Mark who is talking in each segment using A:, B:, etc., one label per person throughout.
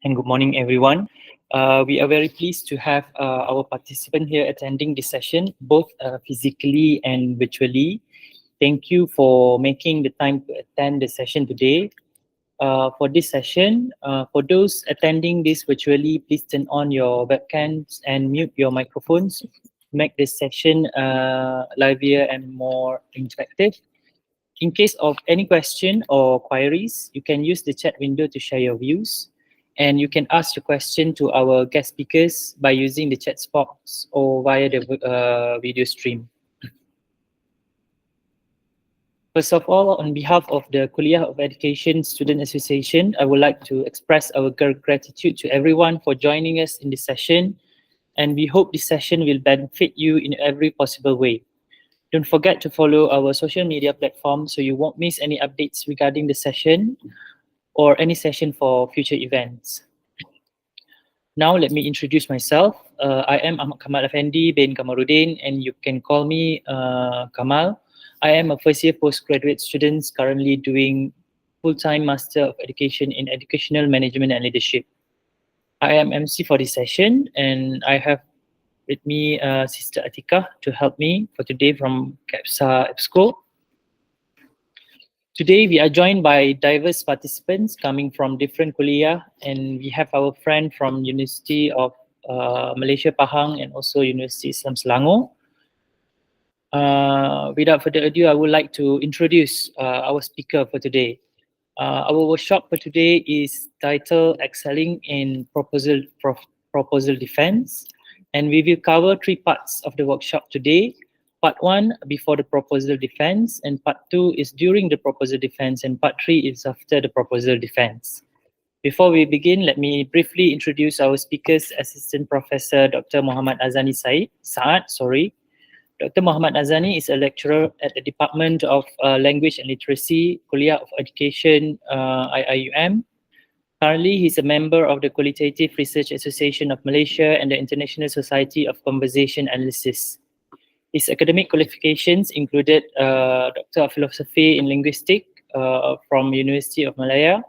A: and good morning, everyone. We are very pleased to have our participant here attending this session, both physically and virtually. Thank you for making the time to attend the session today. For this session, for those attending this virtually, please turn on your webcams and mute your microphones to make this session livelier and more interactive. In case of any question or queries, you can use the chat window to share your views. And you can ask your question to our guest speakers by using the chat box or via the video stream. First of all, on behalf of the Kuliah of Education Student Association, I would like to express our gratitude to everyone for joining us in this session. And we hope this session will benefit you in every possible way. Don't forget to follow our social media platform so you won't miss any updates regarding the session or any session for future events. Now, let me introduce myself. I am Ahmad Kamal Effendi bin Kamaruddin, and you can call me Kamal. I am a first year postgraduate student currently doing full-time Master of Education in Educational Management and Leadership. I am MC for this session, and I have with me Sister Atika to help me for today from CAPSA EBSCO. Today, we are joined by diverse participants coming from different kuliah, and we have our friend from University of Malaysia Pahang and also University Islam Selangor. Without further ado, I would like to introduce our speaker for today. Our workshop for today is titled Excelling in Proposal Defense, and we will cover three parts of the workshop today. Part 1, before the proposal defense, and part 2 is during the proposal defense, and part 3 is after the proposal defense. Before we begin, let me briefly introduce our speakers, Assistant Professor Dr. Muhammad Azannee Saad. Dr. Muhammad Azannee is a lecturer at the Department of Language and Literacy, Kuliah of Education, IIUM. Currently, he's a member of the Qualitative Research Association of Malaysia and the International Society of Conversation Analysis. His academic qualifications included Doctor of Philosophy in Linguistics from University of Malaya,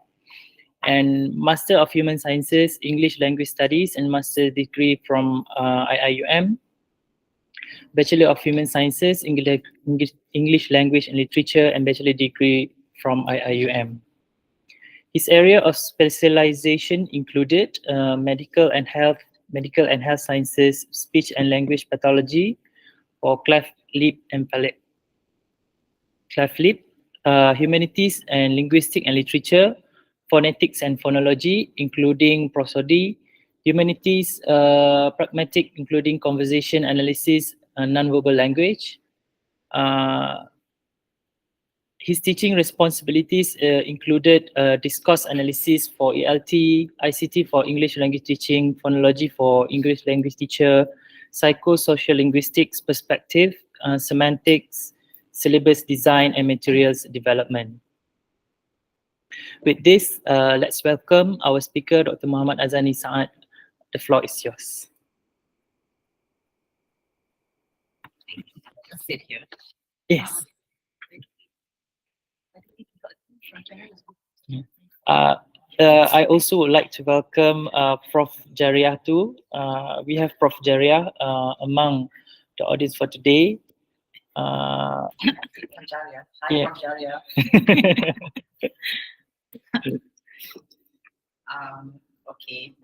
A: and Master of Human Sciences, English Language Studies, and Master degree from IIUM. Bachelor of Human Sciences, English Language and Literature, and Bachelor degree from IIUM. His area of specialization included medical and health sciences, speech and language pathology, or cleft lip and palate. Cleft lip, humanities and linguistics and literature, phonetics and phonology, including prosody, humanities, pragmatic, including conversation analysis, non-verbal language. His teaching responsibilities included discourse analysis for ELT, ICT for English language teaching, phonology for English language teacher, psychosocial linguistics perspective, semantics, syllabus design, and materials development. With this, let's welcome our speaker, Dr. Muhammad Azannee Saad. The floor is yours.
B: Sit here.
A: Yes. I also would like to welcome Prof. Jaria too. We have Prof. Jaria among the audience for today.
B: Jaria. Hi,
A: Yeah.
B: Prof. Jaria. Okay.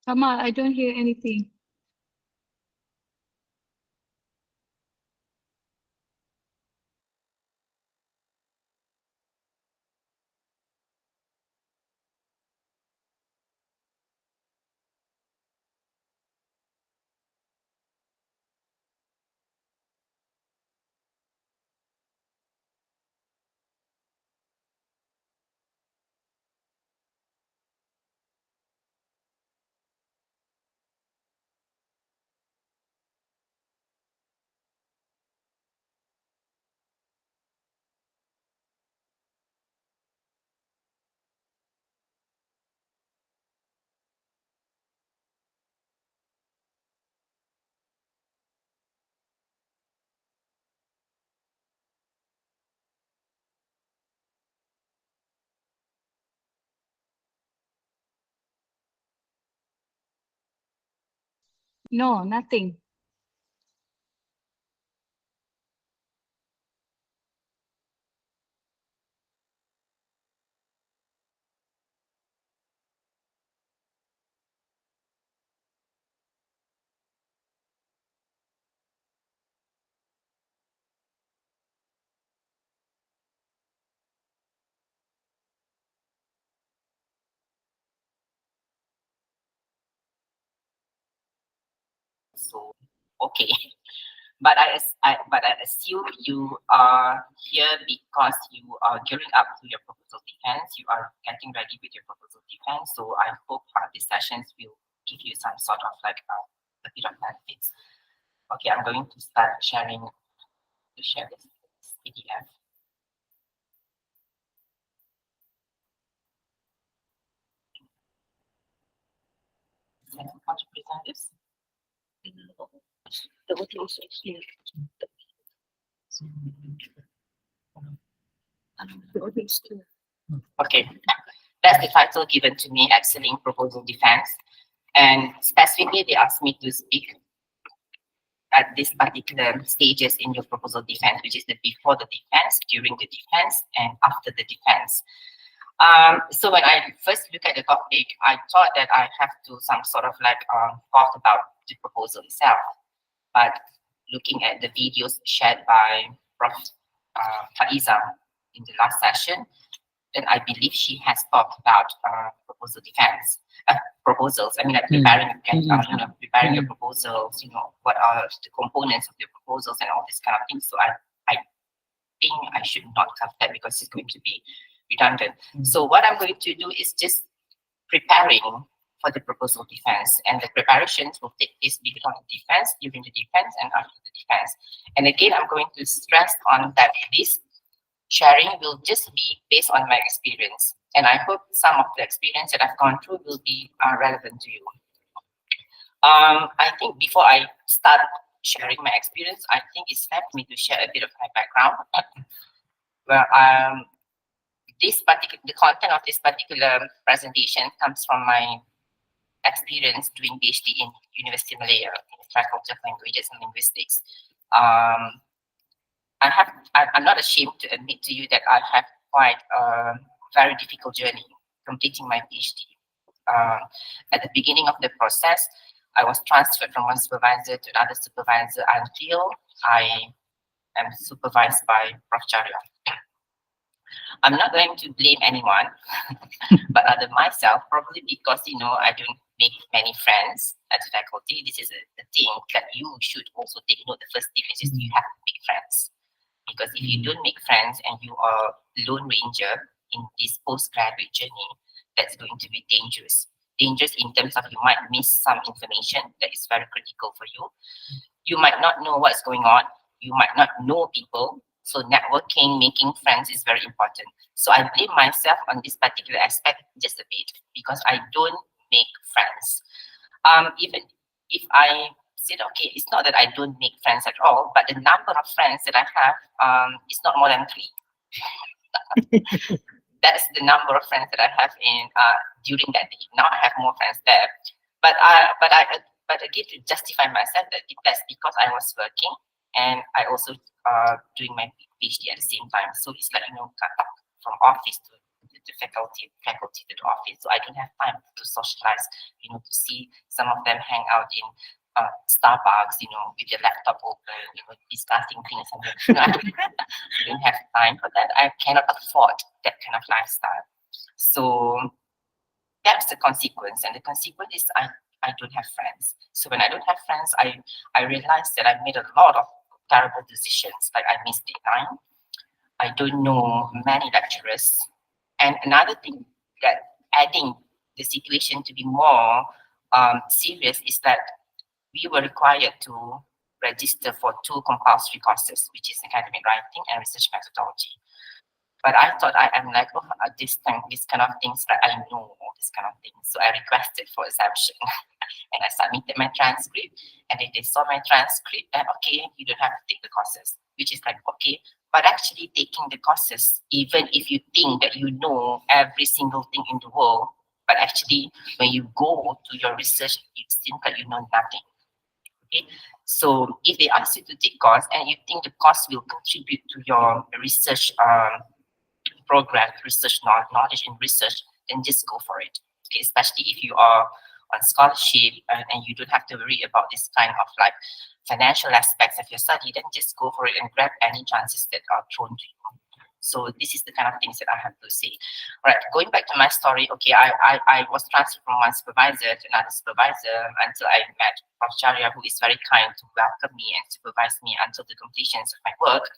C: Kamal, I don't hear anything. No, nothing.
B: So, okay. But I assume you are here because you are gearing up to your proposal defense. You are getting ready with your proposal defense. So I hope these sessions will give you some sort of like a bit of benefits. Okay, I'm going to start share this PDF. How to present this?
A: The audio is actually the audio is clear.
B: Okay, that's the title given to me, Excelling Proposal Defense. And specifically, they asked me to speak at this particular stages in your proposal defense, which is the before the defense, during the defense, and after the defense. So when I first look at the topic, I thought that I have to some sort of like talk about the proposal itself. But looking at the videos shared by Prof. Faiza in the last session, then I believe she has talked about proposal defense proposals. I mean, like preparing, preparing your proposals. What are the components of your proposals and all this kind of things. So I think I should not cover that because it's going to be redundant. So what I'm going to do is just preparing for the proposal defense, and the preparations will take place before the defense, during the defense, and after the defense. And again, I'm going to stress on that this sharing will just be based on my experience. And I hope some of the experience that I've gone through will be relevant to you. I think before I start sharing my experience, I think it's fair for me to share a bit of my background. Where the content of this particular presentation comes from my experience doing PhD in University Malaya in the Faculty of Languages and Linguistics. I'm not ashamed to admit to you that I have quite a very difficult journey completing my PhD. At the beginning of the process, I was transferred from one supervisor to another supervisor until I am supervised by Prof. Charya. I'm not going to blame anyone, but other myself, probably because, I don't make many friends at faculty. This is a thing that you should also take note. The first thing is you have to make friends. Because if you don't make friends and you are lone ranger in this postgraduate journey, that's going to be dangerous. Dangerous in terms of you might miss some information that is very critical for you. You might not know what's going on. You might not know people. So networking, making friends is very important. So I blame myself on this particular aspect just a bit because I don't make friends. Even if I said, okay, it's not that I don't make friends at all, but the number of friends that I have is not more than 3. That's the number of friends that I have in during that day. Now I have more friends there, but again to justify myself that that's because I was working and I also doing my PhD at the same time. So it's like cut off from office to the faculty to the office. So I don't have time to socialize, to see some of them hang out in Starbucks, with your laptop open, discussing things. And I don't have time for that. I cannot afford that kind of lifestyle. So that's the consequence. And the consequence is I don't have friends. So when I don't have friends, I realized that I made a lot of terrible decisions. Like I missed deadline. I don't know many lecturers. And another thing that adding the situation to be more serious is that we were required to register for 2 compulsory courses, which is academic writing and research methodology. But I thought I am like, this kind of things that I know all this kind of things. So I requested for exemption and I submitted my transcript and they saw my transcript and okay, you don't have to take the courses, which is like, okay, but actually taking the courses, even if you think that you know every single thing in the world, but actually when you go to your research, it seems that you know nothing. Okay, so if they ask you to take course and you think the course will contribute to your research program, research knowledge in research, then just go for it. Okay, especially if you are on scholarship and you don't have to worry about this kind of like financial aspects of your study, then just go for it and grab any chances that are thrown to you. So this is the kind of things that I have to say. All right, going back to my story, okay, I was transferred from one supervisor to another supervisor until I met Prof. Charya, who is very kind to welcome me and supervise me until the completion of my work.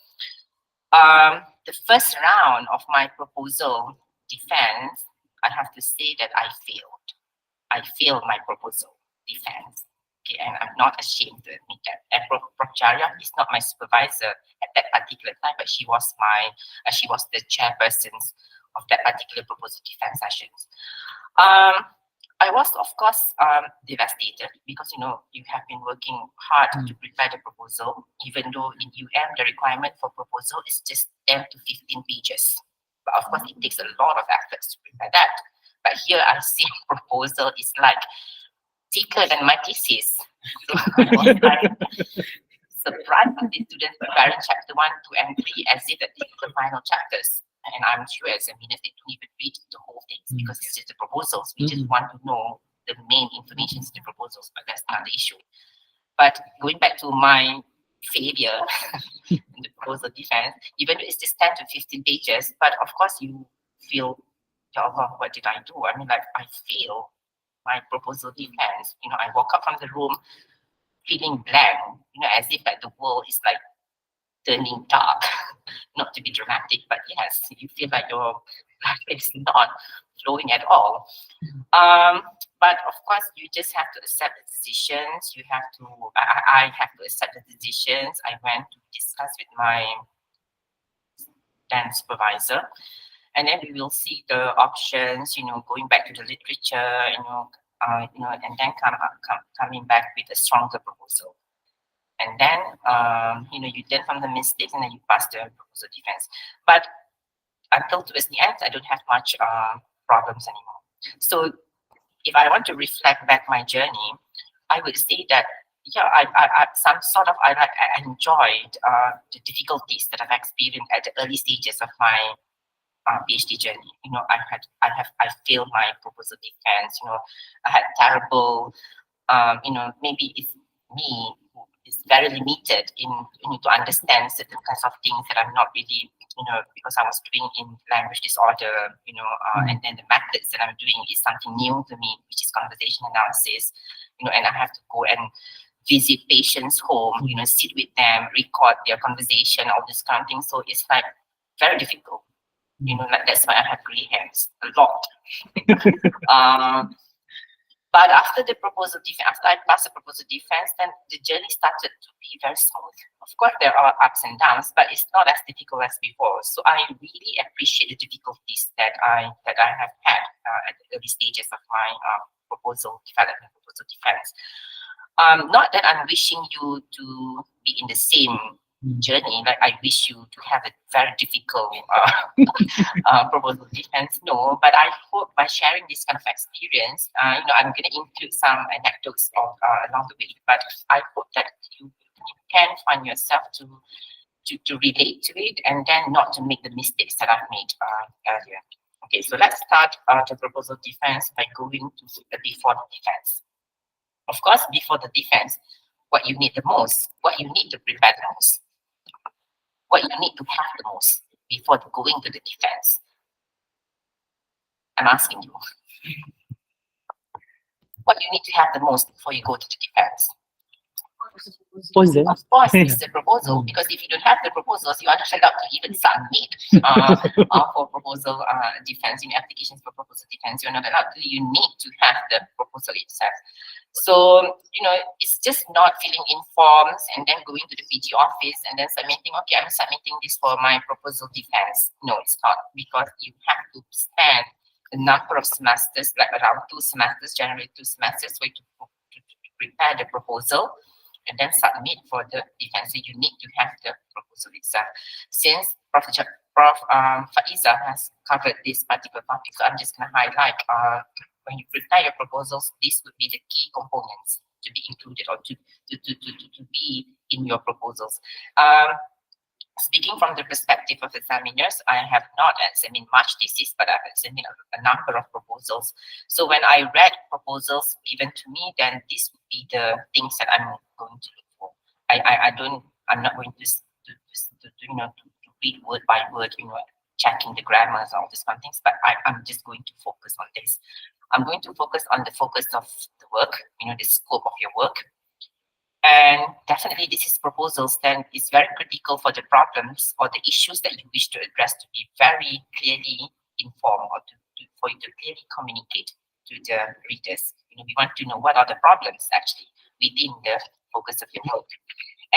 B: The first round of my proposal defense, I have to say that I failed. I failed my proposal defense. Okay, and I'm not ashamed to admit that. And Prof. Charya is not my supervisor at that particular time, but she was the chairperson of that particular proposal defense sessions. I was, of course, devastated because, you have been working hard to prepare the proposal, even though in UM, the requirement for proposal is just 10 to 15 pages. But of course, it takes a lot of efforts to prepare that. But here I see proposal is like thicker than my thesis. So I was like surprised that the students preparing chapter 1, 2, and 3 as if that these are the final chapters. And I'm sure examiners, they don't even read the whole things because it's just the proposals. We just want to know the main information in the proposals, but that's not the issue. But going back to my failure in the proposal defense, even though it's just 10 to 15 pages, but of course you feel, oh, what did I do? I mean, like I failed my proposal defense. I woke up from the room feeling blank, as if like the world is like turning dark. Not to be dramatic, but yes, you feel like your life is not flowing at all. But of course, you just have to accept the decisions. I have to accept the decisions. I went to discuss with my then supervisor, and then we will see the options. Going back to the literature. And then coming back with a stronger proposal. And then, you learn from the mistakes and then you pass the proposal defense. But until towards the end, I don't have much problems anymore. So if I want to reflect back my journey, I would say that, yeah, I enjoyed the difficulties that I've experienced at the early stages of my PhD journey. I failed my proposal defense. I had terrible, maybe it's me who is very limited in to understand certain kinds of things that I'm not really, because I was doing in language disorder, and then the methods that I'm doing is something new to me, which is conversation analysis, and I have to go and visit patients' home, sit with them, record their conversation, all this kind of thing. So it's like very difficult. That's why I have gray hairs a lot. But after the proposal defense, after I passed the proposal defense, then the journey started to be very smooth. Of course, there are ups and downs, but it's not as difficult as before. So I really appreciate the difficulties that I have had at the early stages of my proposal development, proposal defense. Not that I'm wishing you to be in the same journey, like I wish you to have a very difficult proposal defense. No, but I hope by sharing this kind of experience, I'm going to include some anecdotes along the way. But I hope that you can find yourself to relate to it and then not to make the mistakes that I've made earlier. Okay, so let's start the proposal defense by going to the before the defense. Of course, before the defense, what you need the most, what you need to prepare the most, what you need to have the most before going to the defense. I'm asking you, what you need to have the most before you go to the defense?
A: Proposal.
B: Of course, it's the proposal, because if you don't have the proposals, you are not allowed to even submit for proposal defense, applications for proposal defense. You're not allowed to. You need to have the proposal itself. So, it's just not filling in forms and then going to the PG office and then submitting, okay, I'm submitting this for my proposal defense. No, it's not, because you have to spend a number of semesters, like around 2 semesters, generally 2 semesters, for you to prepare the proposal and then submit for the defense. So you need to have the proposal itself. Since Prof. Faiza has covered this particular topic, so I'm just going to highlight when you prepare your proposals, these would be the key components to be included or to be in your proposals. Speaking from the perspective of examiners, I have not examined much thesis, but I've examined a number of proposals. So when I read proposals given to me, then this would be the things that I'm going to look for. I'm not going to read word by word, checking the grammars, all these kind of things, but I'm just going to focus on this. I'm going to focus on the focus of the work, the scope of your work. And definitely this is proposals, then it's very critical for the problems or the issues that you wish to address to be very clearly informed, or for you to clearly communicate to the readers. We want to know what are the problems actually within the focus of your work.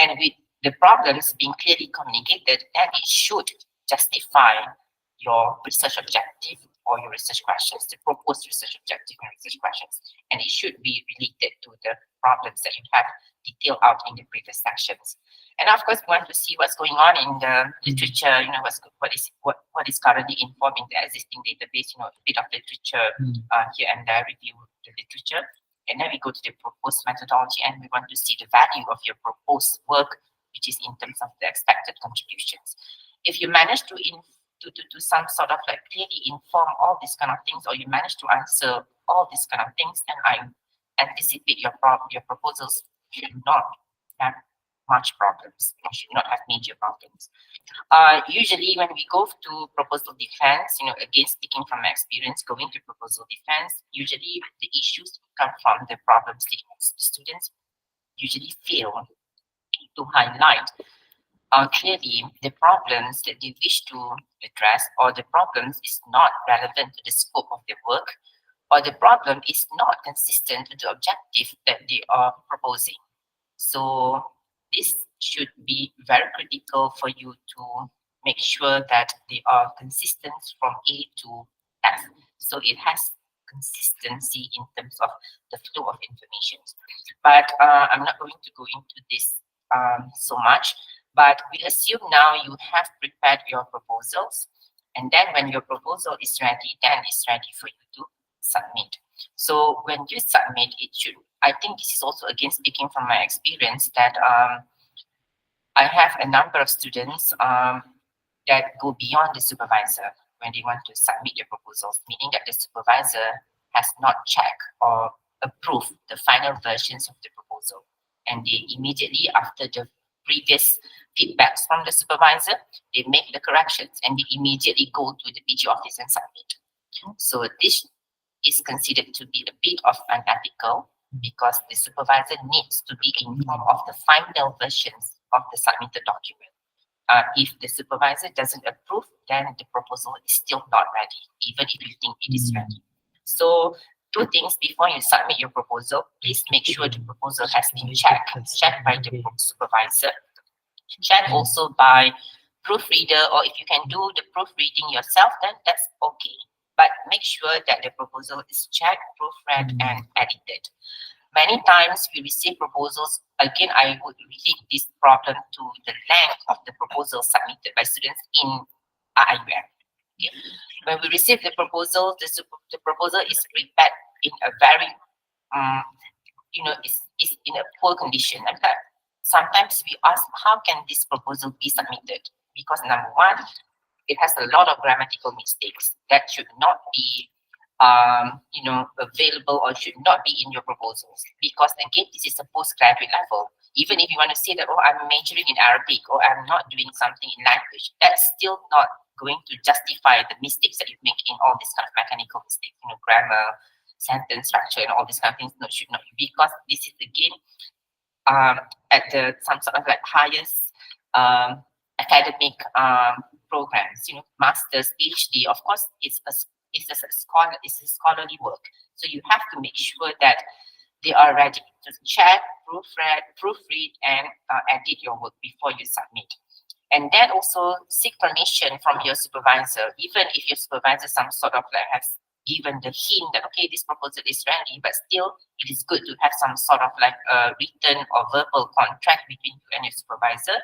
B: And with the problems being clearly communicated, then it should justify your research objective or your research questions, the proposed research objective and research questions. And it should be related to the problems that you have detailed out in the previous sections. And of course, we want to see what's going on in the literature, what is currently informing the existing database, a bit of literature here and there, review the literature. And then we go to the proposed methodology, and we want to see the value of your proposed work, which is in terms of the expected contributions. If you manage to some sort of like clearly inform all these kind of things, or you manage to answer all these kind of things, then I anticipate your proposals should not have much problems. You should not have major problems. Usually when we go to proposal defense, again, speaking from my experience going to proposal defense, usually the issues come from the problem statements. The students usually fail to highlight clearly the problems that they wish to address, or the problems is not relevant to the scope of their work, or the problem is not consistent with the objective that they are proposing. So this should be very critical for you to make sure that they are consistent from A to F. So it has consistency in terms of the flow of information. But I'm not going to go into this so much. But we assume now you have prepared your proposals, and then when your proposal is ready, then it's ready for you to submit. So when you submit, I think this is also again speaking from my experience that I have a number of students that go beyond the supervisor when they want to submit their proposals, meaning that the supervisor has not checked or approved the final versions of the proposal. And they immediately, after the previous feedbacks from the supervisor, they make the corrections and they immediately go to the PG office and submit. So this is considered to be a bit of unethical, because the supervisor needs to be informed of the final versions of the submitted document. If the supervisor doesn't approve, then the proposal is still not ready, even if you think it is ready. So 2 things before you submit your proposal: please make sure the proposal has been checked by the supervisor, checked also by proofreader, or if you can do the proofreading yourself, then that's okay. But make sure that the proposal is checked, proofread, and edited. Many times we receive proposals, again, I would relate this problem to the length of the proposal submitted by students in IUM. Okay. When we receive the proposal, the proposal is prepared in a very, is in a poor condition. In fact, sometimes we ask, how can this proposal be submitted? Because number one, it has a lot of grammatical mistakes that should not be available or should not be in your proposals, because again, this is a postgraduate level. Even if you want to say that, oh, I'm majoring in Arabic or I'm not doing something in language, that's still not going to justify the mistakes that you make in all these kind of mechanical mistakes, grammar, sentence structure, and all these kind of things. No, should not be, because this is again at some sort of like highest academic programs, masters, PhD. Of course, it's a scholarly work. So you have to make sure that they are ready to check, proofread, and edit your work before you submit. And then also seek permission from your supervisor, even if your supervisor some sort of like has given the hint that, okay, this proposal is ready, but still it is good to have some sort of like a written or verbal contract between you and your supervisor.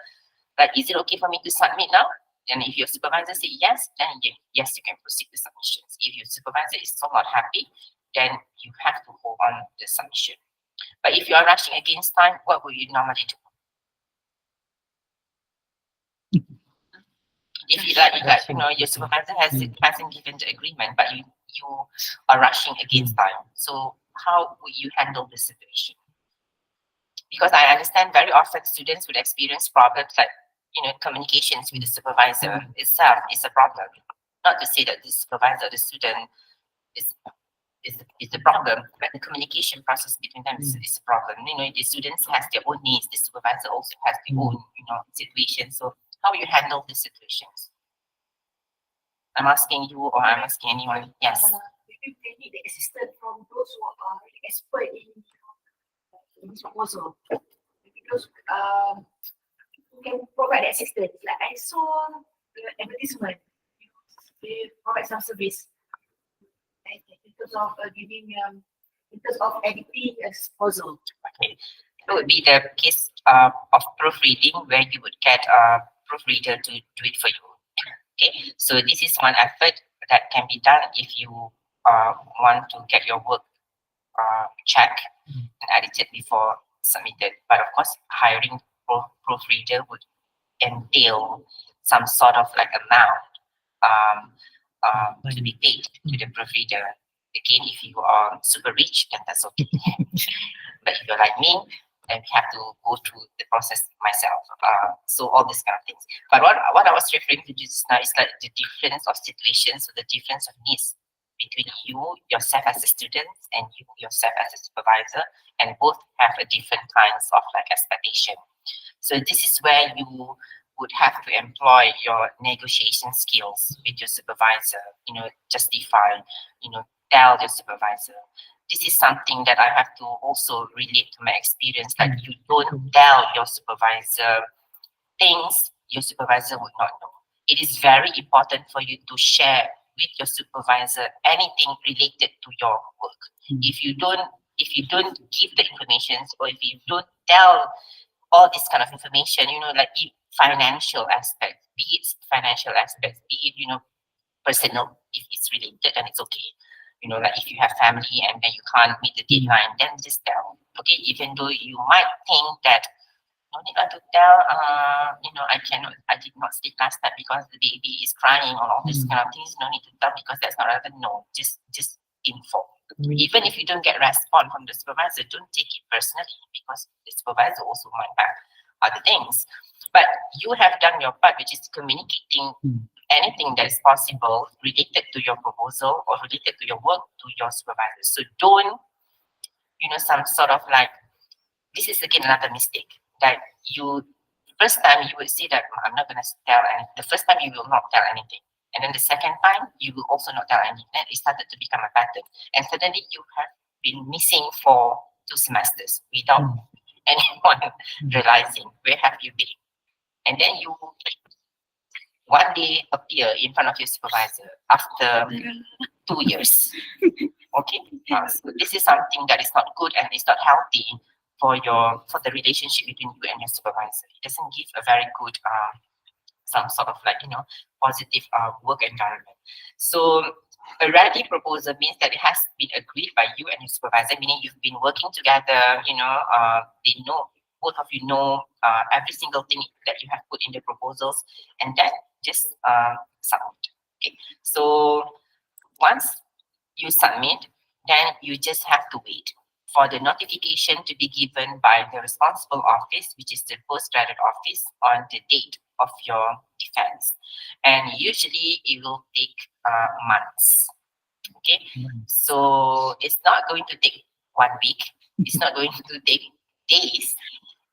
B: Like, is it okay for me to submit now? And if your supervisor say yes, then yes, you can proceed with submissions. If your supervisor is still not happy, then you have to hold on the submission. But if you are rushing against time, what would you normally do? If you your supervisor hasn't given the agreement, but you are rushing against time, so how would you handle the situation? Because I understand very often students would experience problems like communications with the supervisor itself is a problem. Not to say that the supervisor, the student is the problem, but the communication process between them is a problem. The students has their own needs, the supervisor also has their own situation. So how you handle the situations? I'm asking you, or I'm asking anyone. Yes.
D: Maybe they need the assistance from those who are expert in this proposal, because who can provide the assistance. Like I saw the advertisement, they provide some service in terms of giving, in terms of editing a proposal.
B: Okay, it would be the case of proofreading, where you would get a proofreader to do it for you. Okay, so this is one effort that can be done if you want to get your work checked and edited before submitted. But of course, hiring proofreader would entail some sort of like amount to be paid to the proofreader. Again, if you are super rich, then that's okay. But if you're like me, then we have to go through the process myself. So all these kind of things. But what I was referring to just now is like the difference of situations, or the difference of needs between you yourself as a student and you yourself as a supervisor, and both have a different kinds of like expectation. So this is where you would have to employ your negotiation skills with your supervisor, justify, tell your supervisor. This is something that I have to also relate to my experience. Like, you don't tell your supervisor things your supervisor would not know. It is very important for you to share with your supervisor anything related to your work. If you don't give the information, or if you don't tell all this kind of information, like financial aspects, be it financial aspects, be it, personal, if it's related, then it's okay. Like if you have family and then you can't meet the deadline, then just tell. Okay, even though you might think that no need to tell, I did not sleep last night because the baby is crying, or all these kind of things, no need to tell because that's not relevant. No, just inform. Even if you don't get response from the supervisor, don't take it personally, because the supervisor also might have other things. But you have done your part, which is communicating anything that is possible related to your proposal or related to your work to your supervisor. So don't, some sort of like, this is again another mistake. That first time you would say that I'm not going to tell anything. The first time you will not tell anything. And then the second time, you will also not tell anything. Then it started to become a pattern. And suddenly you have been missing for 2 semesters without anyone realizing where have you been. And then you one day appear in front of your supervisor after 2 years. Okay, so this is something that is not good and it's not healthy for the relationship between you and your supervisor. It doesn't give a very good some sort of like positive work environment. So a ready proposal means that it has been agreed by you and your supervisor, meaning you've been working together. They know, both of you know every single thing that you have put in the proposals, and that just submit. Okay. So once you submit, then you just have to wait for the notification to be given by the responsible office, which is the postgraduate office, on the date of your defense. And usually it will take months. Okay, so it's not going to take 1 week, it's not going to take days,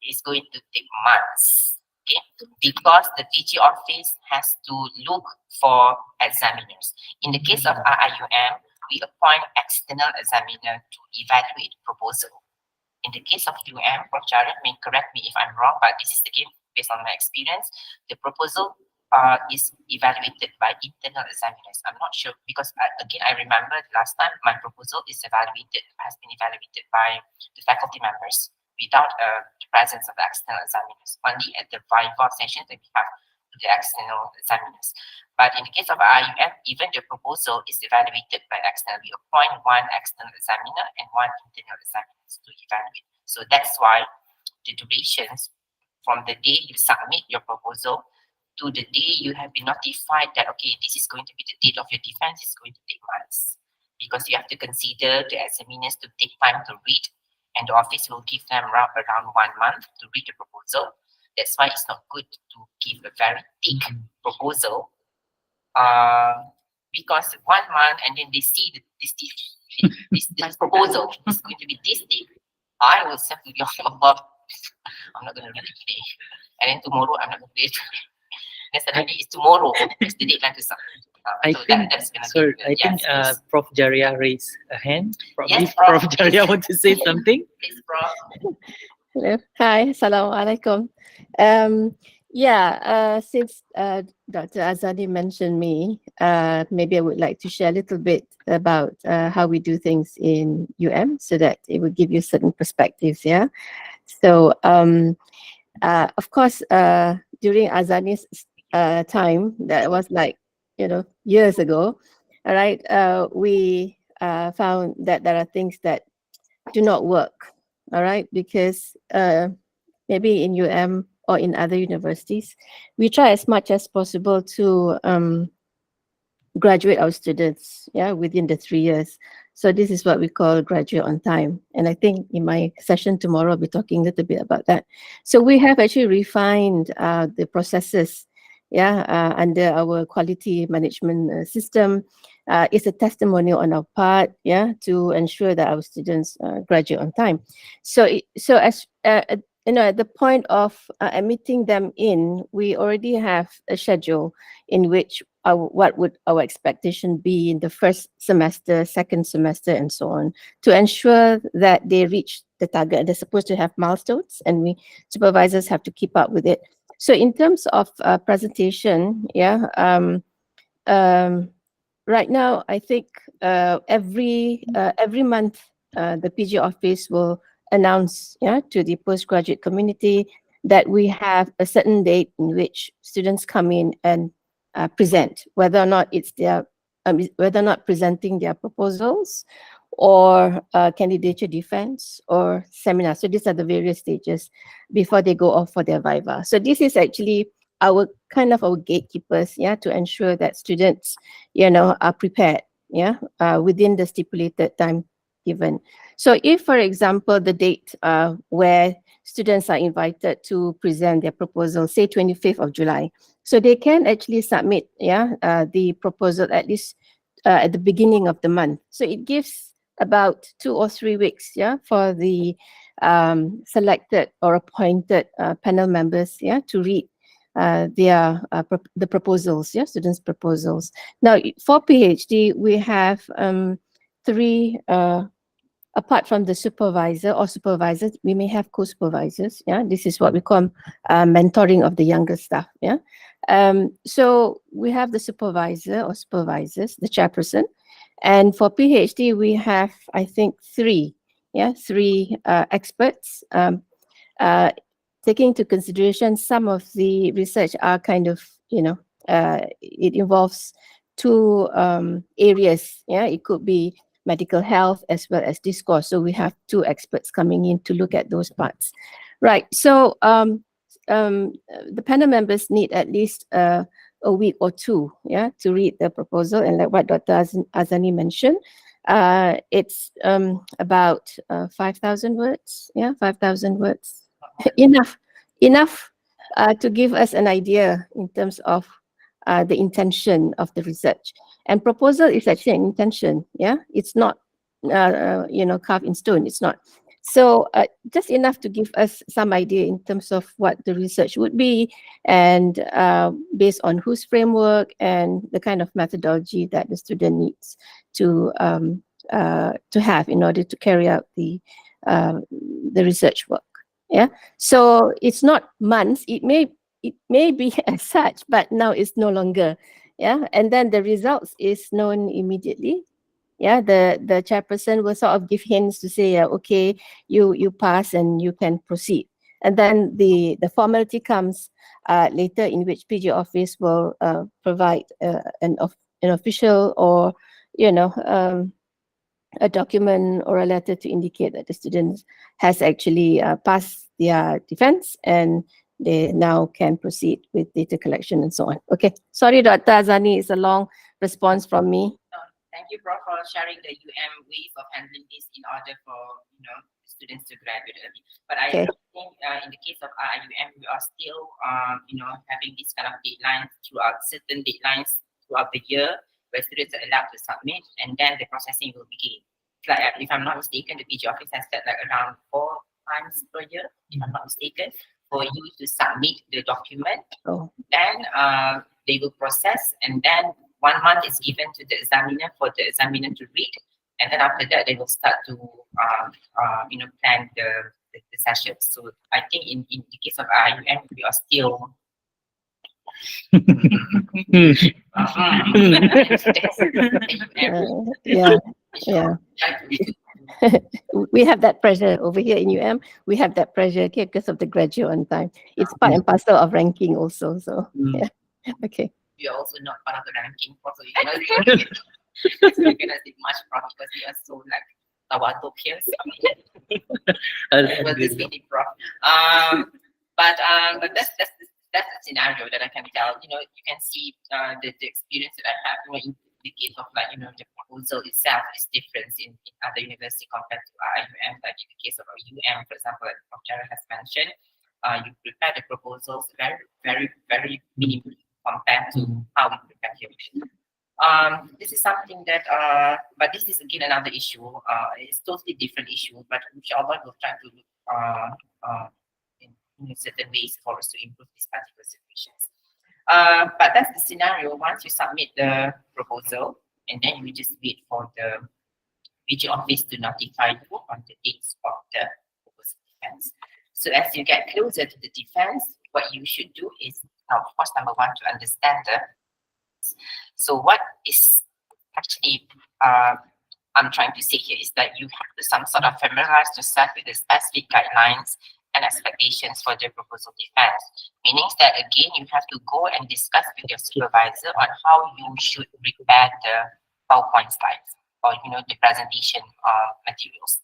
B: it's going to take months. Okay, because the PG office has to look for examiners. In the case of RIUM, we appoint external examiner to evaluate proposal. In the case of UM, Prof. Jared may correct me if I'm wrong, but this is again based on my experience. The proposal is evaluated by internal examiners. I'm not sure because again, I remember last time my proposal has been evaluated by the faculty members without the presence of the external examiners. Only at the viva session that we have the external examiners. But in the case of IUM, even the proposal is evaluated by external. We appoint one external examiner and one internal examiner to evaluate. So that's why the durations from the day you submit your proposal to the day you have been notified that, okay, this is going to be the date of your defense is going to take months. Because you have to consider the examiners to take time to read, and the office will give them around 1 month to read the proposal. That's why it's not good to give a very thick proposal because 1 month and then they see this proposal is going to be this thick. I will say to you, I'm not going to read it today. And then tomorrow, I'm not going to read it. Then suddenly it's tomorrow. It's the deadline to submit.
A: I
B: So
A: think,
B: that's gonna
A: sorry,
B: be,
A: I think
B: yes,
A: Prof. Jaria raised a hand. Probably
B: Yes, Prof.
A: Prof. Jaria want to say something.
B: please, Prof.
E: Hello. Hi, Assalamualaikum. Since Dr. Azannee mentioned me, maybe I would like to share a little bit about how we do things in UM so that it would give you certain perspectives, yeah? So, of course, during Azannee's time, that was like, years ago, all right, we found that there are things that do not work, all right, because maybe in UM or in other universities, we try as much as possible to graduate our students, within the 3 years. So this is what we call graduate on time. And I think in my session tomorrow, I'll be talking a little bit about that. So we have actually refined the processes, under our quality management system. It's a testimonial on our part, to ensure that our students graduate on time. So as at the point of admitting them in, we already have a schedule in which what would our expectation be in the first semester, second semester, and so on, to ensure that they reach the target. They're supposed to have milestones, and we supervisors have to keep up with it. So in terms of presentation, right now, I think every month the PG office will announce to the postgraduate community that we have a certain date in which students come in and present, whether or not it's whether or not presenting their proposals or candidature defense or seminar. So these are the various stages before they go off for their viva. So this is actually our gatekeepers, to ensure that students, are prepared, within the stipulated time given. So if, for example, the date where students are invited to present their proposal, say 25th of July, so they can actually submit, the proposal at least at the beginning of the month. So it gives about 2 or 3 weeks, for the selected or appointed panel members, to read the proposals, students' proposals. Now, for PhD, we have 3, apart from the supervisor or supervisors, we may have co-supervisors. This is what we call mentoring of the younger staff. So we have the supervisor or supervisors, the chairperson, and for PhD we have, I think, 3 experts. Taking into consideration some of the research are kind of, it involves 2 areas. It could be medical health as well as discourse. So we have 2 experts coming in to look at those parts. Right. So the panel members need at least a week or two, yeah, to read the proposal. And like what Dr. Azannee mentioned, it's about 5,000 words, yeah, 5,000 words. enough to give us an idea in terms of the intention of the research. And proposal is actually an intention, yeah, it's not carved in stone, it's not. So just enough to give us some idea in terms of what the research would be, and based on whose framework and the kind of methodology that the student needs to have in order to carry out the research work. Yeah. So it's not months. It may be as such, but now it's no longer. Yeah. And then the results is known immediately. Yeah, the chairperson will sort of give hints to say, okay, you pass and you can proceed. And then the formality comes later, in which PG office will provide an official, or a document or a letter to indicate that the student has actually passed their defense, and they now can proceed with data collection and so on. Okay, sorry, Dr. Azannee, it's a long response from me.
B: Thank you, Prof, for sharing the ways of handling this in order for students to graduate early. But I
E: Okay.
B: think in the case of RIUM, we are still having these kind of deadlines certain deadlines throughout the year, where students are allowed to submit, and then the processing will begin. Like, if I'm not mistaken, the PG office has said like around 4 times per year, if I'm not mistaken, for you to submit the document.
E: Oh.
B: Then they will process, and then 1 month is given to the examiner for the examiner to read, and then after that they will start to plan the sessions. So I think in the case of IUM, we are still
E: Yeah. We have that pressure over here in UM. We have that pressure, okay, because of the graduate on time. It's part and parcel of ranking also. So yeah. Okay.
B: We are also not part of the ranking, so we cannot say much profit because we are so like Tawato peers. Well, this really prof. But that's the scenario that I can tell. You can see the experience that I have. In the case of the proposal itself is different in other university compared to IUM. Like in the case of UM, for example, like Prof. Jara has mentioned, you prepare the proposals very, very, very minimally compared to how we prepare here. This is something that, but this is again another issue. It's totally different issue, but inshallah we'll try to look in certain ways for us to improve these particular situations. But that's the scenario. Once you submit the proposal, and then you just wait for the PG office to notify you on the dates of the proposal defense. So as you get closer to the defense, what you should do is, of course, number one, to understand so what is actually I'm trying to say here is that you have to some sort of familiarize yourself with the specific guidelines and expectations for the proposal defense. Meaning that again, you have to go and discuss with your supervisor on how you should prepare the PowerPoint slides, or the presentation materials.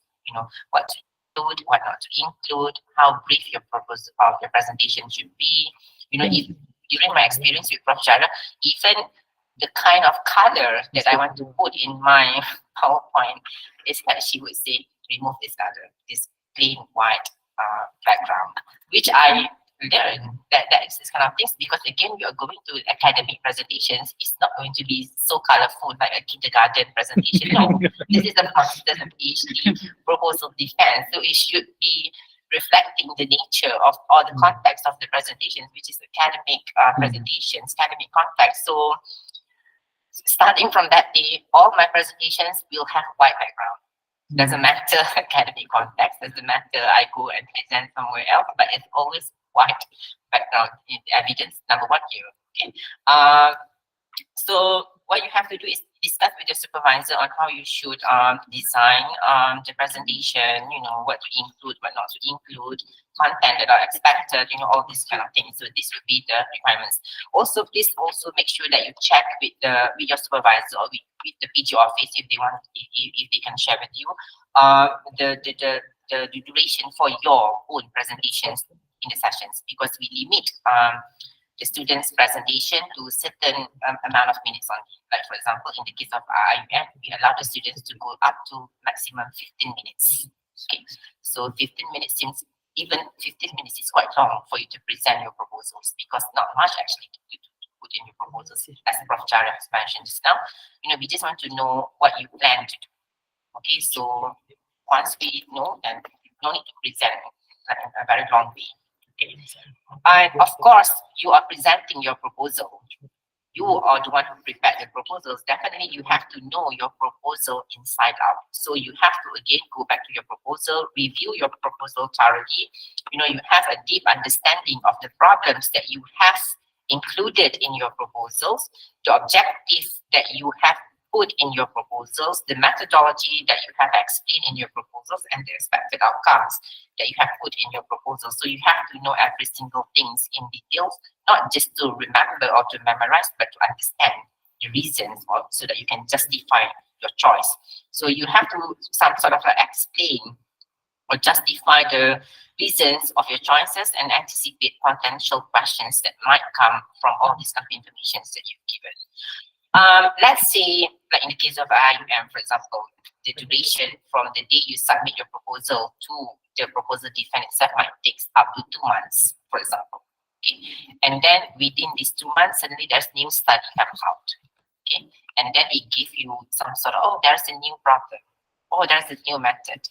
B: What to include, what not to include, how brief your proposal of your presentation should be. If, during my experience with Prof. Jara, even the kind of color that I want to put in my PowerPoint is that she would say, remove this color, this plain white background, which I learned that is this kind of things, because again, we are going to academic presentations. It's not going to be so colorful like a kindergarten presentation. No, this is a master's and PhD proposal defense, so it should be reflecting the nature of all the context of the presentations, which is academic presentations, academic context. So starting from that day, all my presentations will have white background. Doesn't matter academic context, doesn't matter I go and present somewhere else, but it's always white background in the evidence, number one here. Okay. So what you have to do is discuss with your supervisor on how you should design the presentation, what to include, what not to include, content that are expected, all these kind of things. So this would be the requirements. Also, please also make sure that you check with your supervisor or with the PG office if they can share with you the duration for your own presentations in the sessions, because we limit the student's presentation to certain amount of minutes only. Like for example, in the case of IUM, we allow the students to go up to maximum 15 minutes. Okay, so 15 minutes seems, even 15 minutes is quite long for you to present your proposals because not much actually to put in your proposals. As Prof. Chara has mentioned just now, we just want to know what you plan to do. Okay, so once we know, then no need to present in a very long way. Okay. And of course, you are presenting your proposal. You are the one who prepared the proposals. Definitely, you have to know your proposal inside out. So you have to again go back to your proposal, review your proposal thoroughly. You have a deep understanding of the problems that you have included in your proposals, the objectives that you have put in your proposals, the methodology that you have explained in your proposals, and the expected outcomes that you have put in your proposals. So you have to know every single things in details, not just to remember or to memorize, but to understand the reasons so that you can justify your choice. So you have to some sort of explain or justify the reasons of your choices and anticipate potential questions that might come from all this kind of information that you've given. Let's say, like in the case of IUM, for example, the duration from the day you submit your proposal to the proposal defense itself might take up to 2 months, for example. Okay, and then within these 2 months, suddenly there's new study comes out. Okay, and then it gives you some sort of, there's a new problem, there's a new method,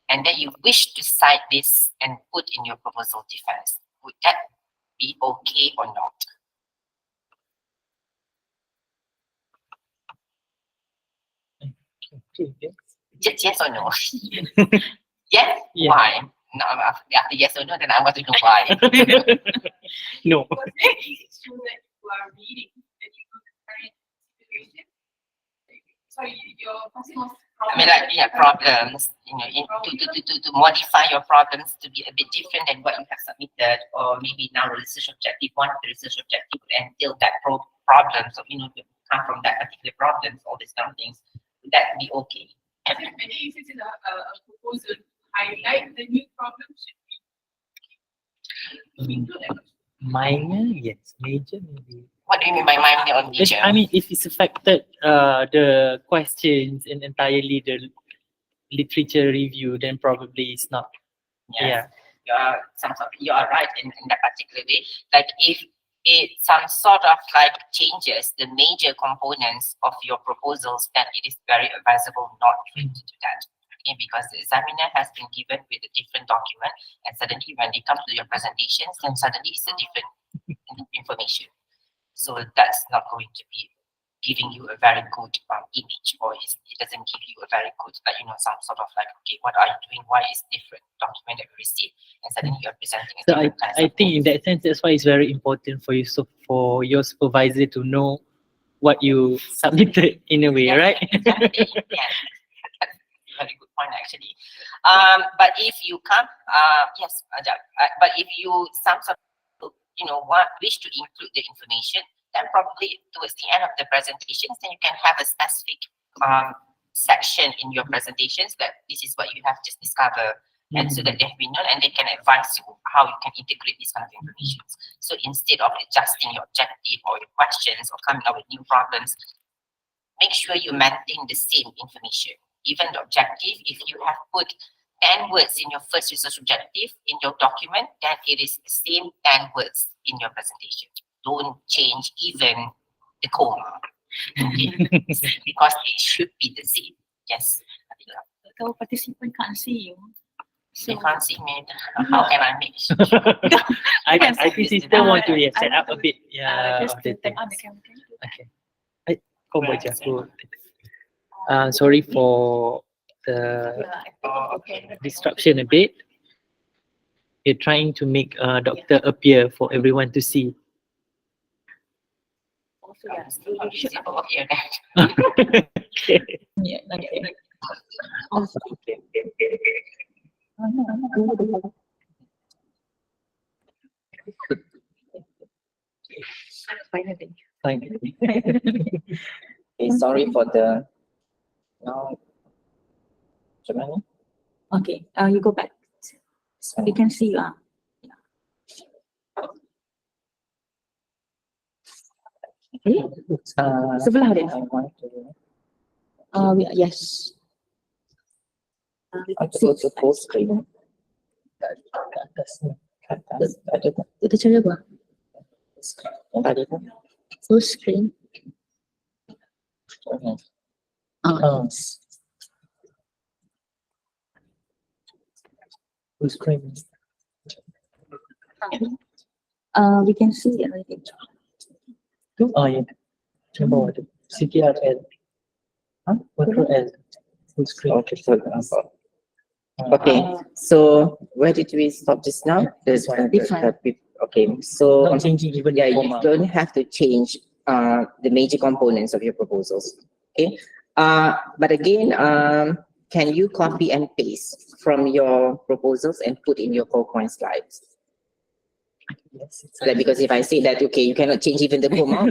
B: and then you wish to cite this and put in your proposal defense. Would that be okay or not?
A: Okay, yes.
B: Just yes or no? Yes?
A: Yeah.
B: Why? No, after yes or no, then I want to know why.
A: No.
D: Because it's true that you are reading that you know the current situation. Sorry, your customer's
B: I mean, like, problems, to modify your problems to be a bit different than what you have submitted, or maybe now the research objective, one of the research objective would entail that problem, so, to come from that particular problems, all these kind of things, would that be okay?
D: I think if it's in a proposal, highlight the new problem should be included.
A: Minor, yes. Major, maybe.
B: What do you mean by minor or major?
A: I mean, if it's affected the questions and entirely the literature review, then probably it's not.
B: Yes. You are right in that particular way. Like if it some sort of like changes the major components of your proposals, then it is very advisable not to do that. Okay, because the examiner has been given with a different document, and suddenly when they come to your presentations, then suddenly it's a different information. So that's not going to be giving you a very good image, or it doesn't give you a very good, some sort of like, okay, what are you doing? Why is different document that we received, and suddenly you're presenting a
A: So
B: different kinds
A: I
B: of
A: think in that sense, that's why it's very important for you, so for your supervisor to know what you submitted in a way,
B: Yes,
A: right?
B: exactly. Yeah, that's a very good point actually. But if you can't, yes, but if you some sort of, wish to include the information, then probably towards the end of the presentations, then you can have a specific section in your presentations that this is what you have just discovered, and so that they have been known and they can advise you how you can integrate these kind of information. So instead of adjusting your objective or your questions or coming up with new problems, make sure you maintain the same information. Even the objective, if you have put 10 words in your first research objective in your document, then it is the same 10 words in your presentation. Don't change even the comma, okay? Because it should be the same. Yes.
C: The participant can't see you.
B: So you can't see me. How can I make sure?
A: I think system want to
C: I
A: set up a
C: want to,
A: bit. Yeah.
C: just
A: of the
C: to turn on the
A: things.
C: camera.
A: Okay. Kau buat je aku. Sorry for the
C: Okay.
A: disruption a bit. We're trying to make a doctor appear for everyone to see.
C: Also, yeah.
B: How visible here then?
A: Okay.
C: Yeah, okay. Finally.
A: Fine.
F: Okay, sorry for the now. Macam
C: Okay, you go back.
F: mana?
C: We can see you. Yeah. Sebelah dia.
F: I want to,
C: Yes.
F: I want to go to full screen. Kat atas ni. Kat atas. Ada tak?
C: Kita cari apa?
F: Yang tadi tu?
C: Full screen.
F: Oh,
C: Ah,
F: full screen.
C: we can see everything.
F: Tu? Ya. Cuba ada. CTRL. Control L. Full screen.
G: Okay, so okay, so where did we stop just now?
F: This one.
G: Okay, so
F: Not changing even
G: yeah,
F: the
G: you
F: comma.
G: don't have to change the major components of your proposals. Okay, but again, can you copy and paste from your proposals and put in your PowerPoint slides?
F: Yes, it's
G: Like, because if I say that, okay, you cannot change even the comma,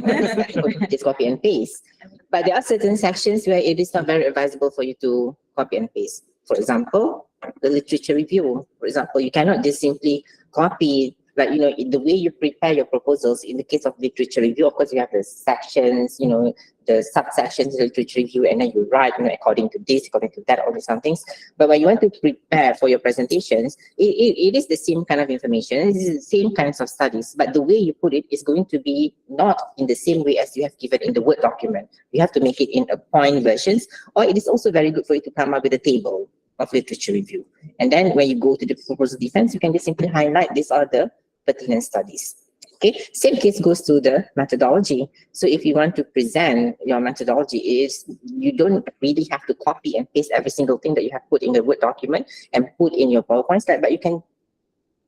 G: just copy and paste. But there are certain sections where it is not very advisable for you to copy and paste. For example, the literature review. For example, you cannot just simply copy, like, you know, in the way you prepare your proposals. In the case of literature review, of course, you have the sections, you know, the subsections of literature review, and then you write, you know, according to this, according to that, all these some things. But when you want to prepare for your presentations, it is the same kind of information, it is the same kinds of studies, but the way you put it is going to be not in the same way as you have given in the Word document. You have to make it in a point versions, or it is also very good for you to come up with a table of literature review. And then when you go to the proposal defense, you can just simply highlight these are the pertinent studies. Okay, same case goes to the methodology. So if you want to present your methodology, is you don't really have to copy and paste every single thing that you have put in the Word document and put in your PowerPoint slide, but you can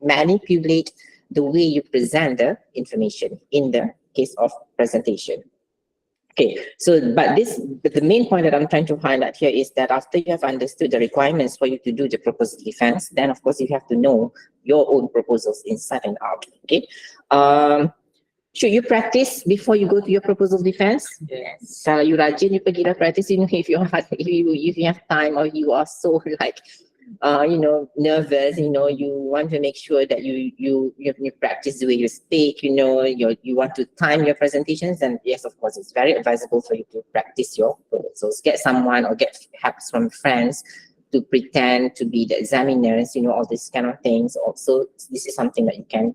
G: manipulate the way you present the information in the case of presentation. Okay, so but the main point that I'm trying to highlight here is that after you have understood the requirements for you to do the proposal defense, then of course you have to know your own proposals inside and out. Okay, should you practice before you go to your proposal defense?
F: Yes.
G: Kalau you rajin, you pergi dah practice, you know, if you have time, or you are so like you know, nervous, you know, you want to make sure that you practice the way you speak, you know, you want to time your presentations, and yes, of course, it's very advisable for you to practice your proposals. Get someone or get help from friends to pretend to be the examiners, you know, all these kind of things. Also, this is something that you can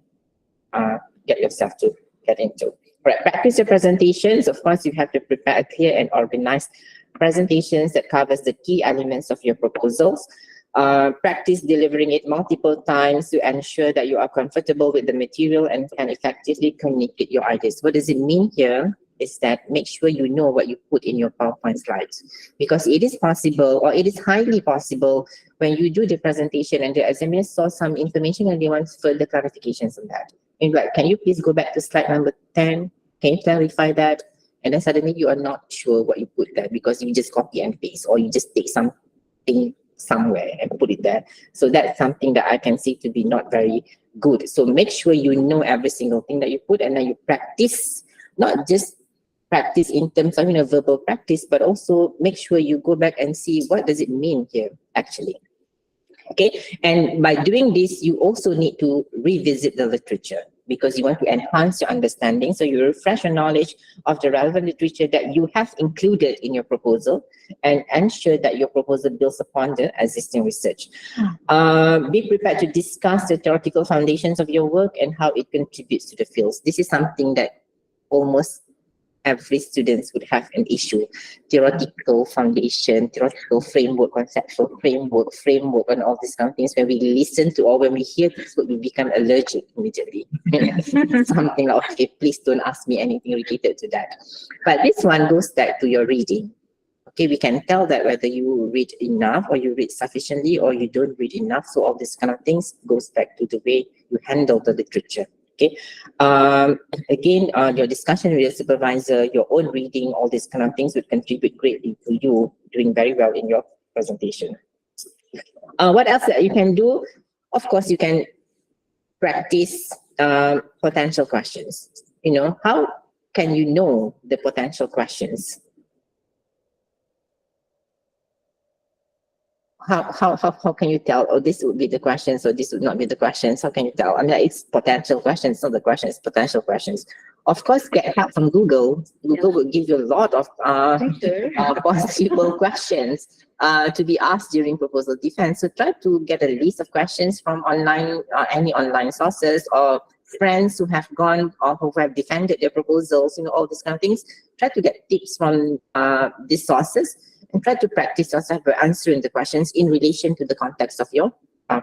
G: get yourself to get into. Right, practice your presentations. Of course, you have to prepare a clear and organized presentations that covers the key elements of your proposals. Practice delivering it multiple times to ensure that you are comfortable with the material and can effectively communicate your ideas. What does it mean here is that make sure you know what you put in your PowerPoint slides, because it is possible, or it is highly possible, when you do the presentation and the examiner saw some information and they want further clarifications on that. And like, can you please go back to slide number 10? Can you clarify that? And then suddenly you are not sure what you put there because you just copy and paste, or you just take something somewhere and put it there. So that's something that I can see to be not very good. So make sure you know every single thing that you put, and then you practice, not just practice in terms of, you know, verbal practice, but also make sure you go back and see what does it mean here actually. Okay, and by doing this, you also need to revisit the literature because you want to enhance your understanding. So you refresh your knowledge of the relevant literature that you have included in your proposal and ensure that your proposal builds upon the existing research. Be prepared to discuss the theoretical foundations of your work and how it contributes to the fields. This is something that almost every student would have an issue. Theoretical foundation, theoretical framework, conceptual framework, and all these kind of things. When we listen to or when we hear this word, we become allergic immediately. Something like, okay, please don't ask me anything related to that. But this one goes back to your reading. Okay, we can tell that whether you read enough or you read sufficiently or you don't read enough. So all these kind of things goes back to the way you handle the literature. Okay, again, your discussion with your supervisor, your own reading, all these kind of things would contribute greatly to you doing very well in your presentation. What else that you can do? Of course, you can practice potential questions. You know, how can you know the potential questions? how can you tell, oh, this would be the questions or this would not be the questions? How can you tell? I mean, it's potential questions, not the questions, potential questions. Of course, get help from Google. Google will give you a lot of possible questions to be asked during proposal defense. So try to get a list of questions from online, any online sources or friends who have gone or who have defended their proposals, all these kind of things. Try to get tips from these sources and try to practice yourself by answering the questions in relation to the context of your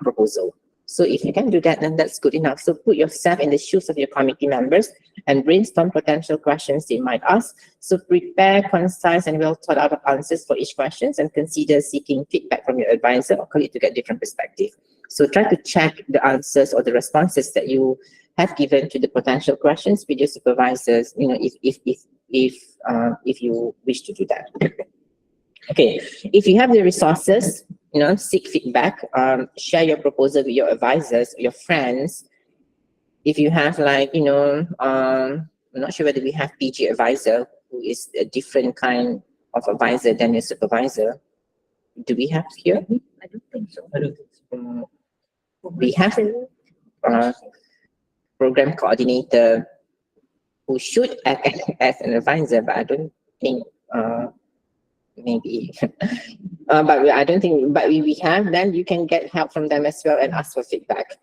G: proposal. So if you can do that, then that's good enough. So put yourself in the shoes of your committee members and brainstorm potential questions they might ask. So prepare concise and well thought out answers for each question and consider seeking feedback from your advisor or colleague to get different perspective. So try to check the answers or the responses that you have given to the potential questions with your supervisors, if you wish to do that. Okay, if you have the resources, seek feedback, share your proposal with your advisors, your friends. If you have I'm not sure whether we have PG advisor who is a different kind of advisor than your supervisor. Do we have here?
C: I don't think so.
G: We have program coordinator who should act as an advisor, but I don't think maybe but I don't think, but we have, then you can get help from them as well and ask for feedback.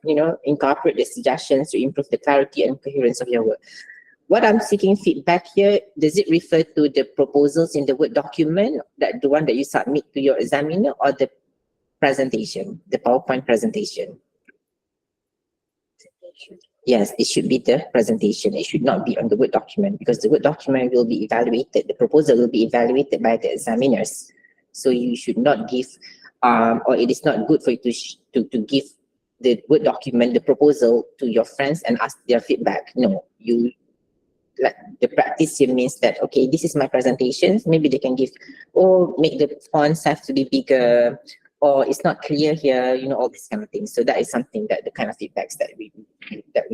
G: Incorporate the suggestions to improve the clarity and coherence of your work. What I'm seeking feedback here, does it refer to the proposals in the Word document, the one that you submit to your examiner, or the presentation, the PowerPoint presentation? Yes, it should be the presentation. It should not be on the Word document, because the Word document will be evaluated. The proposal will be evaluated by the examiners. So you should not give, or it is not good for you to give the Word document, the proposal, to your friends and ask their feedback. No, the practice here means that, okay, this is my presentation. Maybe they can give, or make the fonts have to be bigger, or it's not clear here, all these kind of things. So that is something that the kind of feedbacks that we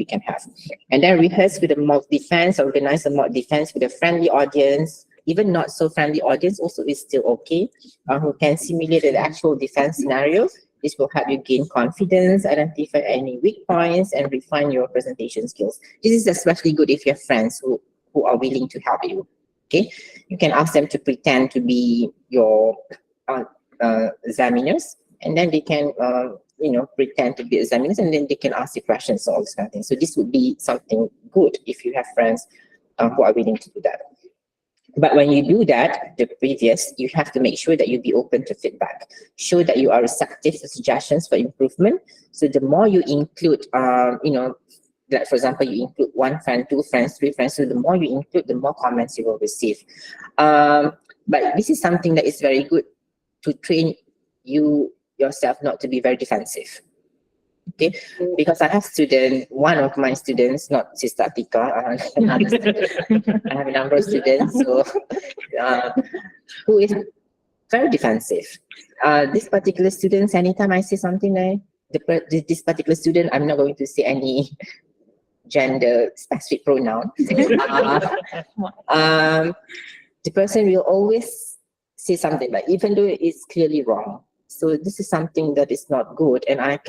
G: can have. And then rehearse with a mock defense, organize a mock defense with a friendly audience. Even not so friendly audience also is still okay, who can simulate an actual defense scenario. This will help you gain confidence, identify any weak points, and refine your presentation skills. This is especially good if you have friends who are willing to help you. Okay, you can ask them to pretend to be your examiners, and then they can pretend to be examiners, and then they can ask you questions, all this kind of thing. So this would be something good if you have friends who are willing to do that. But when you do that, you have to make sure that you be open to feedback. Show that you are receptive to suggestions for improvement. So the more you include, like for example, you include 1 friend, 2 friends, 3 friends. So the more you include, the more comments you will receive. But this is something that is very good to train you yourself not to be very defensive. Okay, because I have one of my students, not Sister Atika, I have a number of students who is very defensive. This particular student, anytime I say something like this particular student, I'm not going to say any gender specific pronoun. The person will always say something like, even though it's clearly wrong. So this is something that is not good, and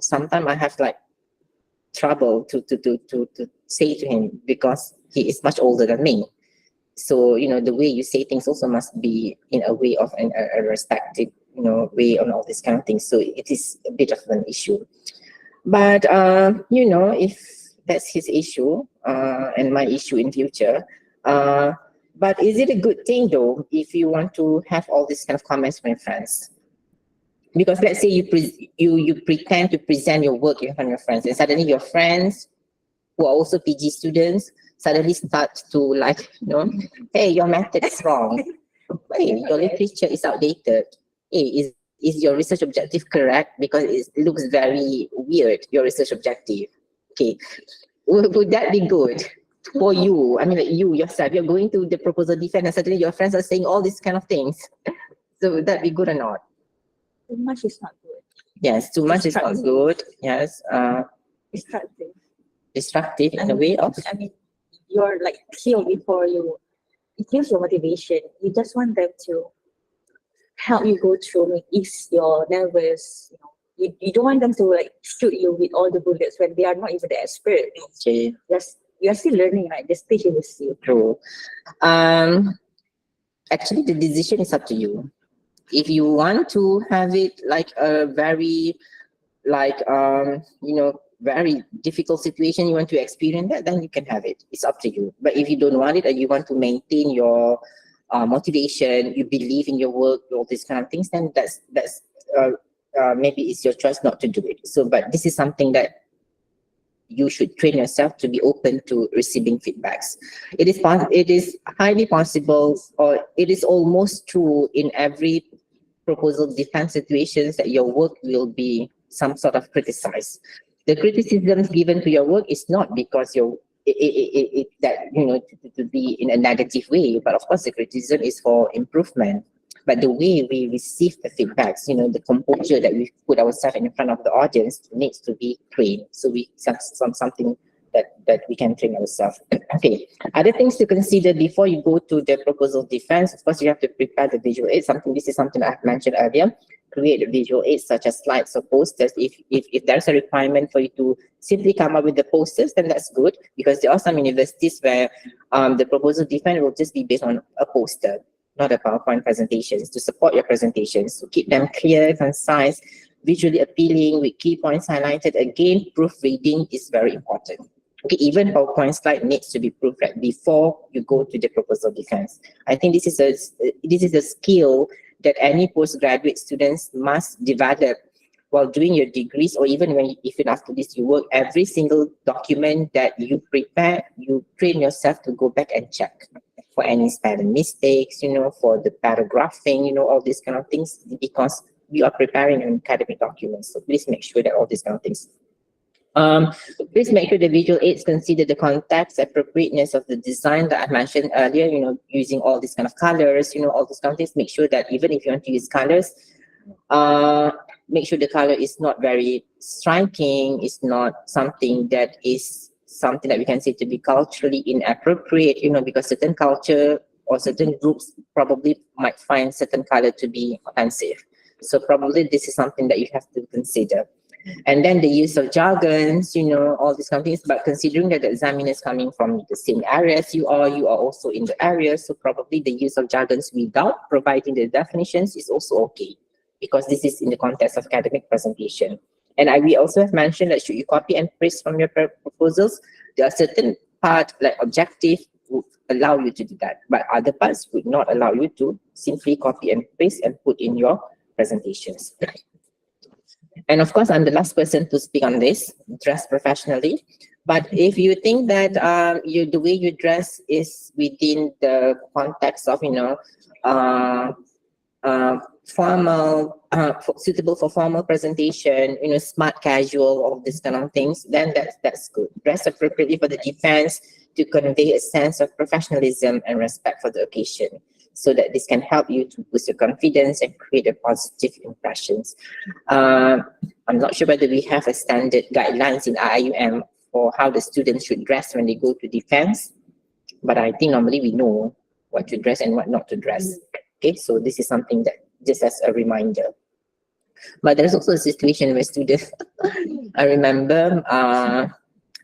G: sometimes I have trouble to say to him, because he is much older than me. So the way you say things also must be in a way of a respected way on all these kind of things. So it is a bit of an issue. But if that's his issue and my issue in future, but is it a good thing though if you want to have all these kind of comments from your friends? Because let's say you pretend to present your work in front of your friends, and suddenly your friends who are also PG students suddenly start to hey, your method is wrong. Hey, your literature is outdated. Hey, is your research objective correct? Because it looks very weird, your research objective. Okay, would that be good for you? I mean, you yourself, you're going to the proposal defense and suddenly your friends are saying all these kind of things. So would that be good or not?
C: Too much is not good.
G: Yes, too much is not good. Yes,
C: Destructive.
G: destructive in a way of.
C: I mean, you're killed before you. It kills your motivation. You just want them to help you go through, like, ease your nervous, you don't want them to like shoot you with all the bullets when they are not even the expert.
G: Okay,
C: Yes, you are still learning, right? The stage is still.
G: true. Actually, the decision is up to you. If you want to have it like a very, like, very difficult situation, you want to experience that, then you can have it. It's up to you. But if you don't want it, and you want to maintain your motivation, you believe in your work, all these kind of things, then that's maybe it's your choice not to do it. So, but this is something that you should train yourself to be open to receiving feedbacks. It is highly possible, or it is almost true in every proposal defense situations, that your work will be some sort of criticized. The criticisms given to your work is not because that to be in a negative way, but of course the criticism is for improvement. But the way we receive the feedbacks, the composure that we put ourselves in front of the audience needs to be trained. So we something that we can train ourselves. Okay. Other things to consider before you go to the proposal defense. Of course, you have to prepare the visual aids. This is something I've mentioned earlier. Create a visual aids such as slides or posters. If there's a requirement for you to simply come up with the posters, then that's good, because there are some universities where the proposal defense will just be based on a poster, not a PowerPoint presentations, to support your presentations. So keep them clear, concise, visually appealing, with key points highlighted. Again, proofreading is very important. Okay, even PowerPoint slide needs to be proofread before you go to the proposal defense. I think this is a skill that any postgraduate students must develop while doing your degrees, or even even after this you work. Every single document that you prepare, you train yourself to go back and check for any spelling mistakes, for the paragraphing, all these kind of things, because we are preparing an academic document. So please make sure that all these kind of things. Please make sure the visual aids consider the context, appropriateness of the design that I mentioned earlier, using all these kind of colors, all these kind of things. Make sure that even if you want to use colors, make sure the color is not very striking, it's not something that we can say to be culturally inappropriate, because certain culture or certain groups probably might find certain color to be offensive. So probably this is something that you have to consider. And then the use of jargons, all these kind of things, but considering that the examiner is coming from the same area as you are also in the area, so probably the use of jargons without providing the definitions is also okay, because this is in the context of academic presentation. And we also have mentioned that should you copy and paste from your proposals, there are certain parts like objective would allow you to do that, but other parts would not allow you to simply copy and paste and put in your presentations. And of course, I'm the last person to speak on this, dress professionally. But if you think that the way you dress is within the context of, formal, suitable for formal presentation, smart casual, all these kind of things, then that's good. Dress appropriately for the defense to convey a sense of professionalism and respect for the occasion, so that this can help you to boost your confidence and create a positive impressions. I'm not sure whether we have a standard guidelines in IIUM for how the students should dress when they go to defense, but I think normally we know what to dress and what not to dress. Okay, so this is something that just as a reminder. But there's also a situation where students, I remember,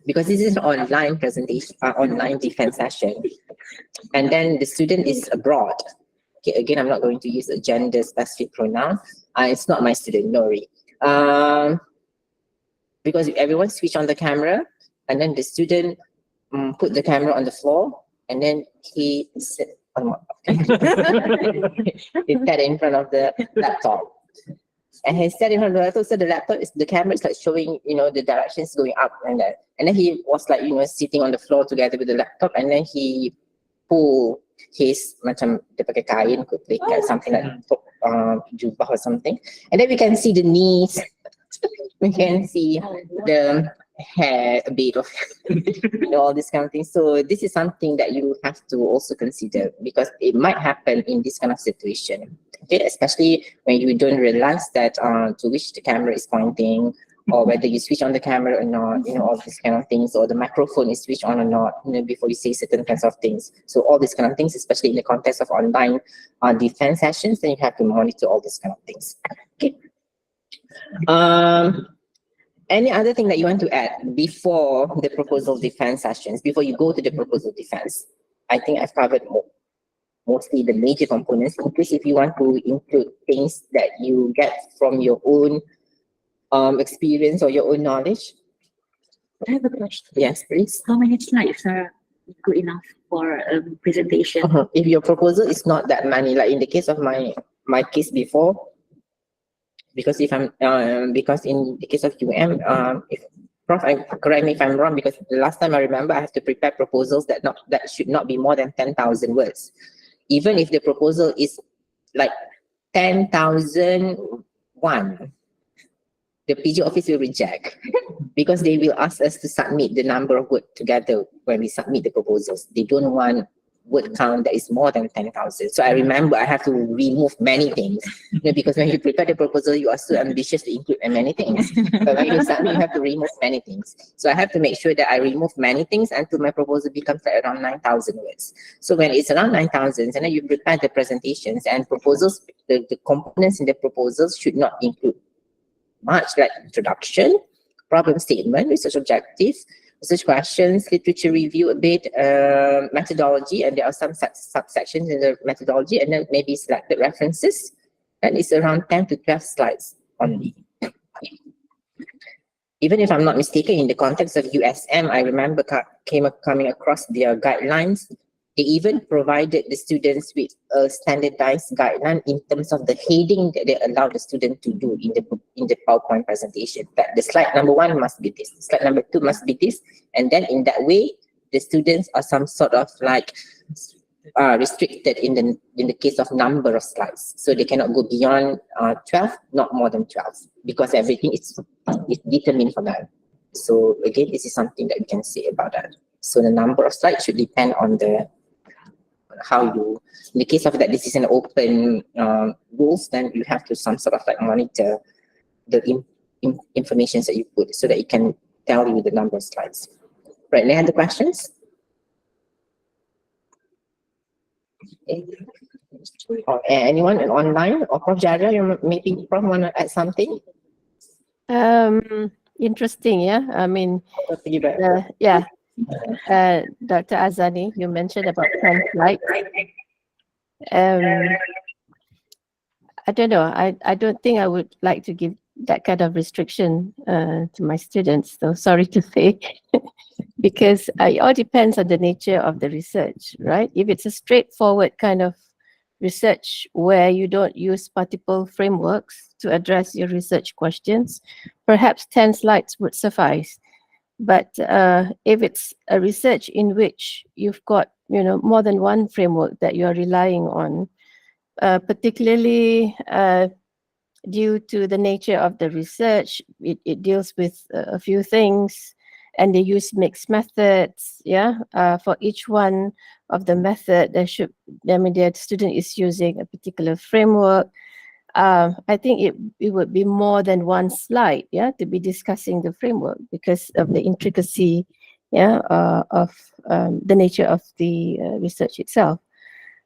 G: because this is an online presentation, online defense session, and then the student is abroad. Okay, again, I'm not going to use a gender specific pronoun. It's not my student, no worry. Because everyone switched on the camera, and then the student put the camera on the floor, and then he sat he sat in front of the laptop. And he sat in front of the laptop, so the camera is like showing, the directions going up and that. And then he was like, sitting on the floor together with the laptop, and then he pull his macam dia pakai kain something like jubah or something, and then we can see the knees, we can see the hair, a bit of all these kind of things. So this is something that you have to also consider, because it might happen in this kind of situation. Okay, especially when you don't realize that to which the camera is pointing, or whether you switch on the camera or not, all these kind of things, or the microphone is switched on or not, before you say certain kinds of things. So all these kind of things, especially in the context of online defense sessions, then you have to monitor all these kind of things. Okay. Any other thing that you want to add before the proposal defense sessions, before you go to the proposal defense? I think I've covered mostly the major components. In case if you want to include things that you get from your own experience or your own knowledge.
C: I have a question.
G: Yes, please.
C: How many slides are good enough for a presentation?
G: If your proposal is not that many, like in the case of my case before, because if I'm because in the case of if Prof, correct me if I'm wrong, because the last time I remember I have to prepare proposals that should not be more than 10,000 words. Even if the proposal is like 10,001, the PG office will reject because they will ask us to submit the number of words together when we submit the proposals. They don't want word count that is more than 10,000. So I remember I have to remove many things, because when you prepare the proposal, you are so ambitious to include many things. But when you submit, you have to remove many things. So I have to make sure that I remove many things until my proposal becomes around 9,000 words. So when it's around 9,000, and then you prepare the presentations and proposals, the components in the proposals should not include much, like introduction, problem statement, research objectives, research questions, literature review a bit, methodology, and there are some subsections in the methodology, and then maybe selected references, and it's around 10 to 12 slides only. Even if I'm not mistaken, in the context of USM, I remember coming across their guidelines. They even provided the students with a standardized guideline in terms of the heading that they allow the student to do in the PowerPoint presentation. That the slide number 1 must be this, slide number 2 must be this, and then in that way, the students are some sort of like restricted in the case of number of slides. So they cannot go beyond 12, not more than 12, because everything is determined for that. So again, this is something that we can say about that. So the number of slides should depend on how you, in the case of that, this is an open rules, then you have to some sort of like monitor the information that you put so that it can tell you the number of slides. Right, any other questions? Or anyone online, or Prof. Jara, you maybe Prof want to add something?
E: Interesting, yeah. I mean, Dr. Azannee, you mentioned about 10 slides. I don't know. I don't think I would like to give that kind of restriction to my students, though, sorry to say, because it all depends on the nature of the research, right? If it's a straightforward kind of research where you don't use multiple frameworks to address your research questions, perhaps 10 slides would suffice. But if it's a research in which you've got, more than one framework that you're relying on, particularly due to the nature of the research, it deals with a few things, and they use mixed methods. For each one of the method, the student is using a particular framework. I think it would be more than one slide, to be discussing the framework because of the intricacy, of the nature of the research itself.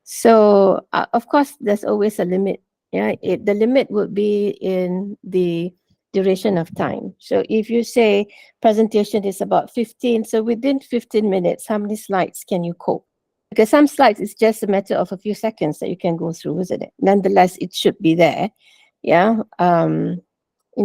E: So, of course, there's always a limit. The limit would be in the duration of time. So if you say presentation is about 15, so within 15 minutes, how many slides can you cope? Because some slides is just a matter of a few seconds that you can go through, isn't it? Nonetheless, it should be there. In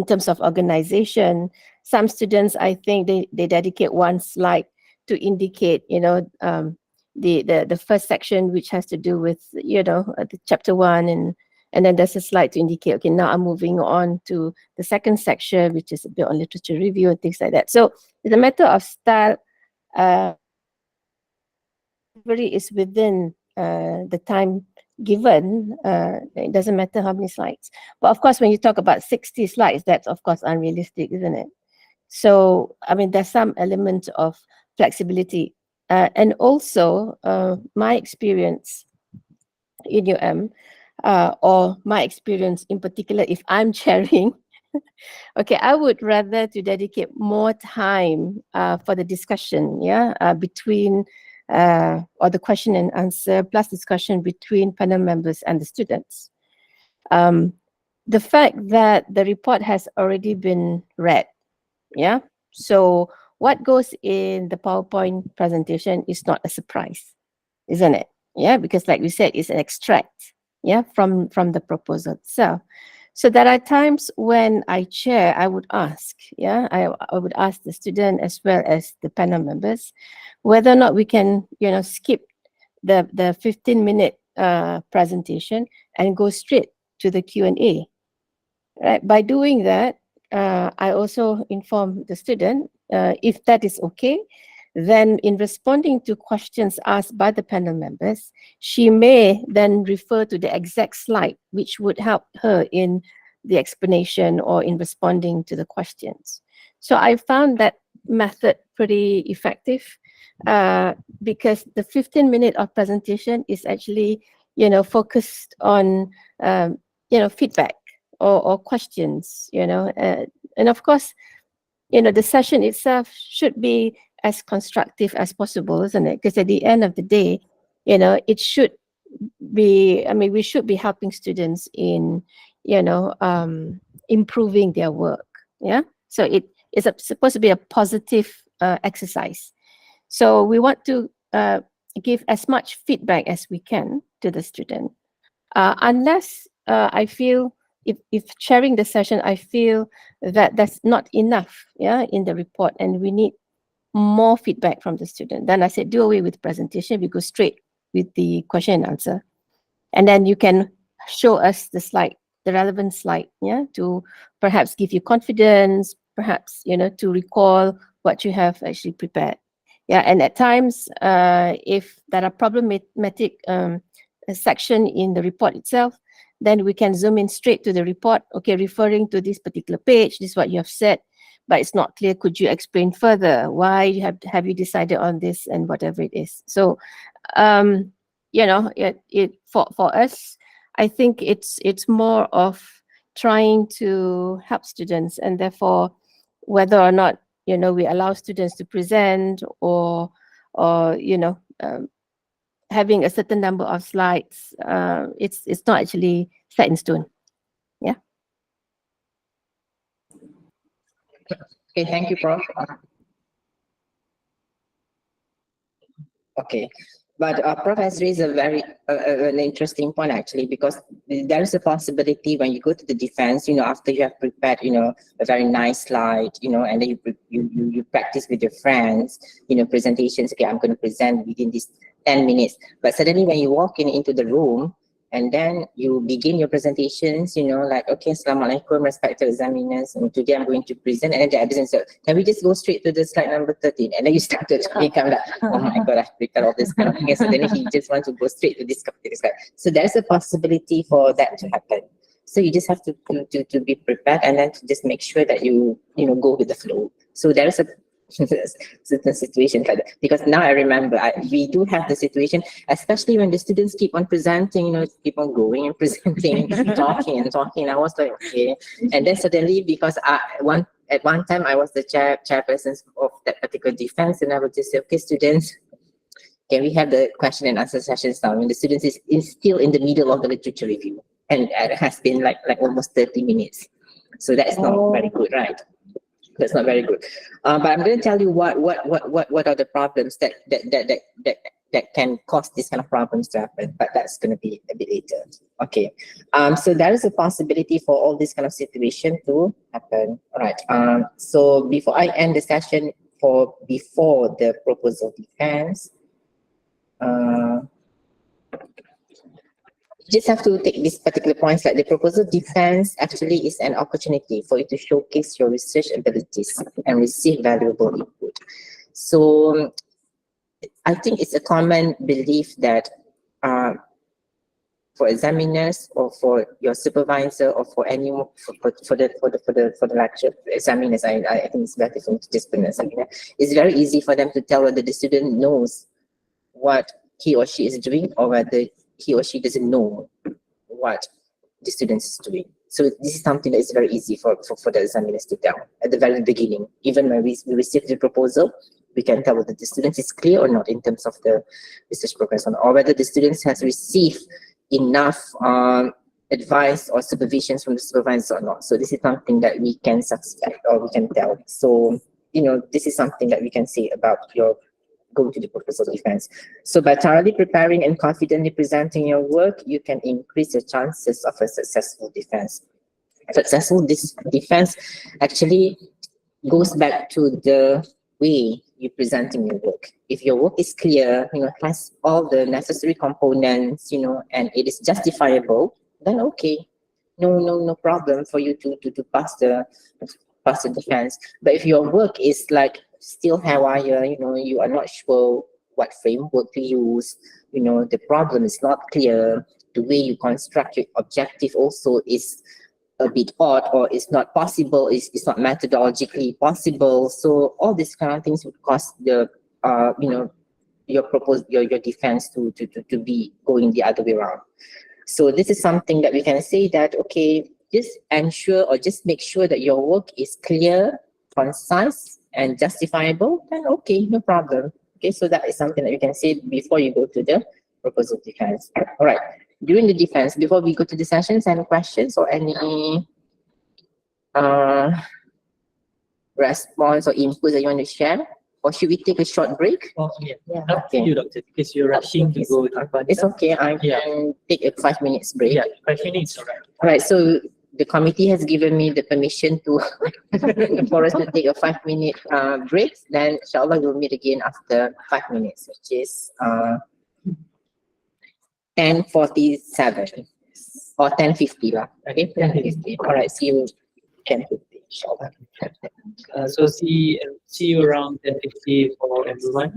E: terms of organization, some students, I think they dedicate one slide to indicate, the first section, which has to do with, the chapter 1, and then there's a slide to indicate, okay, now I'm moving on to the second section, which is a bit on literature review and things like that. So it's a matter of style. Is within the time given. It doesn't matter how many slides. But of course, when you talk about 60 slides, that's of course unrealistic, isn't it? So, I mean, there's some element of flexibility. And also, my experience in UM, or my experience in particular, if I'm chairing Okay, I would rather to dedicate more time for the discussion, between or the question and answer plus discussion between panel members and the students. The fact that the report has already been read, so what goes in the PowerPoint presentation is not a surprise, isn't it? Yeah, because like we said, it's an extract, from the proposal itself. So there are times when I chair, I would ask, I would ask the student as well as the panel members whether or not we can, skip the 15-minute presentation and go straight to the Q&A. Right? By doing that, I also inform the student if that is okay. Then in responding to questions asked by the panel members, she may then refer to the exact slide, which would help her in the explanation or in responding to the questions. So I found that method pretty effective because the 15-minute of presentation is actually, focused on, feedback or questions, and of course, the session itself should be as constructive as possible, isn't it? Because at the end of the day, it should be, we should be helping students in, improving their work. Yeah. So it is supposed to be a positive exercise. So we want to give as much feedback as we can to the student. Unless I feel, if sharing the session, I feel that that's not enough, in the report, and we need more feedback from the student, then I said, do away with presentation. We go straight with the question and answer. And then you can show us the slide, the relevant slide, to perhaps give you confidence, perhaps, to recall what you have actually prepared. Yeah, and at times, if there are problematic section in the report itself, then we can zoom in straight to the report. Okay, referring to this particular page, this is what you have said, but it's not clear. Could you explain further why you have you decided on this and whatever it is? So, for us, I think it's more of trying to help students, and therefore, whether or not we allow students to present or having a certain number of slides, it's not actually set in stone. Yeah.
G: Okay, thank you, Prof. Okay, but Prof has raised a very an interesting point actually, because there is a possibility when you go to the defense, after you have prepared, a very nice slide, and then you practice with your friends, presentations. Okay, I'm going to present within these 10 minutes. But suddenly when you walk into the room, and then you begin your presentations, like, okay, Assalamualaikum, respected examiners, and today I'm going to present, and then the absence. So can we just go straight to the slide number 13? And then you started to become like, oh my God, I've prepared all this kind of thing. So then he just wants to go straight to this slide. So there's a possibility for that to happen. So you just have to be prepared, and then to just make sure that you go with the flow. So there is a certain situations like that, because now I remember we do have the situation, especially when the students keep on presenting, keep on going and presenting, talking and talking. I was like, okay, and then suddenly, because at one time I was the chairperson of that particular defense, and I would just say, okay, students, can we have the question and answer sessions now? When the students is still in the middle of the literature review, and it has been like almost 30 minutes. So that's not very good, right? That's not very good. But I'm going to tell you what are the problems that can cause these kind of problems to happen. But that's going to be a bit later. Okay. So there is a possibility for all this kind of situation to happen. All right. So before I end the session, before the proposal defense, you just have to take these particular points, like the proposal defense actually is an opportunity for you to showcase your research abilities and receive valuable input. So I think it's a common belief that for examiners or for your supervisor or for anyone for the lecture examiners, I think it's better for just an examiner. It's very easy for them to tell whether the student knows what he or she is doing, or whether he or she doesn't know what the student is doing. So this is something that is very easy for the examiners to tell at the very beginning. Even when we receive the proposal, we can tell whether the student is clear or not in terms of the research progress, or whether the students has received enough advice or supervisions from the supervisor or not. So this is something that we can suspect or we can tell. So, this is something that we can say about your go to the proposal defense. So by thoroughly preparing and confidently presenting your work, you can increase your chances of a successful defense. Successful defense actually goes back to the way you're presenting your work. If your work is clear, has all the necessary components, and it is justifiable, then okay, no problem for you to pass the defense. But if your work is like still haywire, you are not sure what framework to use, the problem is not clear, the way you construct your objective also is a bit odd, or it's not possible, it's not methodologically possible. So all these kind of things would cause the your defense to be going the other way around. So this is something that we can say that, okay, just ensure or just make sure that your work is clear, concise, and justifiable, then okay, no problem. Okay, so that is something that you can say before you go to the proposal defense. All right. During the defense, before we go to the sessions, any questions or any uh, response or input that you want to share? Or should we take a short break?
A: Oh, yeah.
F: Yeah.
A: Up to you, doctor, because you're rushing to go to
G: It's okay. I can take a 5 minutes break.
A: Yeah, 5 minutes, all right.
G: All right. So the committee has given me the permission to for us to take a 5 minute break. Then inshallah we'll meet again after 5 minutes, which is 10:47 or 10:50 lah. Okay, 10:50. All right. See you 10:50. Inshallah.
A: So see you around 10:50 for everyone.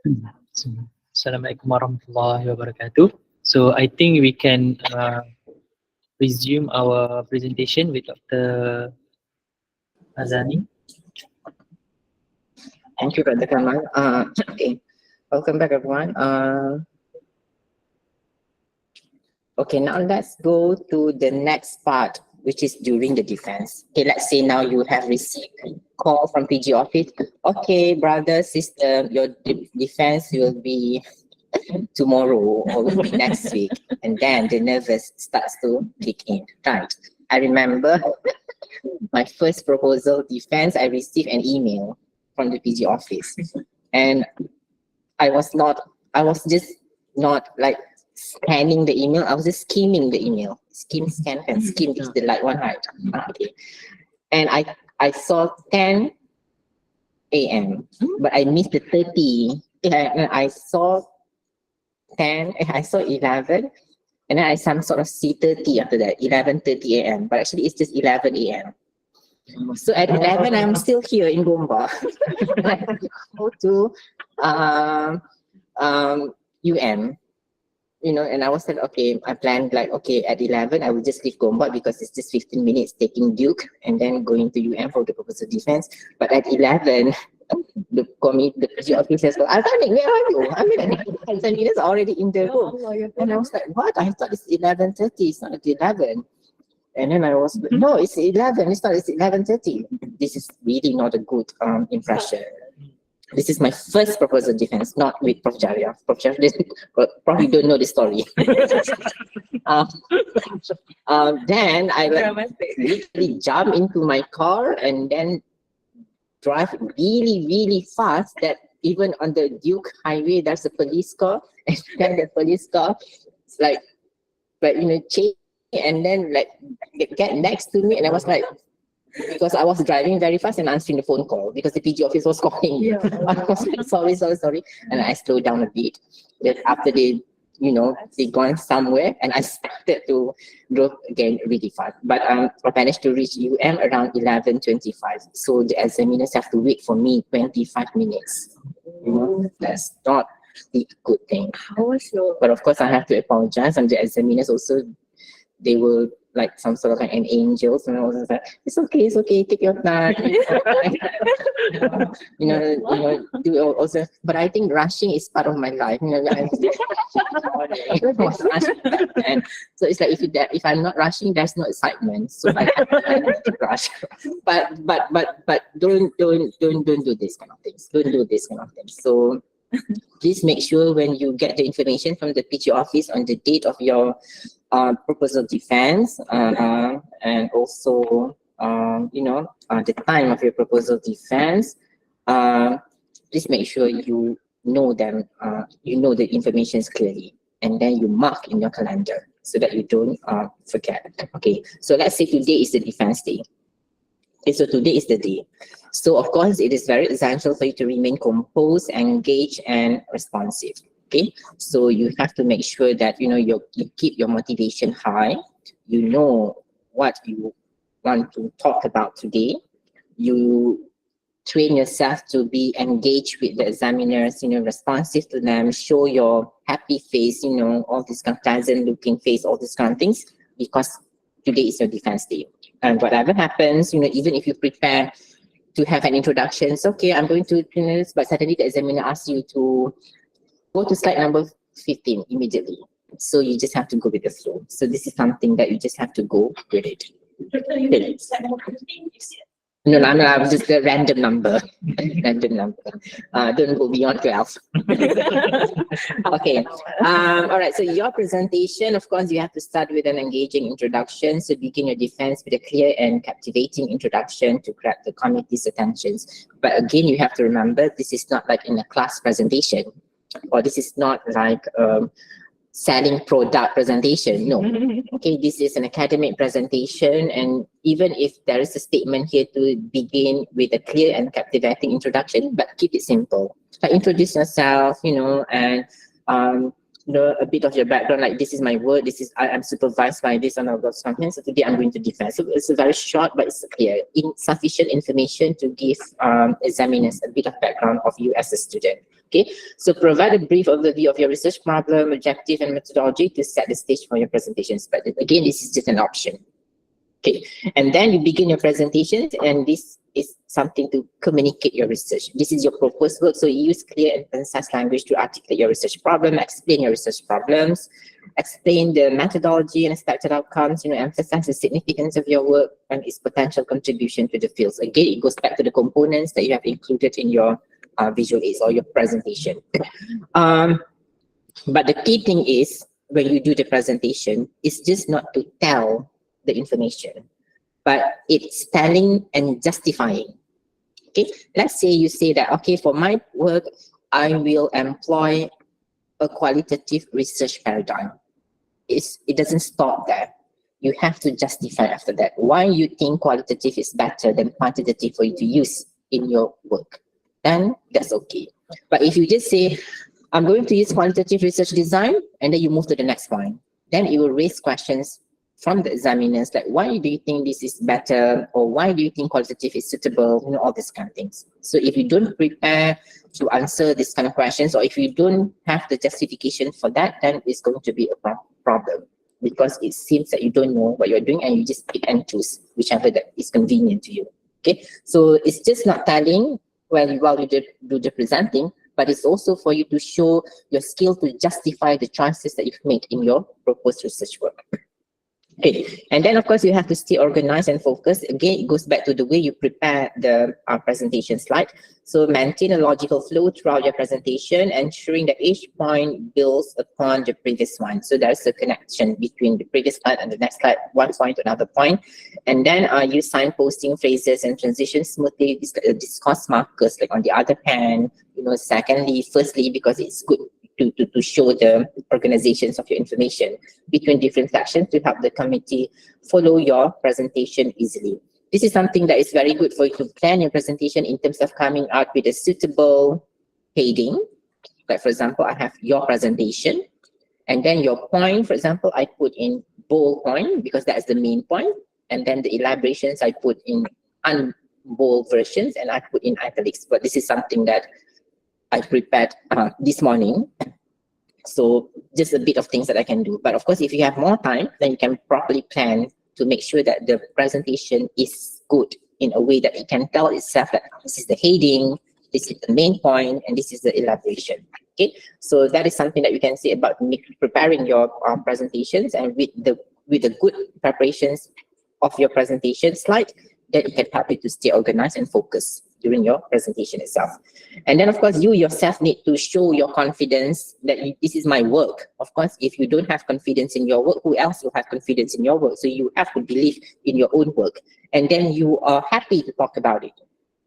A: Assalamualaikum warahmatullahi wabarakatuh. So I think we can resume our presentation with Dr. Azannee.
G: Thank you, Brother Kamal. Okay, welcome back, everyone. Okay, now let's go to the next part, which is during the defense. Okay, let's say now you have received a call from PG office. Okay, brother, sister, your defense will be tomorrow or will be next week. And then the nervous starts to kick in, right? I remember my first proposal defense, I received an email from the PG office. And I was just not like scanning the email, I was just skimming the email. Skim, scan, and skim is the light one, right? Okay. And I saw 10 a.m., but I missed the 30. And I saw 10, I saw 11, and then I some sort of see 30 after that, 11:30 a.m. But actually it's just 11 a.m. So at 11, I'm still here in Gombak. Go to UM, you know, and I was like, okay, I planned like, okay, at 11, I will just leave Gombak because it's just 15 minutes taking Duke and then going to UM for the proposal defense. But at 11, the PG officer says, Azannee, where are you? I mean, Azannee is already in the room. And I was like, what? I thought it's 11:30, it's not at 11. And then I was like, no, it's 11, it's not, it's 11:30. This is really not a good impression. This is my first proposal defense, not with Prof. Jaria. Prof. Jaria probably don't know the story. Then I literally jump into my car and then drive really, really fast that even on the Duke highway, there's a police car. And then the police car is like you know, chase and then like get next to me. And I was like, because I was driving very fast and answering the phone call because the PG office was calling me. I was like, sorry. And I slowed down a bit. Then after they, you know, they gone somewhere and I started to drove again really fast. But I managed to reach UM around 11:25. So the examiners have to wait for me 25 minutes. You know, that's not a good thing.
C: How was your
G: But of course, I have to apologize. And the examiners also, they were like some sort of like an angel. And I was like, it's okay, take your time. you know, do also. But I think rushing is part of my life. You know, and so it's like if I'm not rushing, there's no excitement. So I have to rush. But don't do this kind of things. Don't do this kind of things. So please make sure when you get the information from the PG office on the date of your proposal defense and also you know the time of your proposal defense, please make sure you know them, you know the information clearly, and then you mark in your calendar so that you don't forget. Okay, so let's say today is the defense day. Okay, so today is the day. So of course, it is very essential for you to remain composed, engaged, and responsive. Okay, so you have to make sure that you know you keep your motivation high. You know what you want to talk about today. You train yourself to be engaged with the examiners. You know, responsive to them. Show your happy face. You know, all this kind of pleasant-looking face, all these kind of things, because today is your defense day. And whatever happens, you know, even if you prepare to have an introduction, it's okay, I'm going to do this, but suddenly the examiner asks you to go to slide number 15 immediately. So you just have to go with the flow. So this is something that you just have to go with it. No, I'm just a random number. Random number. Don't go beyond 12. Okay. All right. So your presentation, of course, you have to start with an engaging introduction. So begin your defense with a clear and captivating introduction to grab the committee's attentions. But again, you have to remember, this is not like in a class presentation, or this is not like selling product presentation. No. Okay, this is an academic presentation, and even if there is a statement here to begin with a clear and captivating introduction, but keep it simple. Like introduce yourself, you know, and you know, a bit of your background, like this is my work, this is I'm supervised by this and all those something. So today I'm going to defend. So it's very short, but it's clear, insufficient information to give examiners a bit of background of you as a student. Okay, so provide a brief overview of your research problem, objective, and methodology to set the stage for your presentations. But again, this is just an option. Okay, and then you begin your presentations, and this is something to communicate your research. This is your proposed work, so you use clear and concise language to articulate your research problem, explain your research problems, explain the methodology and expected outcomes, emphasize the significance of your work and its potential contribution to the fields. Again, it goes back to the components that you have included in your visual aids or your presentation. But the key thing is, when you do the presentation, it's just not to tell the information, but it's telling and justifying. Okay, let's say you say that, okay, for my work, I will employ a qualitative research paradigm. It doesn't stop there. You have to justify after that why you think qualitative is better than quantitative for you to use in your work. Then that's okay. But if you just say, I'm going to use qualitative research design, and then you move to the next point, then it will raise questions from the examiners, like, why do you think this is better, or why do you think qualitative is suitable, all these kind of things. So if you don't prepare to answer these kind of questions, or if you don't have the justification for that, then it's going to be a problem, because it seems that you don't know what you're doing and you just pick and choose whichever that is convenient to you. Okay, so it's just not telling while you do the presenting, but it's also for you to show your skill to justify the choices that you've made in your proposed research work. Okay, and then of course you have to stay organized and focused. Again, it goes back to the way you prepare the presentation slide. So maintain a logical flow throughout your presentation, ensuring that each point builds upon the previous one. So there's a connection between the previous slide and the next slide, one point to another point. And then use signposting phrases and transition smoothly, discourse markers, like on the other hand, secondly, firstly, because it's good to show the organizations of your information between different sections to help the committee follow your presentation easily. This is something that is very good for you to plan your presentation in terms of coming out with a suitable heading. Like for example, I have your presentation, and then your point, for example, I put in bold point because that's the main point, and then the elaborations I put in unbold versions, and I put in italics. But this is something that I prepared this morning. So just a bit of things that I can do. But of course, if you have more time, then you can properly plan to make sure that the presentation is good in a way that it can tell itself that this is the heading, this is the main point, and this is the elaboration. Okay, so that is something that you can say about preparing your presentations, and with the good preparations of your presentation slide, that it can help you to stay organized and focused during your presentation itself. And then of course, you yourself need to show your confidence that this is my work. Of course, if you don't have confidence in your work, who else will have confidence in your work? So you have to believe in your own work, and then you are happy to talk about it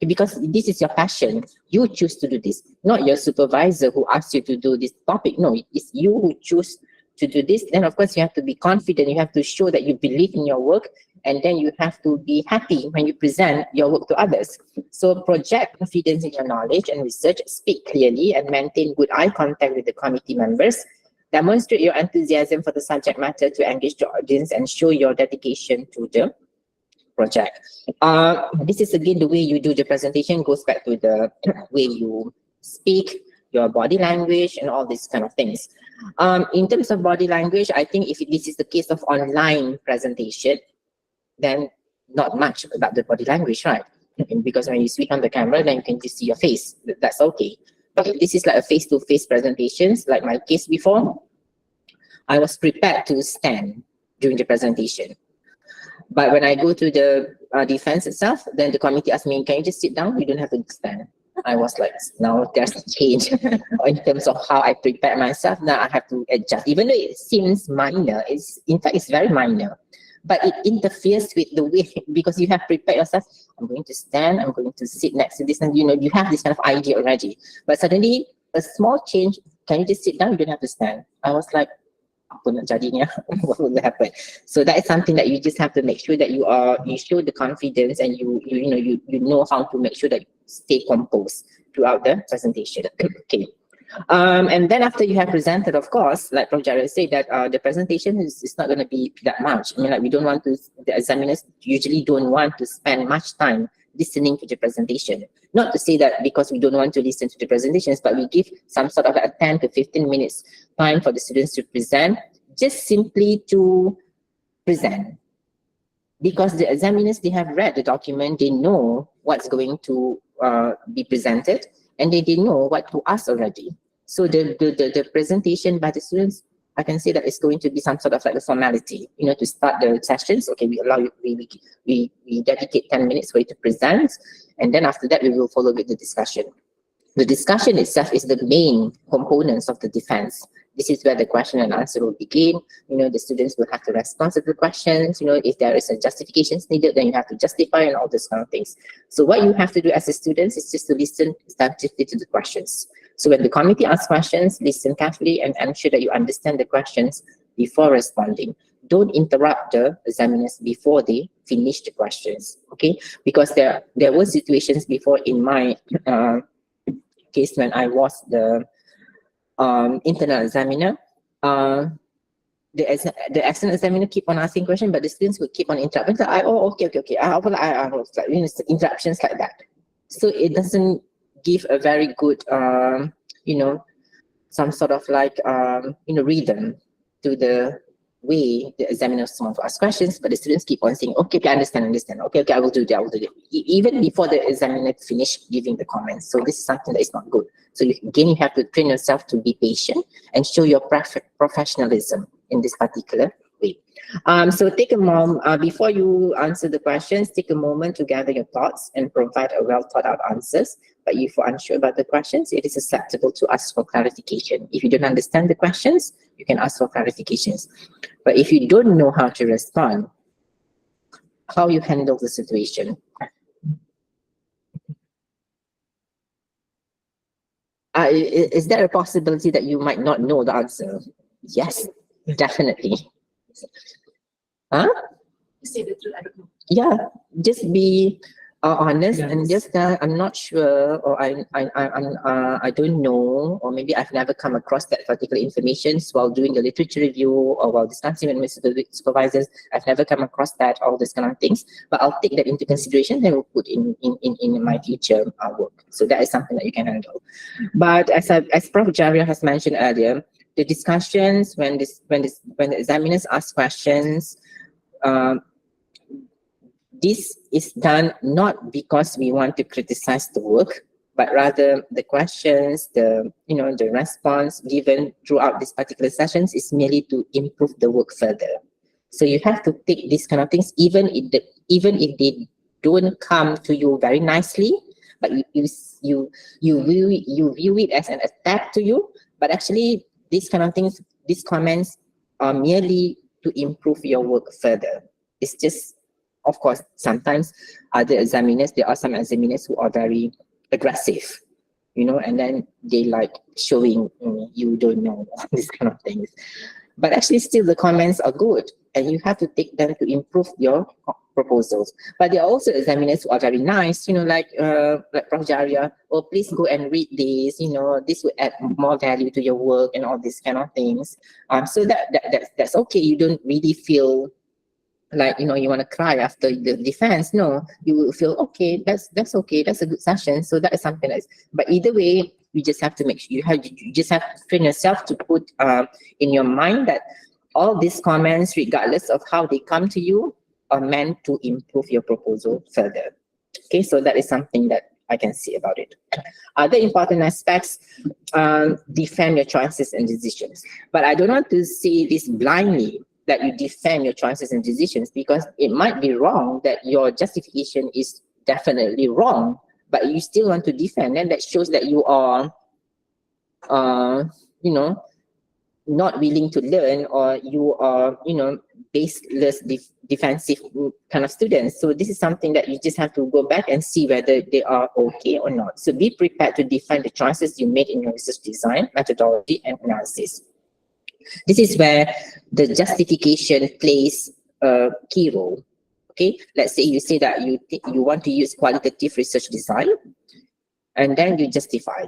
G: because this is your passion. You choose to do this, not your supervisor who asks you to do this topic. No, it's you who choose to do this. Then of course you have to be confident. You have to show that you believe in your work, and then you have to be happy when you present your work to others. So project confidence in your knowledge and research, speak clearly, and maintain good eye contact with the committee members. Demonstrate your enthusiasm for the subject matter to engage the audience and show your dedication to the project. This is again the way you do the presentation, goes back to the way you speak, your body language, and all these kind of things. In terms of body language, I think if this is the case of online presentation, then not much about the body language, right? Because when you switch on the camera, then you can just see your face. That's okay. But if this is like a face-to-face presentations, like my case before, I was prepared to stand during the presentation. But when I go to the defense itself, then the committee asked me, can you just sit down? You don't have to stand. I was like, now there's a change in terms of how I prepare myself. Now I have to adjust. Even though it seems minor, in fact, it's very minor. But it interferes with the way, because you have prepared yourself. I'm going to stand, I'm going to sit next to this, and you have this kind of idea already. But suddenly, a small change, can you just sit down? You don't have to stand. I was like, apa nak jadinya? What will happen? So that is something that you just have to make sure that you show the confidence, and you know how to make sure that you stay composed throughout the presentation. Okay. And then after you have presented, of course, like Prof. Jarrell said, that the presentation is not going to be that much. I mean, like, we don't want to, the examiners usually don't want to spend much time listening to the presentation. Not to say that because we don't want to listen to the presentations, but we give some sort of a 10 to 15 minutes time for the students to present, just simply to present. Because the examiners, they have read the document, they know what's going to be presented, and they know what to ask already. So the presentation by the students, I can say that it's going to be some sort of like a formality, you know, to start the sessions. Okay, we allow you, we dedicate 10 minutes for you to present, and then after that we will follow with the discussion. The discussion itself is the main components of the defense. This is where the question and answer will begin. You know, the students will have to respond to the questions. You know, if there is a justifications needed, then you have to justify and all those kind of things. So what you have to do as a student is just to listen attentively to the questions. So when the committee asks questions, listen carefully and ensure that you understand the questions before responding. Don't interrupt the examiners before they finish the questions, okay? Because there were situations before in my case when I was the internal examiner. The external examiner keep on asking questions, but the students would keep on interrupting. So I was like, you know, interruptions like that. So it doesn't give a very good, you know, some sort of like, you know, rhythm to the way the examiners want to ask questions, but the students keep on saying, okay, I understand. Okay, I will do that, even before the examiner finish giving the comments. So this is something that is not good. So again, you have to train yourself to be patient and show your professionalism in this particular way. So take a moment, before you answer the questions, take a moment to gather your thoughts and provide a well thought out answers. But if you're unsure about the questions, it is acceptable to ask for clarification. If you don't understand the questions, you can ask for clarifications. But if you don't know how to respond, how you handle the situation. Is there a possibility that you might not know the answer? Yes, definitely. Huh?
D: Say the truth, I don't know.
G: Yeah, just be honest and just I'm not sure, or I don't know, or maybe I've never come across that particular information while doing the literature review or while discussing with my supervisors. I've never come across that, all these kind of things. But I'll take that into consideration and will put in my future work. So that is something that you can handle. But as Prof. Jaria has mentioned earlier, the discussions when the examiners ask questions, this is done not because we want to criticize the work, but rather the questions, the response given throughout these particular sessions is merely to improve the work further. So you have to take these kind of things, even if they don't come to you very nicely, but you view it as an attack to you. But actually, these kind of things, these comments are merely to improve your work further. It's just, of course, sometimes other examiners, there are some examiners who are very aggressive, you know, and then they like showing you don't know these kind of things. But actually still the comments are good and you have to take them to improve your proposals. But there are also examiners who are very nice, you know, like Prof. Jaria, oh, please go and read this, you know, this will add more value to your work and all these kind of things. So that's okay. You don't really feel like, you know, you want to cry after the defense. No, you will feel, okay, that's okay, that's a good session. So that is something else. But either way, you just have to make sure you just have to train yourself to put in your mind that all these comments, regardless of how they come to you, are meant to improve your proposal further. Okay, so that is something that I can say about it. Other important aspects, defend your choices and decisions. But I don't want to say this blindly, that you defend your choices and decisions, because it might be wrong that your justification is definitely wrong, but you still want to defend, and that shows that you are, you know, not willing to learn, or you are, you know, baseless defensive kind of students. So this is something that you just have to go back and see whether they are okay or not. So be prepared to defend the choices you made in your research design, methodology, and analysis. This is where the justification plays a key role. Okay, let's say you say that you want to use qualitative research design, and then you justify.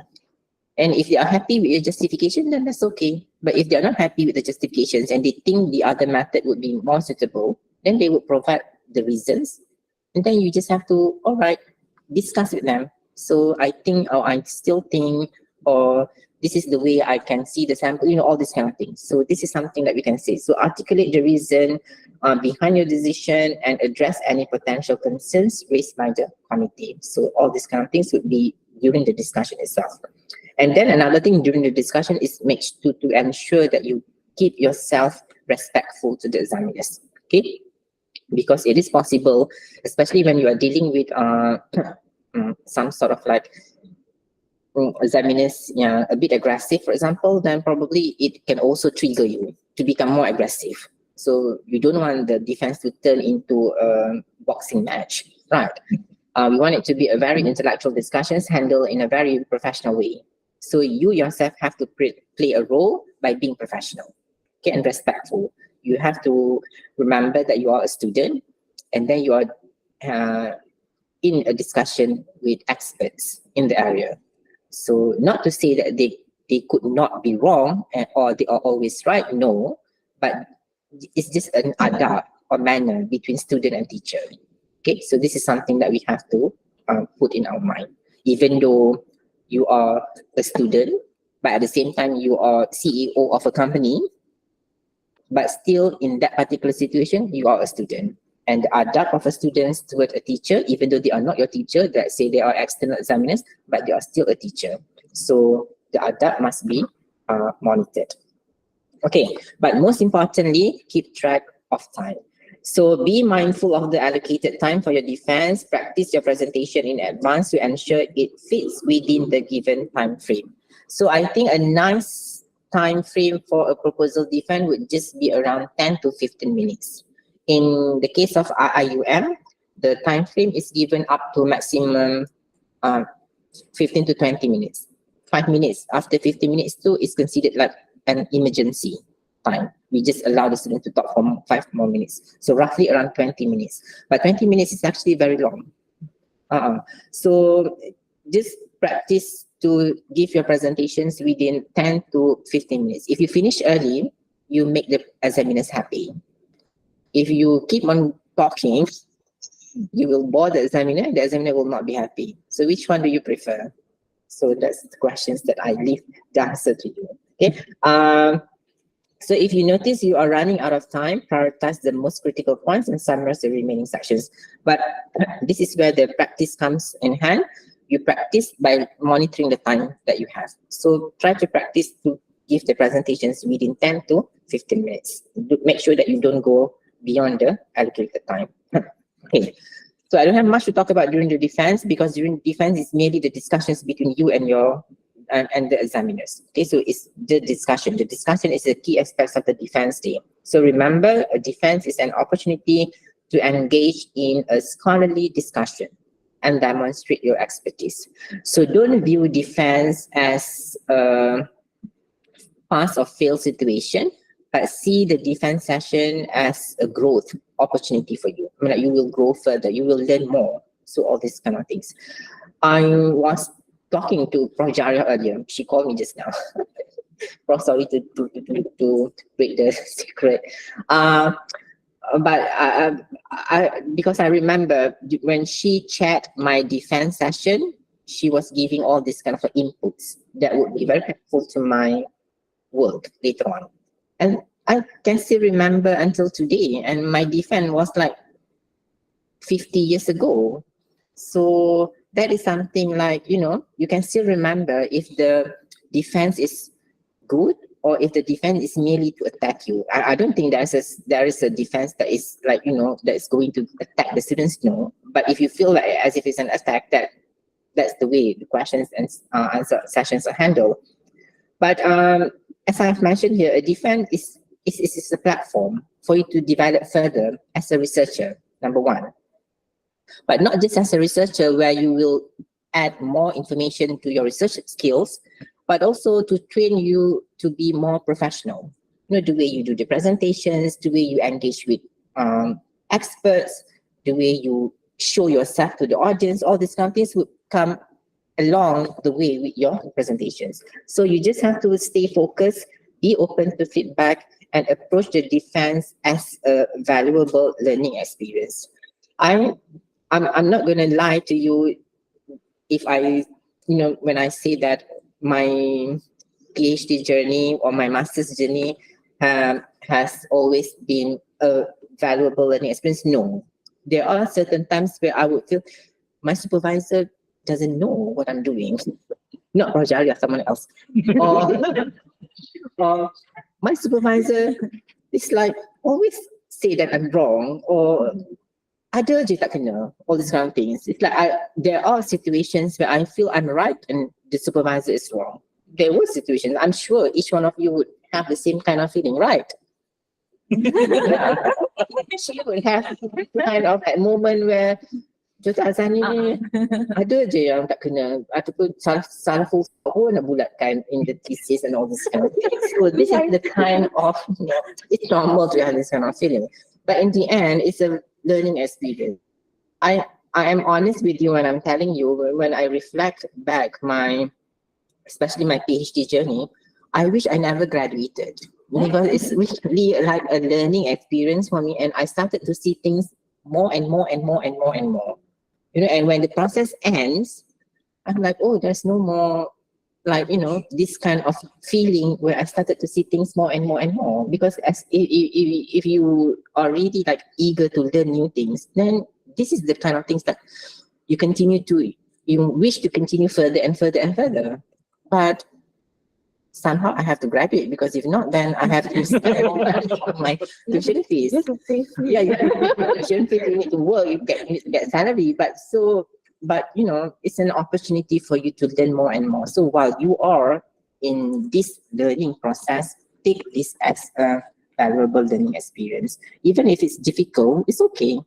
G: And if they are happy with your justification, then that's okay. But if they are not happy with the justifications and they think the other method would be more suitable, then they would provide the reasons. And then you just have to, all right, discuss with them. So I think, or I still think, or this is the way I can see the sample, all these kind of things. So this is something that we can say. So articulate the reason behind your decision and address any potential concerns raised by the committee. So all these kind of things would be during the discussion itself. And then another thing during the discussion is to ensure that you keep yourself respectful to the examiners. Okay, because it is possible, especially when you are dealing with some sort of like examiners a bit aggressive, for example, then probably it can also trigger you to become more aggressive. So you don't want the defense to turn into a boxing match, right? We want it to be a very intellectual discussions handled in a very professional way. So you yourself have to play a role by being professional, okay, and respectful. You have to remember that you are a student, and then you are in a discussion with experts in the area. So not to say that they could not be wrong or they are always right, no, but it's just an adab or manner between student and teacher. Okay, so this is something that we have to put in our mind. Even though you are a student, but at the same time you are CEO of a company, but still in that particular situation, you are a student. And the adab of a student toward a teacher, even though they are not your teacher, let's say they are external examiners, but they are still a teacher. So the adab must be monitored. Okay, but most importantly, keep track of time. So be mindful of the allocated time for your defense. Practice your presentation in advance to ensure it fits within the given time frame. So I think a nice time frame for a proposal defense would just be around 10 to 15 minutes. In the case of IUM, the time frame is given up to maximum 15 to 20 minutes. 5 minutes after 15 minutes too is considered like an emergency time. We just allow the student to talk for 5 more minutes. So roughly around 20 minutes. But 20 minutes is actually very long. So just practice to give your presentations within 10 to 15 minutes. If you finish early, you make the examiners happy. If you keep on talking, you will bore the examiner will not be happy. So which one do you prefer? So that's the questions that I leave the answer to you. Okay. So if you notice you are running out of time, prioritize the most critical points and summarize the remaining sections. But this is where the practice comes in hand. You practice by monitoring the time that you have. So try to practice to give the presentations within 10 to 15 minutes. Make sure that you don't go beyond the allocated time. Okay. So I don't have much to talk about during the defense because during defense is merely the discussions between you and your and the examiners. Okay, so it's the discussion. The discussion is the key aspects of the defense day. So remember, a defense is an opportunity to engage in a scholarly discussion and demonstrate your expertise. So don't view defense as a pass or fail situation, but see the defense session as a growth opportunity for you. I mean, like you will grow further, you will learn more. So all these kind of things. I was talking to Prof. Jaria earlier. She called me just now. Prof, sorry to break the secret. But because I remember when she chaired my defense session, she was giving all these kind of inputs that would be very helpful to my work later on. And I can still remember until today, and my defense was like 50 years ago. So that is something like, you can still remember if the defense is good or if the defense is merely to attack you. I don't think there is a defense that is like, that is going to attack the students, no. But if you feel like as if it's an attack, that's the way the questions and answer sessions are handled. But as I've mentioned here, a defense is a platform for you to develop further as a researcher, number one. But not just as a researcher where you will add more information to your research skills, but also to train you to be more professional. The way you do the presentations, the way you engage with experts, the way you show yourself to the audience, all these kind of things would come along the way with your presentations. So you just have to stay focused, be open to feedback, and approach the defense as a valuable learning experience. I'm not going to lie to you. if I, when I say that my PhD journey or my master's journey has always been a valuable learning experience, no. There are certain times where I would feel my supervisor doesn't know what I'm doing. Not Rojalia, someone else. Or my supervisor is like always say that I'm wrong, or ada je tak kena, all these kind of things. It's like there are situations where I feel I'm right and the supervisor is wrong. There were situations, I'm sure each one of you would have the same kind of feeling, right? She would have kind of that moment where Jota Azannee ni ada je yang tak kena ataupun salah full pun nak bulatkan in the thesis and all this kind of things. So this is the kind of, it's normal to have this kind of feeling. But in the end, it's a learning experience. I am honest with you when I'm telling you, when I reflect back especially my PhD journey, I wish I never graduated, because it's really like a learning experience for me, and I started to see things more and more and more and more and more. And when the process ends, I'm like, oh, there's no more, like, this kind of feeling where I started to see things more and more and more. Because if you are really like eager to learn new things, then this is the kind of things that you wish to continue further and further and further. But somehow I have to graduate, because if not, then I have to spend my tuition fees. Yeah, tuition fees, you need to work, you need to get salary. But it's an opportunity for you to learn more and more. So while you are in this learning process, take this as a valuable learning experience. Even if it's difficult, it's okay.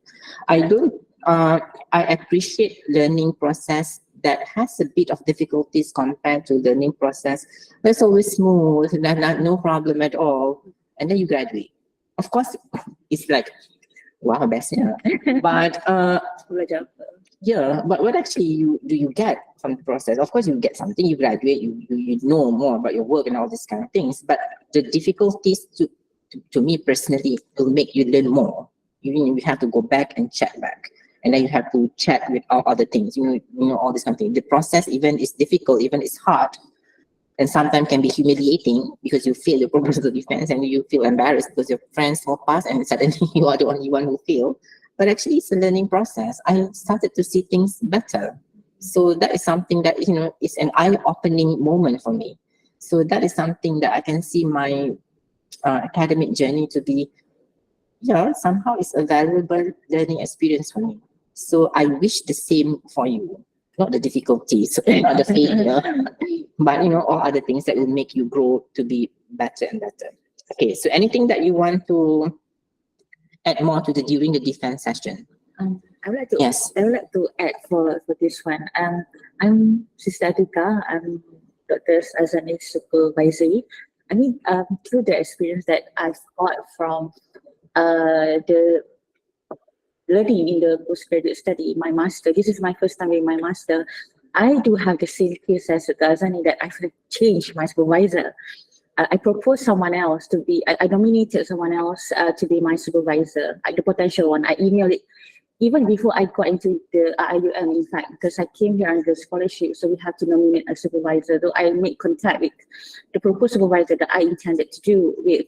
G: I appreciate learning process that has a bit of difficulties compared to learning process that's always smooth, no problem at all, and then you graduate. Of course, it's like, wow, best, yeah. But but what actually do you get from the process? Of course, you get something. You graduate, you know more about your work and all these kind of things. But the difficulties to me personally will make you learn more. You have to go back and check back. And then you have to check with all other things, all this kind of thing. The process even is difficult, even it's hard. And sometimes can be humiliating, because you fail your proposal defense and you feel embarrassed because your friends all pass and suddenly you are the only one who failed. But actually it's a learning process. I started to see things better. So that is something that, is an eye-opening moment for me. So that is something that I can see my academic journey to be, somehow it's a valuable learning experience for me. So I wish the same for you, not the difficulties, not the failure, but all other things that will make you grow to be better and better. Okay, so anything that you want to add more to during the defense session?
C: I would like to.
G: Yes.
C: I would like to add for this one. I'm Sister Atika. I'm Dr. Azannee's supervisor. I mean, through the experience that I've got from the learning in the postgraduate study, my master. This is my first time in my master. I do have the same case as Azannee, that I've changed my supervisor. I proposed someone else to be, I nominated someone else to be my supervisor, the potential one. I emailed it even before I got into the IUM, in fact, because I came here under scholarship, so we have to nominate a supervisor. So I made contact with the proposed supervisor that I intended to do with.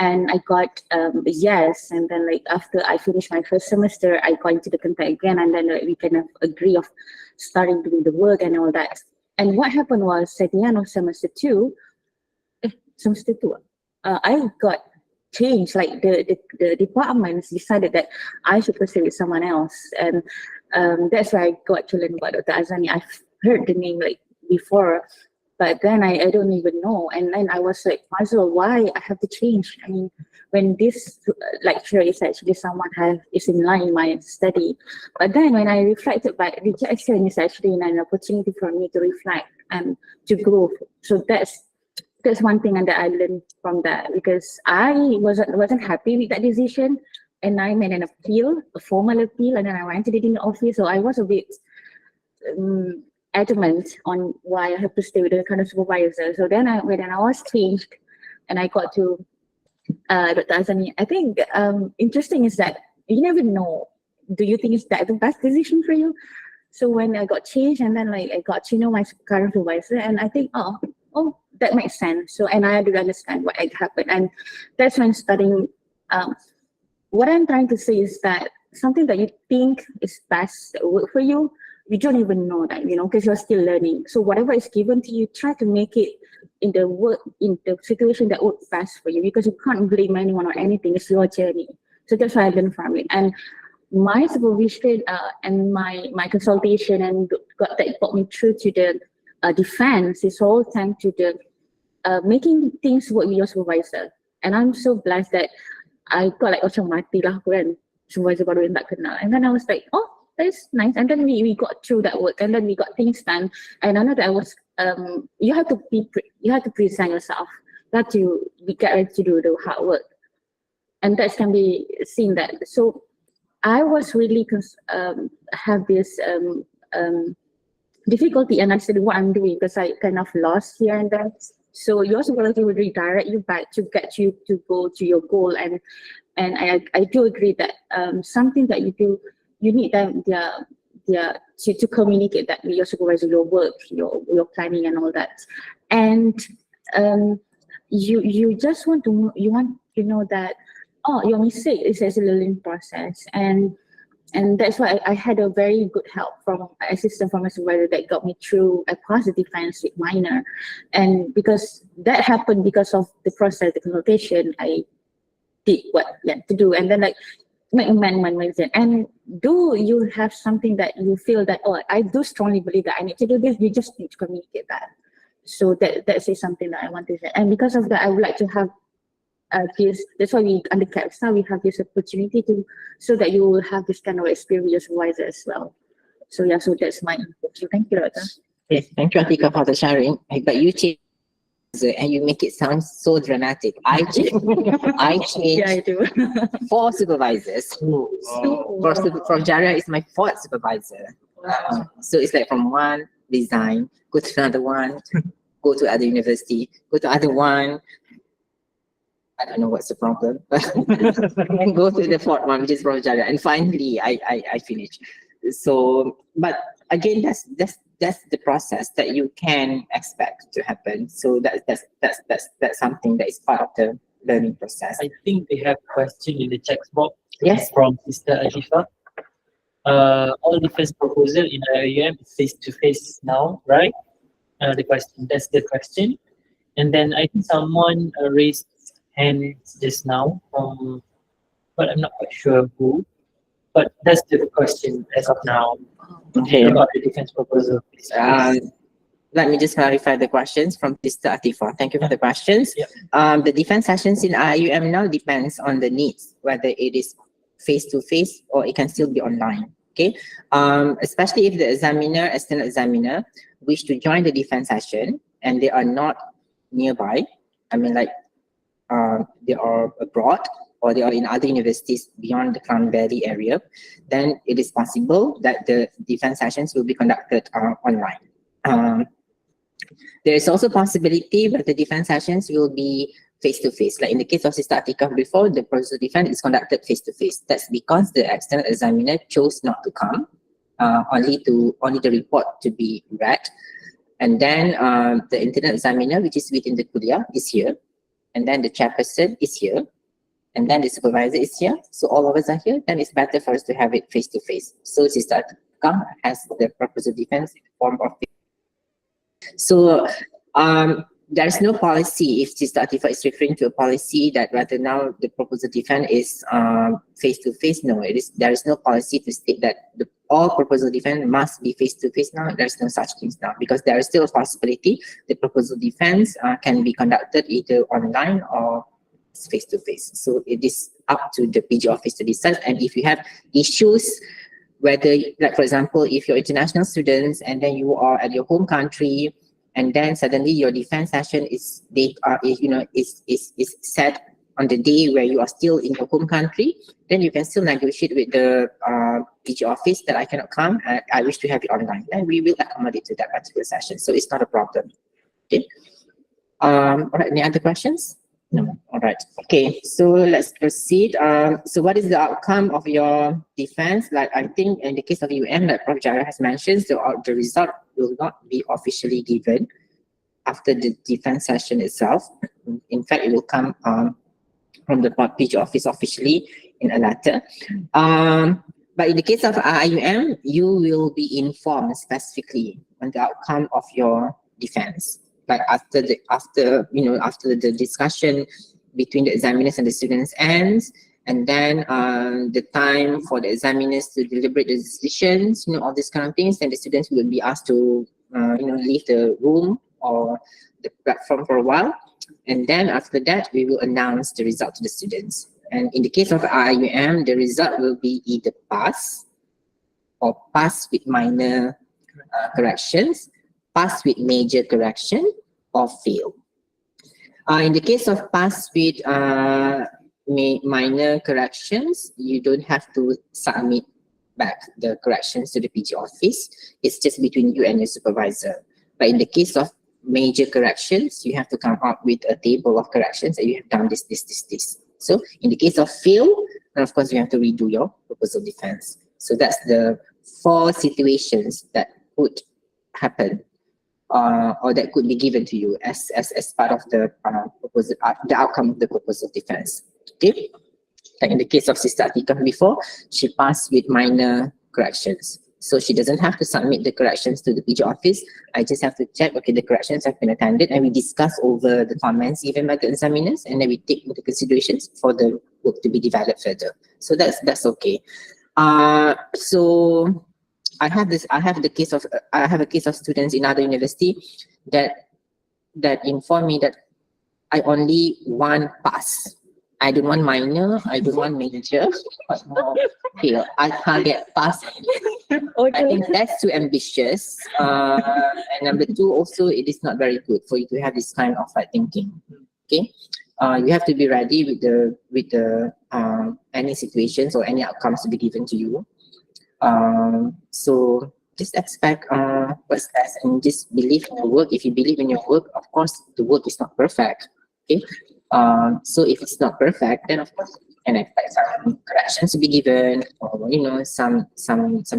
C: And I got a yes, and then after I finished my first semester, I got into the contact again, and then we kind of agree of starting doing the work and all that. And what happened was, at the end of semester two, I got changed. Like the departments decided that I should proceed with someone else, and that's where I got to learn about Dr. Azannee. I've heard the name before, but then I don't even know. And then I was like, puzzled, why I have to change? I mean, when this lecturer is actually someone is in line in my study. But then when I reflected back, rejection is actually an opportunity for me to reflect and to grow. So that's one thing that I learned from that, because I wasn't happy with that decision, and I made an appeal, a formal appeal, and then I went to it in the office. So I was a bit adamant on why I have to stay with the kind of supervisor. So then when I was changed and I got to Dr. Azannee, I think interesting is that you never know. Do you think it's that the best decision for you? So when I got changed and then like I got to know my current supervisor, and I think, that makes sense. So, and I do understand what had happened. And that's when studying, what I'm trying to say is that something that you think is best that will work for you, you don't even know that, because you're still learning. So whatever is given to you, try to make it in the situation that works best for you, because you can't blame anyone or anything. It's your journey. So that's what I learned from it. And my supervision and my consultation and got me through to the defense is all thanks to the making things work with your supervisor. And I'm so blessed that I got like macam mati lah aku kan, supervisor baru yang tak kenal. And then I was like, that is nice. And then we got through that work, and then we got things done. And I know that I was you have to present yourself. You have to get ready to do the hard work, and that can be seen that. So I was really have this difficulty in understanding what I'm doing, because I kind of lost here and there. So your supervisor will redirect you back to get you to go to your goal. And I do agree that something that you do, you need them to communicate that with your supervisor, your work, your planning and all that. And you just want to know that your mistake is a learning process. And that's why I had a very good help from assistant from my supervisor that got me through. I passed the defense with minor, and because that happened because of the process, the consultation, I did what you had to do, and then like make amendments. And do you have something that you feel that I do strongly believe that I need to do this? You just need to communicate that. So that is something that I want to say. And because of that, I would like to have that's why we under CAPS now we have this opportunity so that you will have this kind of experience with your supervisor as well. So yeah, so that's my input. So thank you, Rata.
G: Yes, thank you, Atika, for the sharing. But you change and you make it sound so dramatic. I changed
C: Yeah, I do.
G: 4 supervisors. From Jara is my 4th supervisor. So it's like from one resign, go to another one, go to other university, go to other one. I don't know what's the problem. And go to the 4th one, which is from Jara, and finally I finished. So, but again, that's the process that you can expect to happen. So that's something that is part of the learning process.
A: I think they have a question in the chat box.
G: Yes.
A: From Sister Ajifa. All defense proposal in IUM is face-to-face now, right? That's the question. And then I think someone raised hands just now, but I'm not quite sure who. But that's the question as of now.
G: Okay.
A: About the defense proposal.
G: Let me just clarify the questions from Sister Atifa. Thank you for the questions.
A: Yep.
G: The defense sessions in IUM now depends on the needs, whether it is face-to-face or it can still be online. Okay. Especially if the external examiner wish to join the defense session and they are not nearby. I mean, like they are abroad or they are in other universities beyond the Klang Valley area, then it is possible that the defense sessions will be conducted online. There is also possibility that the defense sessions will be face-to-face. Like in the case of Sister Atika before, the proposal defense is conducted face-to-face. That's because the external examiner chose not to come, only the report to be read. And then the internal examiner, which is within the kuliah, is here. And then the chairperson is here. And then the supervisor is here. So all of us are here. Then it's better for us to have it face-to-face. So Sister Atika has the proposal defense in the form of. So there is no policy, if Sister Atifa is referring to a policy that rather now the proposal defense is face-to-face. No, there is no policy to state that all proposal defense must be face-to-face now. There's no such things now, because there is still a possibility the proposal defense can be conducted either online or face-to-face. So it is up to the PG office to decide. And if you have issues, whether, like for example, if you're international students and then you are at your home country, and then suddenly your defense session is set on the day where you are still in your home country, then you can still negotiate with the PG office that I cannot come. I wish to have it online, and we will accommodate to that particular session. So it's not a problem. Okay. All right. Any other questions? No. All All right. Okay. So let's proceed. So what is the outcome of your defense? Like I think in the case of like Prof. Jara has mentioned, the result will not be officially given after the defense session itself. In fact, it will come from the PG office officially in a letter. But in the case of IUM, you will be informed specifically on the outcome of your defense. Like after the discussion between the examiners and the students ends, and then the time for the examiners to deliberate the decisions, all these kind of things, then the students will be asked to leave the room or the platform for a while. And then after that, we will announce the result to the students. And in the case of IUM, the result will be either pass or pass with minor corrections, pass with major correction, or fail. In the case of pass with minor corrections, you don't have to submit back the corrections to the PG office. It's just between you and your supervisor. But in the case of major corrections, you have to come up with a table of corrections that you have done this. So in the case of fail, then of course you have to redo your proposal defense. So that's the 4 situations that could happen or that could be given to you as part of the proposal, the outcome of the proposal defense. Okay, like in the case of Sister Atika before, she passed with minor corrections. So she doesn't have to submit the corrections to the PG office. I just have to check, okay, the corrections have been attended, and we discuss over the comments given by the examiners, and then we take into considerations for the work to be developed further. So that's okay. So I have a case of students in other university that inform me that I only want pass. I don't want minor, I don't want major, but more fail. I can't get pass. I think that's too ambitious. And number 2, also, it is not very good for you to have this kind of thinking. Okay, you have to be ready with the any situations or any outcomes to be given to you. So just expect what's best and just believe in your work. If you believe in your work, of course, the work is not perfect. Okay. So if it's not perfect, then of course you can expect some corrections to be given, or some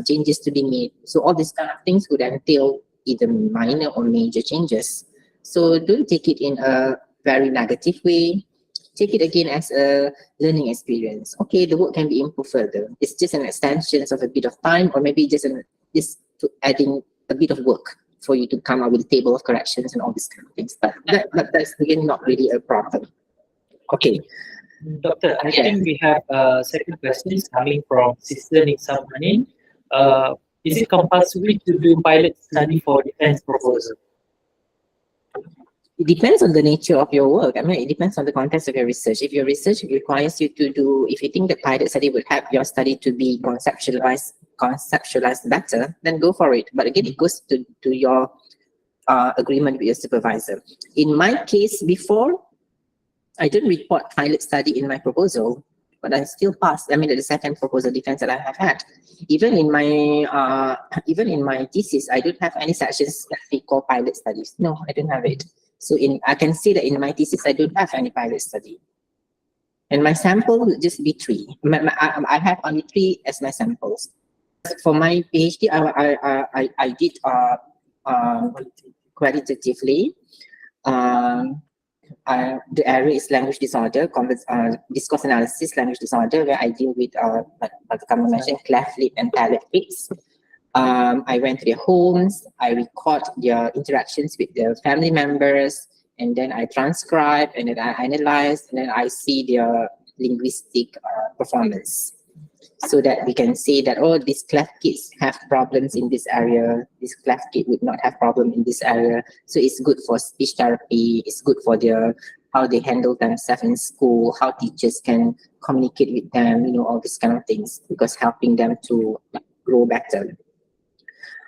G: changes to be made. So all these kind of things would entail either minor or major changes. So don't take it in a very negative way. Take it again as a learning experience. Okay, the work can be improved further. It's just an extension of a bit of time, or maybe just to adding a bit of work for you to come up with a table of corrections and all these kind of things. But that's again not really a problem. Okay.
A: Doctor, I think we have second questions coming from Sister Nisa Manin. Is it compulsory to do pilot study for defense proposal?
G: It depends on the nature of your work. I mean, it depends on the context of your research. If your research requires you to do, if you think the pilot study would help your study to be conceptualized better, then go for it. But again, it goes to your agreement with your supervisor. In my case before, I didn't report pilot study in my proposal, but I still passed. I mean, the second proposal defense that I have had. Even in my thesis, I don't have any sections that we call pilot studies. No, I don't have it. So I can say that in my thesis, I don't have any pilot study. And my sample will just be 3. I have only 3 as my samples. For my PhD, I did qualitatively. The area is language disorder, discourse analysis, language disorder, where I deal with, like the mentioned, cleft lip and palate fix. I went to their homes, I record their interactions with their family members, and then I transcribe, and then I analyze, and then I see their linguistic performance. So that we can say that, oh, these cleft kids have problems in this area, this cleft kid would not have problem in this area. So it's good for speech therapy, it's good for how they handle themselves in school, how teachers can communicate with them, all these kind of things, because helping them to grow better.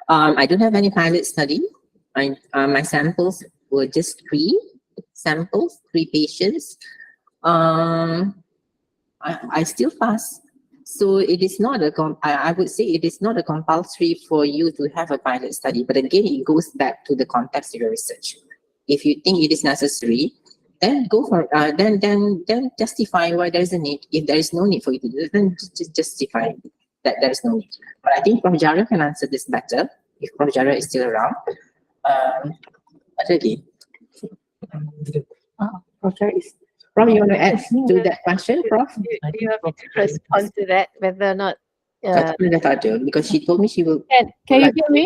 G: I don't have any pilot study. My samples were just 3 samples, 3 patients. I still pass. So it is not I would say it is not a compulsory for you to have a pilot study, but again, it goes back to the context of your research. If you think it is necessary, then go for then justify why there is a need. If there is no need for you to do it, then just justify that there is no need. But I think Prof. Jara can answer this better if Prof. Jara is still around. Lagi.
C: Professor is
G: Prof, you want to add to that question, Prof?
E: Do you have to respond to that, whether or not
G: Tak tahu dah tak ada, because she told me she will.
E: can you hear me?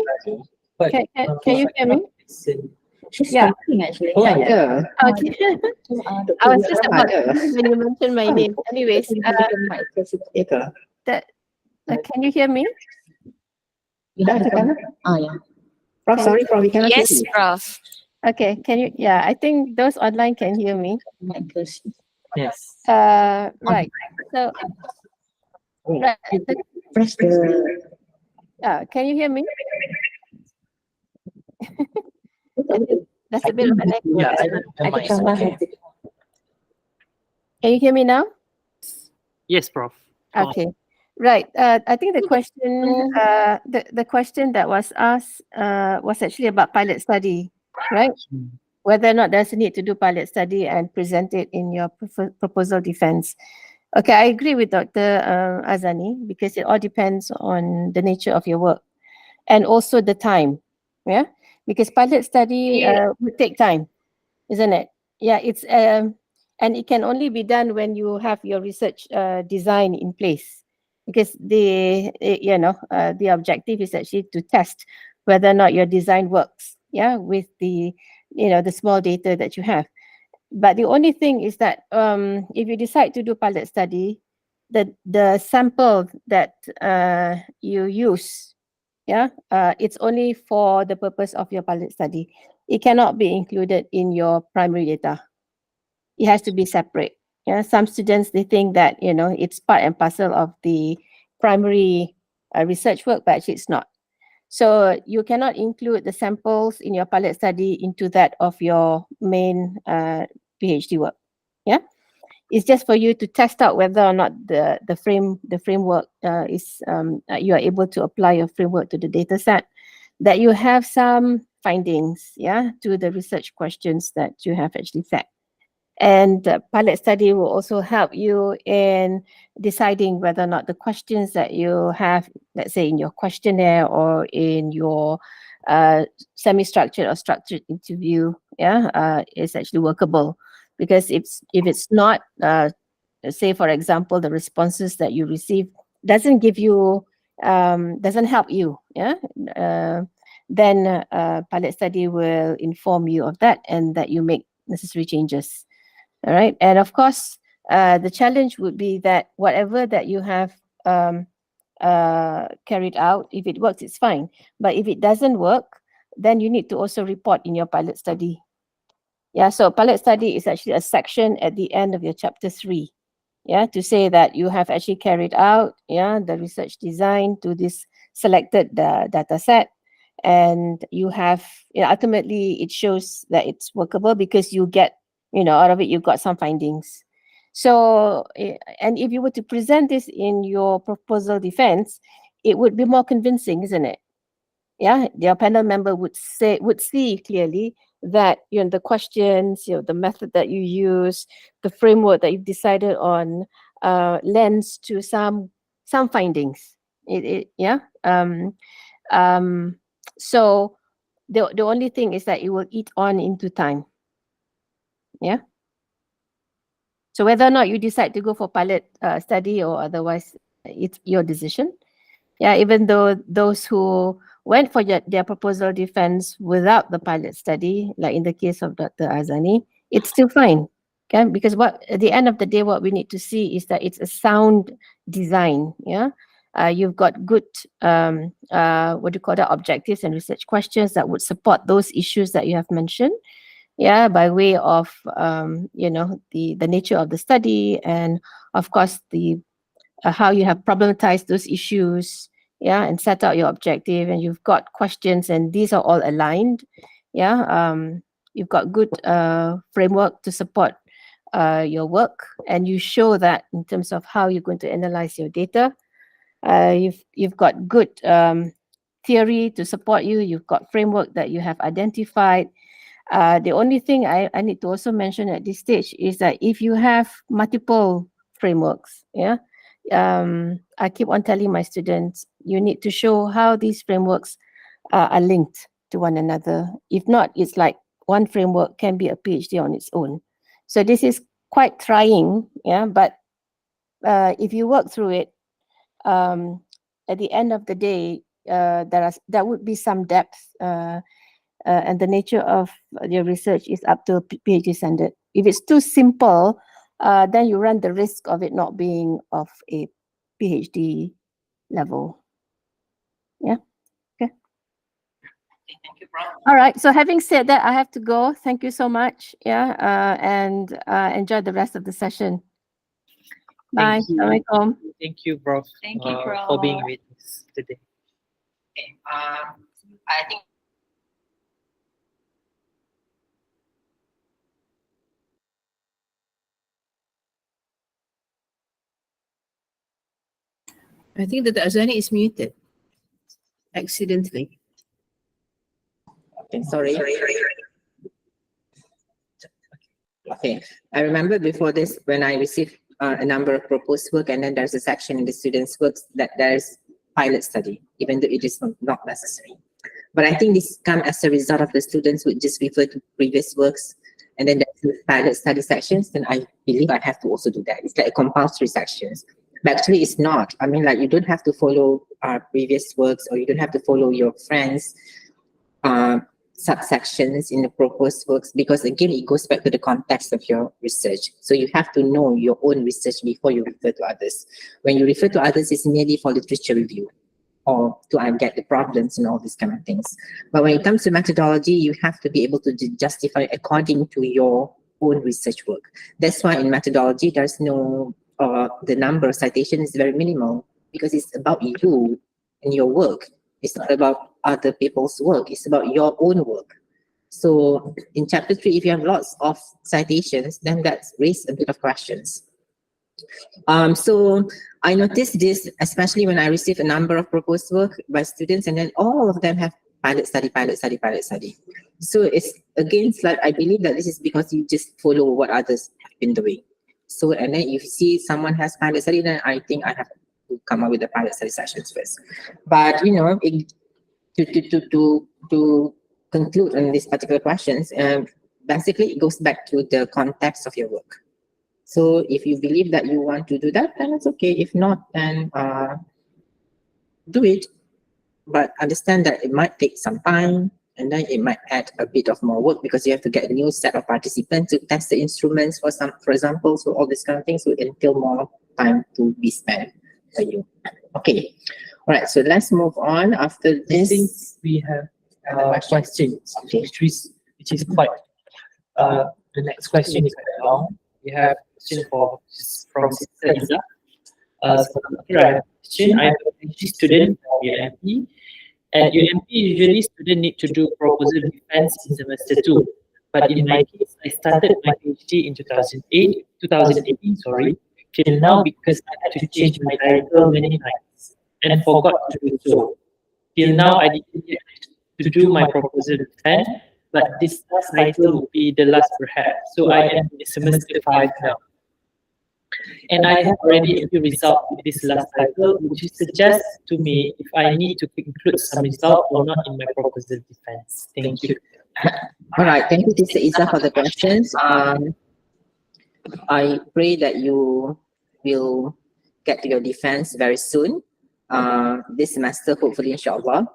F: But,
E: Can you hear me?
C: she's
E: Yeah.
C: talking actually.
F: Oh,
G: Tak ada.
E: Okay. I was just about to
G: Ada.
E: when you mentioned my name. Anyways,
G: Ya ke?
E: can you hear me?
G: Dah tekan.
C: Yeah.
G: Prof, sorry, Prof, we cannot hear
B: Yes,
G: you.
B: Prof.
E: Okay, can you? Yeah, I think those online can hear me.
F: yes.
E: Right. So, right.
G: Press the.
E: Can you hear me? That's a bit of an echo.
F: Yeah, I might.
E: Can you hear me now?
A: Yes, Prof.
E: Okay. Right. I think the question, the question that was asked, was actually about pilot study, right? Whether or not there's a need to do pilot study and present it in your proposal defense. Okay, I agree with Dr. Azannee, because it all depends on the nature of your work and also the time. Yeah, because pilot study would take time, isn't it? Yeah, it's and it can only be done when you have your research design in place, because the objective is actually to test whether or not your design works. Yeah, with the the small data that you have. But the only thing is that if you decide to do pilot study, the sample that you use, it's only for the purpose of your pilot study. It cannot be included in your primary data. It has to be separate. Yeah, some students, they think that it's part and parcel of the primary research work, but actually it's not. So you cannot include the samples in your pilot study into that of your main PhD work. Yeah, it's just for you to test out whether or not the framework is you are able to apply your framework to the data set, that you have some findings, to the research questions that you have actually set. And pilot study will also help you in deciding whether or not the questions that you have, let's say in your questionnaire or in your semi-structured or structured interview, is actually workable. Because if it's not, say for example, the responses that you receive doesn't give you, doesn't help you, then pilot study will inform you of that and that you make necessary changes. All right. And of course, the challenge would be that whatever that you have carried out, if it works, it's fine. But if it doesn't work, then you need to also report in your pilot study. Yeah, so pilot study is actually a section at the end of your chapter 3. Yeah, to say that you have actually carried out the research design to this selected data set. And you have, ultimately it shows that it's workable because you get, out of it, you've got some findings. So, and if you were to present this in your proposal defense, it would be more convincing, isn't it? Yeah, your panel member would see clearly that, the questions, the method that you use, the framework that you've decided on, lends to some findings. So the only thing is that it will eat on into time. Yeah. So whether or not you decide to go for pilot study or otherwise, it's your decision. Yeah, even though those who went for their proposal defense without the pilot study, like in the case of Dr. Azannee, it's still fine. Okay, because at the end of the day, what we need to see is that it's a sound design. Yeah. You've got good objectives and research questions that would support those issues that you have mentioned, by way of the nature of the study, and of course the how you have problematized those issues, and set out your objective, and you've got questions and these are all aligned. You've got good framework to support your work, and you show that in terms of how you're going to analyze your data. You've got good theory to support you. You've got framework that you have identified. The only thing I need to also mention at this stage is that if you have multiple frameworks, I keep on telling my students, you need to show how these frameworks are linked to one another. If not, it's like one framework can be a PhD on its own. So this is quite trying, but if you work through it, at the end of the day, there would be some depth, and the nature of your research is up to PhD standard. If it's too simple, then you run the risk of it not being of a PhD level. Yeah. Okay.
B: Thank you, Prof.
E: All right. So having said that, I have to go. Thank you so much. And enjoy the rest of the session. Bye.
A: Thank you.
E: Assalamualaikum.
A: Thank you, Prof.
D: Thank you, Prof.
A: For being with us today.
B: Okay. I think
G: I think that the Azannee is muted accidentally. Okay, sorry. Okay, I remember before this when I received a number of proposed work, and then there's a section in the students' works that there's pilot study, even though it is not necessary. But I think this comes as a result of the students would just refer to previous works, and then there's pilot study sections. Then I believe I have to also do that. It's like compulsory sections. But actually, it's not. I mean, like, you don't have to follow previous works, or you don't have to follow your friends' subsections in the proposed works, because again, it goes back to the context of your research. So you have to know your own research before you refer to others. When you refer to others, it's merely for literature review or to get the problems and all these kind of things. But when it comes to methodology, you have to be able to justify according to your own research work. That's why in methodology, there's no, the number of citations is very minimal, because it's about you and your work. It's not about other people's work. It's about your own work. So in chapter 3, if you have lots of citations, then that's raised a bit of questions. So I noticed this, especially when I received a number of proposed work by students, and then all of them have pilot study, pilot study, pilot study. So it's against, like, I believe that this is because you just follow what others have been doing. So, and then if you see someone has pilot study, then I think I have to come up with the pilot study sessions first. But, you know, to conclude on these particular questions, basically it goes back to the context of your work. So if you believe that you want to do that, then it's okay. If not, then do it. But understand that it might take some time, and then it might add a bit of more work, because you have to get a new set of participants to test the instruments for example. So all these kind of things will entail more time to be spent by you. Okay. All right. So let's move on. After
A: I think
G: this,
A: we have questions, which is quite, the next question is quite long. We have a question from Sister Isa. So here I have a question. I'm a PhD student from UMP. At UMP, usually students need to do proposal defense in semester 2. But in my case, I started my PhD in 2018, till now, because I had to change my title many times and forgot to do so. Till now, I didn't get to do my proposal defense, but this last title will be the last perhaps. So I am in semester 5 now. And I have already a few results with this last title, which suggests to me if I need to include some result or not in my proposal defense. Thank you.
G: all right. Thank you, Sister Isa, for the questions. I pray that you will get to your defense very soon, this semester, hopefully, inshallah.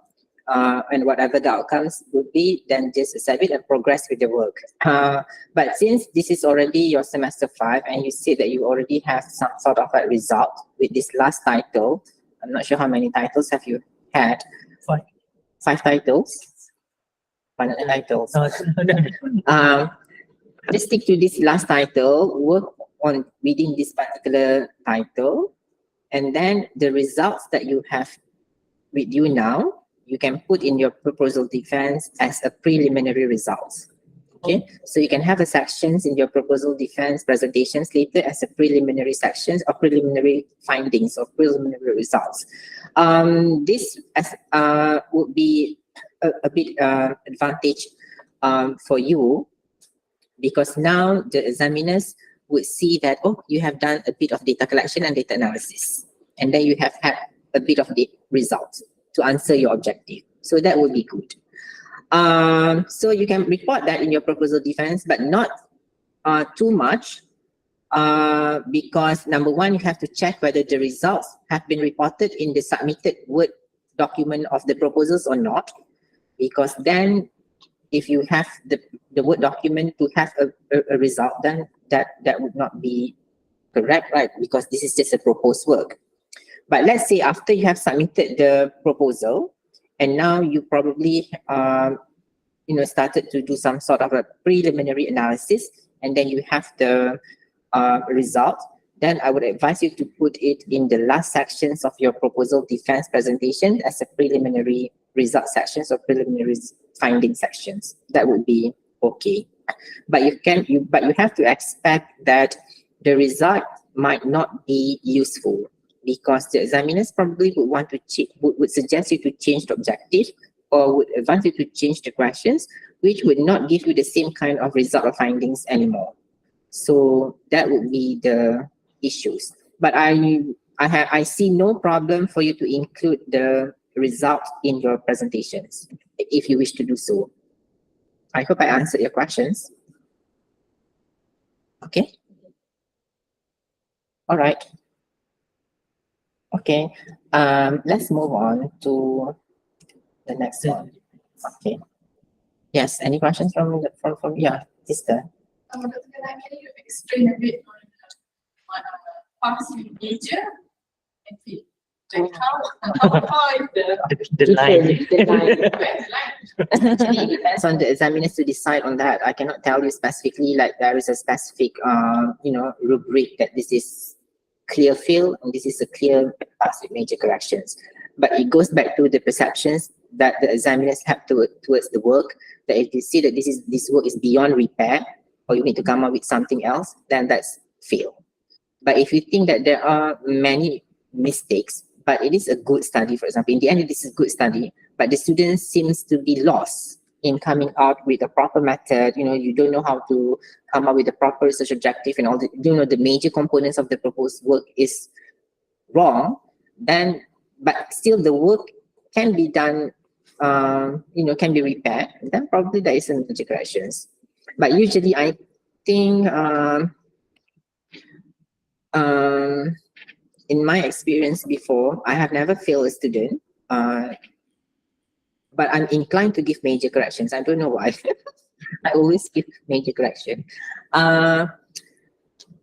G: And whatever the outcomes would be, then just accept it and progress with the work. But since this is already your semester 5, and you said that you already have some sort of a result with this last title, I'm not sure how many titles have you had. 5 titles. 5 titles. Just stick to this last title, work on reading this particular title, and then the results that you have with you now, you can put in your proposal defense as a preliminary results. Okay, so you can have a sections in your proposal defense presentations later as a preliminary sections or preliminary findings or preliminary results. This would be a bit advantage for you, because now the examiners would see that, oh, you have done a bit of data collection and data analysis, and then you have had a bit of the results to answer your objective. So that would be good. So you can report that in your proposal defense, but not too much, because number one, you have to check whether the results have been reported in the submitted Word document of the proposals or not, because then if you have the Word document to have a result, then that would not be correct, right? Because this is just a proposed work. But let's say after you have submitted the proposal, and now you probably started to do some sort of a preliminary analysis, and then you have the result, then I would advise you to put it in the last sections of your proposal defense presentation as a preliminary result sections or preliminary finding sections. That would be okay. But you have to expect that the result might not be useful, because the examiners probably would want to would suggest you to change the objective, or would advise you to change the questions, which would not give you the same kind of result or findings anymore. So that would be the issues. But I see no problem for you to include the result in your presentations if you wish to do so. I hope I answered your questions. Okay. All right. Okay. Let's move on to the next one. Okay. Yes. Any questions from yeah, sister?
H: Can you explain a bit on pharmacy major and field? Like how is
A: The line.
G: Actually, it depends on the examiners to decide on that. I cannot tell you specifically, like there is a specific rubric that this is clear field and this is a clear pass with major corrections. But it goes back to the perceptions that the examiners have towards the work. That if you see that this work is beyond repair, or you need to come up with something else, then that's fail. But if you think that there are many mistakes, but it is a good study, for example, in the end it is a good study, but the student seems to be lost in coming out with a proper method, you don't know how to come up with a proper research objective and all the, the major components of the proposed work is wrong, then, but still the work can be done, can be repaired, then probably there is some major corrections. But usually I think, in my experience before, I have never failed a student, but I'm inclined to give major corrections. I don't know why. I always give major correction.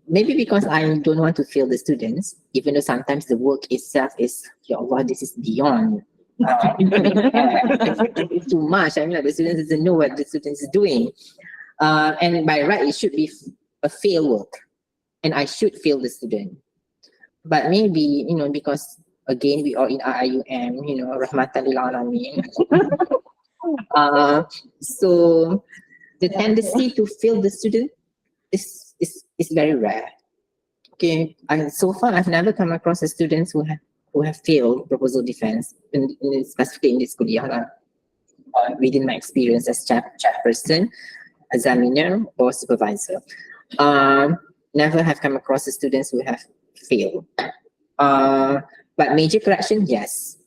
G: Maybe because I don't want to fail the students, even though sometimes the work itself is, ya Allah, this is beyond. It's too much. I mean, like, the students doesn't know what the students is doing. And by right, it should be a fail work. And I should fail the student. But maybe, because again, we are in IUM, Rahmatan lil Alameen. So the tendency to fail the student is very rare. Okay, and so far I've never come across the students who have failed proposal defense, specifically in this kuliah, within my experience as chairperson, examiner, or supervisor. Never have come across the students who have failed. But major correction, yes.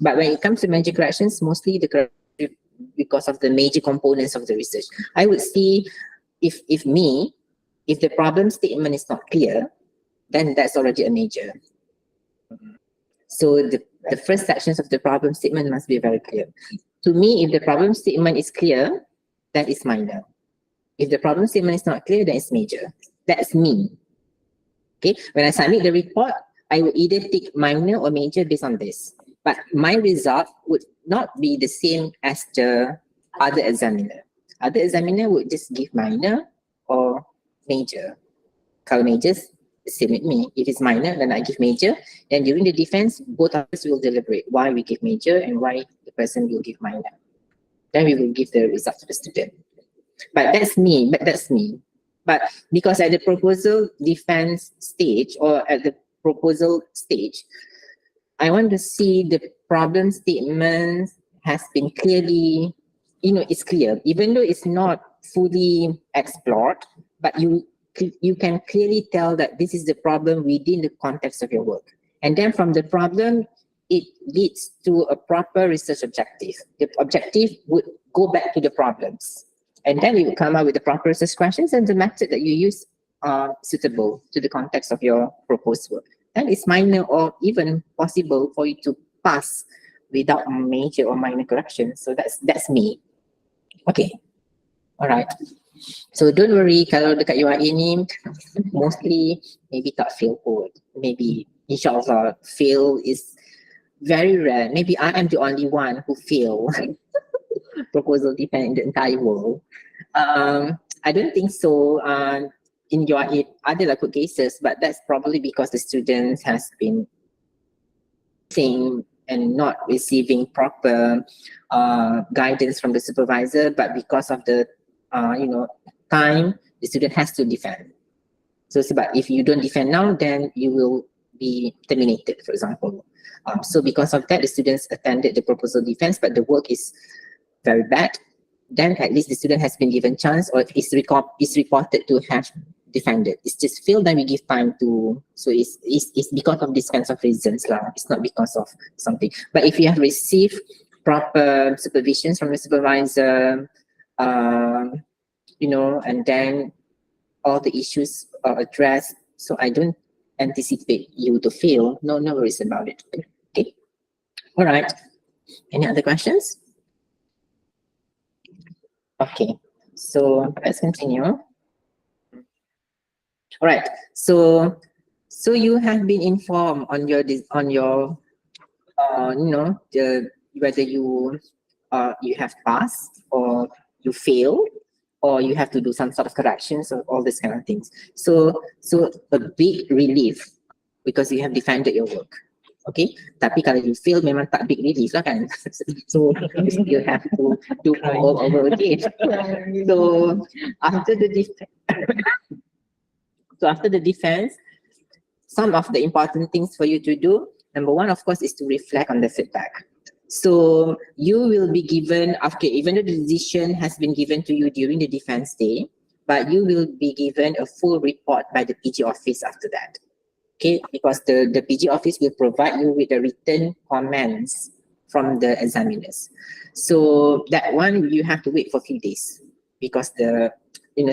G: But when it comes to major corrections, mostly the correction because of the major components of the research. I would see if the problem statement is not clear, then that's already a major. So the first sections of the problem statement must be very clear. To me, if the problem statement is clear, that is minor. If the problem statement is not clear, then it's major. That's me. Okay, when I submit the report, I will either take minor or major based on this. But my result would not be the same as the other examiner. Other examiner would just give minor or major. Kalau major, same with me. If it's minor, then I give major. Then during the defense, both of us will deliberate why we give major and why the person will give minor. Then we will give the result to the student. But that's me. But because at the proposal defense stage or at the proposal stage, I want to see the problem statement has been clearly it's clear, even though it's not fully explored, but you can clearly tell that this is the problem within the context of your work. And then from the problem, it leads to a proper research objective. The objective would go back to the problems. And then you would come up with the proper research questions, and the method that you use are suitable to the context of your proposed work. Then it's minor or even possible for you to pass without major or minor corrections. So that's me. Okay. All right. So don't worry kalau dekat UAE ni mostly maybe tak fail code. Maybe inshallah fail is very rare. Maybe I am the only one who fail proposal defense in the entire world. I don't think so. In UAE, ada lah cases, but that's probably because the students has been saying and not receiving proper guidance from the supervisor, but because of the time, the student has to defend. So sebab if you don't defend now, then you will be terminated, for example. So because of that, the students attended the proposal defense, but the work is very bad. Then at least the student has been given chance, or is reported to have defended. It's just failed, then we give time to, so it's because of these kinds of reasons lah. It's not because of something. But if you have received proper supervisions from the supervisor, and then all the issues are addressed, so I don't anticipate you to fail. No worries about it. Okay. All right. Any other questions? Okay. So let's continue. All right. So you have been informed on your whether you have passed or you failed, or you have to do some sort of corrections or all these kind of things. So a big relief because you have defended your work. Okay, tapi kalau you fail memang tak big relief lah kan. So you have to do all over again. So after the defense, some of the important things for you to do, number one, of course, is to reflect on the feedback. So you will be given, even though the decision has been given to you during the defense day, but you will be given a full report by the PG office after that. Okay, because the PG office will provide you with the written comments from the examiners. So that one, you have to wait for a few days because the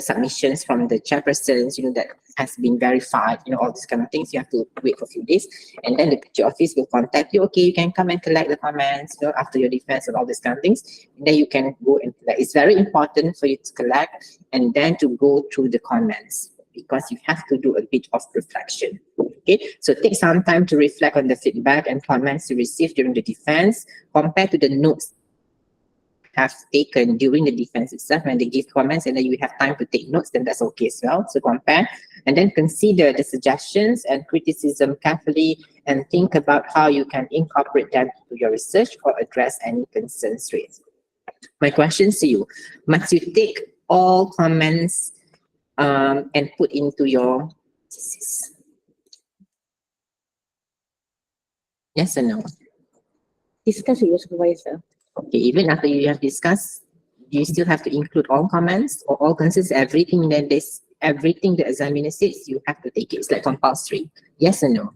G: submissions from the chairpersons, that has been verified, all these kind of things, you have to wait for a few days. And then the PG office will contact you, okay, you can come and collect the comments, after your defense and all these kind of things. And then you can go and collect. It's very important for you to collect and then to go through the comments because you have to do a bit of reflection. Okay, so take some time to reflect on the feedback and comments you received during the defense compared to the notes have taken during the defense itself. When they give comments and then you have time to take notes, then that's okay as well. So compare and then consider the suggestions and criticism carefully and think about how you can incorporate them into your research or address any concerns raised. My questions to you, must you take all comments and put into your thesis? Yes or no?
C: Discuss with your supervisor.
G: Okay, even after you have discussed, you still have to include all comments or all concerns, everything the examiner says, you have to take it. It's like compulsory. Yes or no?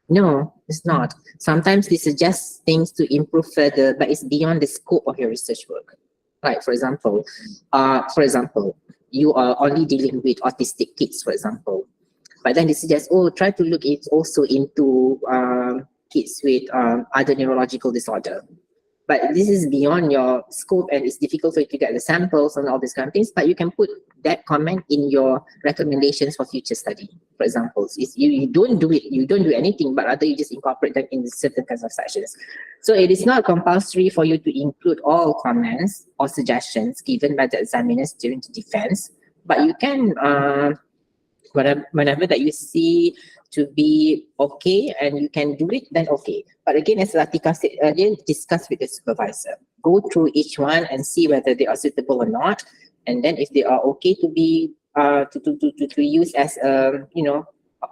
G: No, it's not. Sometimes they suggest things to improve further, but it's beyond the scope of your research work. Like for example, you are only dealing with autistic kids, for example. But then they suggest, try to look also into kids with other neurological disorder. But this is beyond your scope and it's difficult for you to get the samples and all these kind of things, but you can put that comment in your recommendations for future study. For example, if you don't do anything, but rather you just incorporate them in certain kinds of sections. So it is not compulsory for you to include all comments or suggestions given by the examiners during the defense, but you can, whenever that you see to be okay and you can do it, then okay. But again, as Latika said earlier, discuss with the supervisor. Go through each one and see whether they are suitable or not. And then if they are okay to be to use as a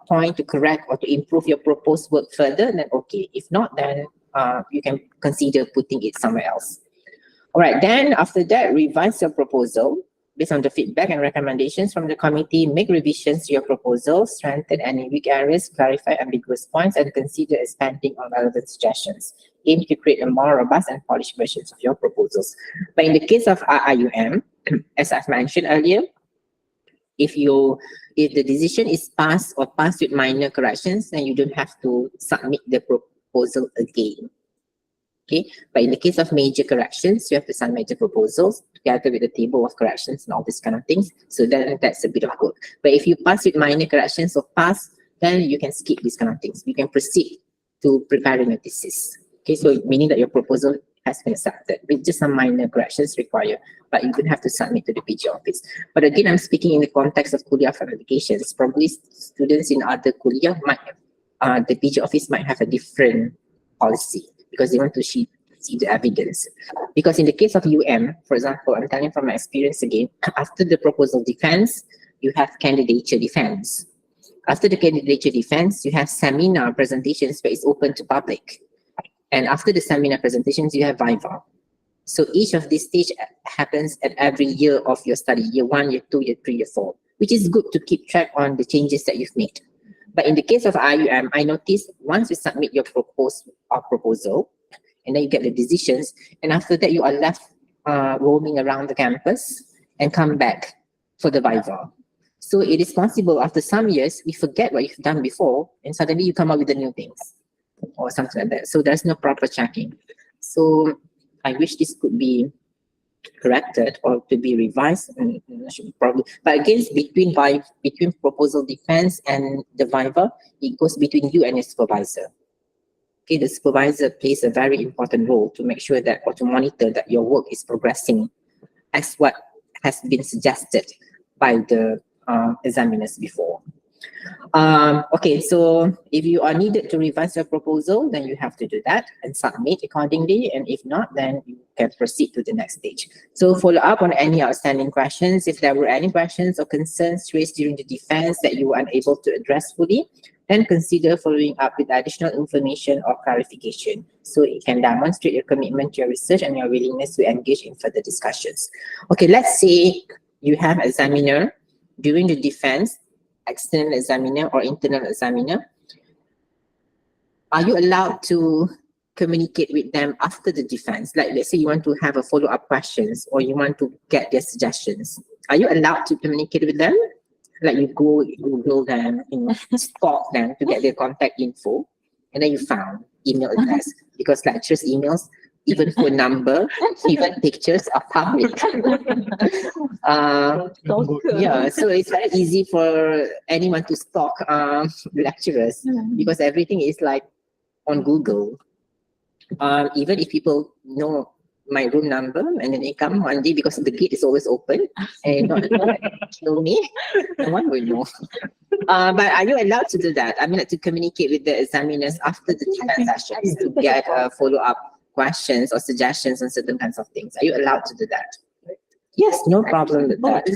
G: point to correct or to improve your proposed work further, then okay. If not, then you can consider putting it somewhere else. All right, then after that, revise your proposal based on the feedback and recommendations from the committee. Make revisions to your proposal, strengthen any weak areas, clarify ambiguous points, and consider expanding on relevant suggestions. Aim to create a more robust and polished versions of your proposals. But in the case of RIUM, as I've mentioned earlier, if the decision is passed or passed with minor corrections, then you don't have to submit the proposal again. Okay, but in the case of major corrections, you have to submit the proposals together with the table of corrections and all these kind of things. So then that's a bit of work. But if you pass with minor corrections or pass, then you can skip these kind of things. You can proceed to preparing a thesis. Okay, so meaning that your proposal has been accepted with just some minor corrections required, but you don't have to submit to the PG office. But again, I'm speaking in the context of kuliah applications. Probably students in other kuliah might have, the PG office might have a different policy, because they want to see the evidence. Because in the case of for example, I'm telling from my experience again, after the proposal defense, you have candidature defense. After the candidature defense, you have seminar presentations where it's open to public. And after the seminar presentations, you have viva. So each of these stage happens at every year of your study, year 1, year 2, year 3, year 4, which is good to keep track on the changes that you've made. But in the case of IUM, I noticed once you submit your proposal, and then you get the decisions, and after that you are left roaming around the campus and come back for the viva. So it is possible after some years, you forget what you've done before, and suddenly you come up with the new things or something like that. So there's no proper checking. So I wish this could be corrected or to be revised, and probably. But again, between proposal defense and the viva, it goes between you and your supervisor. Okay, the supervisor plays a very important role to make sure that, or to monitor that your work is progressing as what has been suggested by the examiners before. Okay, so if you are needed to revise your proposal, then you have to do that and submit accordingly. And if not, then you can proceed to the next stage. So follow up on any outstanding questions. If there were any questions or concerns raised during the defense that you were unable to address fully, then consider following up with additional information or clarification, so it can demonstrate your commitment to your research and your willingness to engage in further discussions. Okay, let's say you have examiner during the defense, external examiner or internal examiner. Are you allowed to communicate with them after the defense? Like, let's say you want to have a follow-up questions or you want to get their suggestions. Are you allowed to communicate with them? Like you Google them, stalk them to get their contact info, and then you found email address, because lecturers' emails, even phone number, even pictures are public. Yeah, so it's very easy for anyone to stalk lecturers, because everything is like on Google. Even if people know my room number and then they come one day because the gate is always open and not kill me, no one will know. But are you allowed to do that? I mean, like, to communicate with the examiners after the defense sessions to get follow-up questions or suggestions on certain kinds of things? Are you allowed to do that? Yes, no problem with that.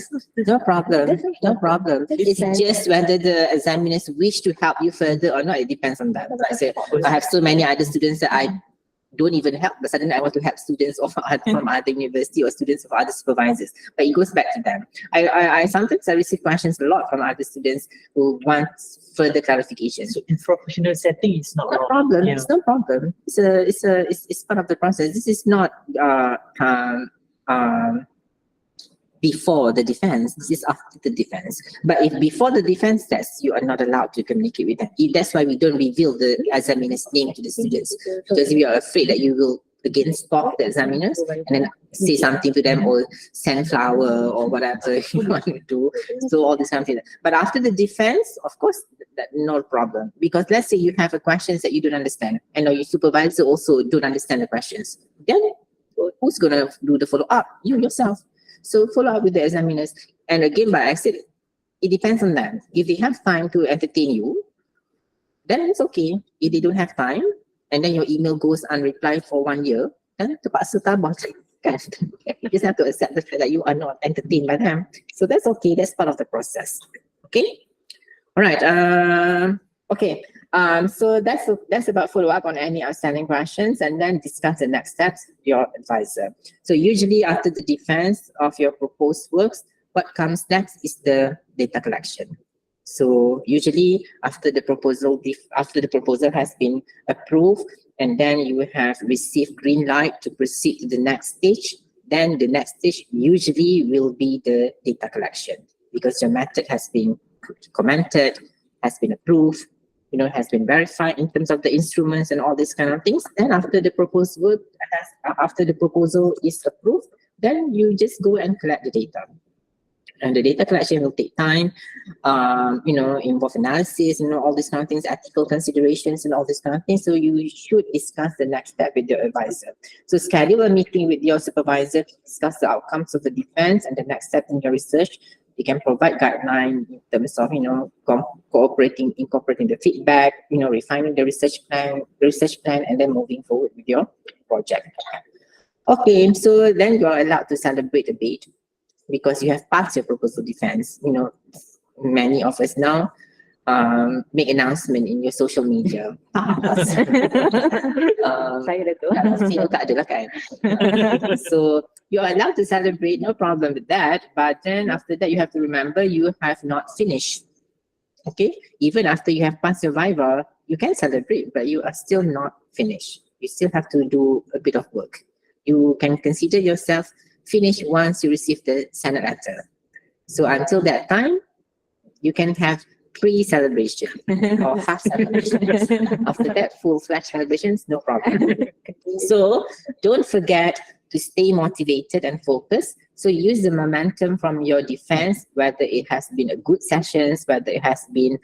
G: No problem. No problem. It's just whether the examiners wish to help you further or not. It depends on that. Like I said, I have so many other students that I don't even help, but suddenly I want to help students from other university or students of other supervisors. But it goes back to them. I sometimes receive questions a lot from other students who want further clarification.
F: So in professional setting, it's not
G: No problem.
F: Yeah.
G: It's no problem. It's part of the process. This is not before the defense. This is after the defense. But if before the defense test, you are not allowed to communicate with them. That's why we don't reveal the examiner's name to the students, because we are afraid that you will again stalk the examiners and then say something to them or send flower or whatever you want to do. So all this kind of thing. But after the defense, of course, no problem. Because let's say you have a questions that you don't understand, and your supervisor also don't understand the questions. Then who's gonna do the follow up? You yourself. So follow up with the examiners. And again, by accident, it depends on them. If they have time to entertain you, then it's okay. If they don't have time, and then your email goes unreplied for 1 year, then terpaksa tabah. You just have to accept the fact that you are not entertained by them. So that's okay. That's part of the process. Okay? All right. Okay. So that's about follow up on any outstanding questions, and then discuss the next steps with your advisor. So usually after the defense of your proposed works, what comes next is the data collection. So usually after the proposal has been approved, and then you have received green light to proceed to the next stage, then the next stage usually will be the data collection, because your method has been commented, has been approved, has been verified in terms of the instruments and all these kind of things. Then after the proposal is approved, then you just go and collect the data. And the data collection will take time, involve analysis, all these kind of things, ethical considerations and all these kind of things. So you should discuss the next step with your advisor. So schedule a meeting with your supervisor to discuss the outcomes of the defense and the next step in your research. You can provide guidelines in terms of, incorporating the feedback, refining the research plan, and then moving forward with your project. Okay, so then you are allowed to celebrate a bit, because you have passed your proposal defense. Many of us now make announcement in your social media.
C: Saya dah tu.
G: Kalau CEO tak ada lah kan. So you are allowed to celebrate, no problem with that. But then after that, you have to remember you have not finished. Okay, even after you have passed your viva, you can celebrate, but you are still not finished. You still have to do a bit of work. You can consider yourself finished once you receive the Senate letter. So until that time, you can have pre-celebration or half celebrations. After that, full-fledged celebrations, no problem. So don't forget to stay motivated and focused. So use the momentum from your defense, whether it has been a good sessions, whether it has been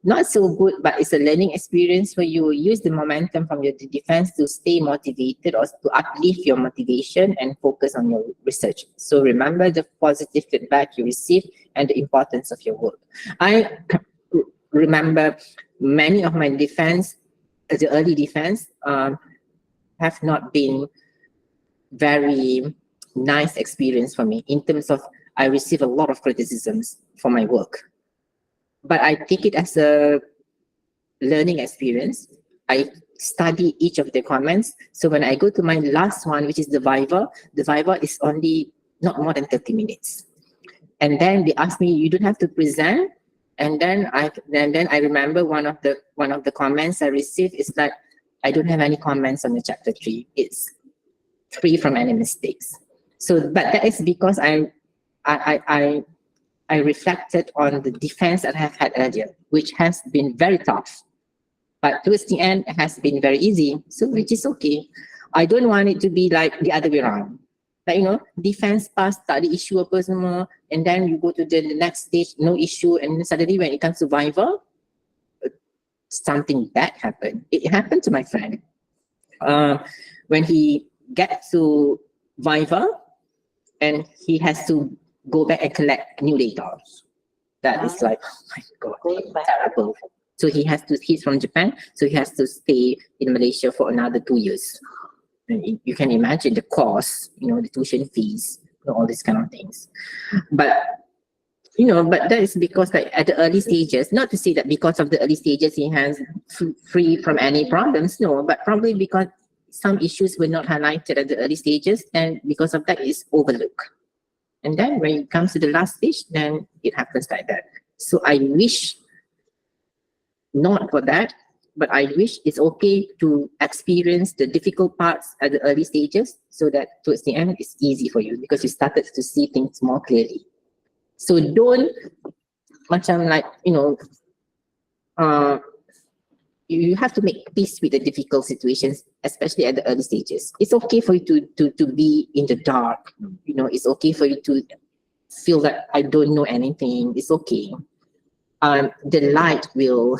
G: not so good, but it's a learning experience where you use the momentum from your defense to stay motivated or to uplift your motivation and focus on your research. So remember the positive feedback you receive and the importance of your work. I remember many of my defense, the early defense, have not been very nice experience for me in terms of I receive a lot of criticisms for my work. But I take it as a learning experience. I study each of the comments. So when I go to my last one, which is the viva is only not more than 30 minutes. And then they ask me, you don't have to present. And then I remember one of the comments I received is like, I don't have any comments on the chapter 3. It's free from any mistakes. So, but that is because I reflected on the defense that I have had earlier, which has been very tough. But towards the end, it has been very easy, so which is okay. I don't want it to be like the other way around. Like, defense pass, tak ada issue apa semua, and then you go to the next stage, no issue, and then suddenly when it comes to viva, something bad happened. It happened to my friend. When he gets to viva, and he has to go back and collect new data. That is like, oh my God, terrible. So he's from Japan, so he has to stay in Malaysia for another 2 years. And you can imagine the cost, the tuition fees, all these kind of things. But, but that is because like at the early stages, not to say that because of the early stages he has free from any problems, no, but probably because some issues were not highlighted at the early stages, and because of that it's overlooked. And then when it comes to the last stage, then it happens like that. So I wish not for that, but I wish it's okay to experience the difficult parts at the early stages so that towards the end it's easy for you because you started to see things more clearly. So don't macam like, you have to make peace with the difficult situations, especially at the early stages. It's okay for you to be in the dark. It's okay for you to feel that I don't know anything. It's okay. The light will,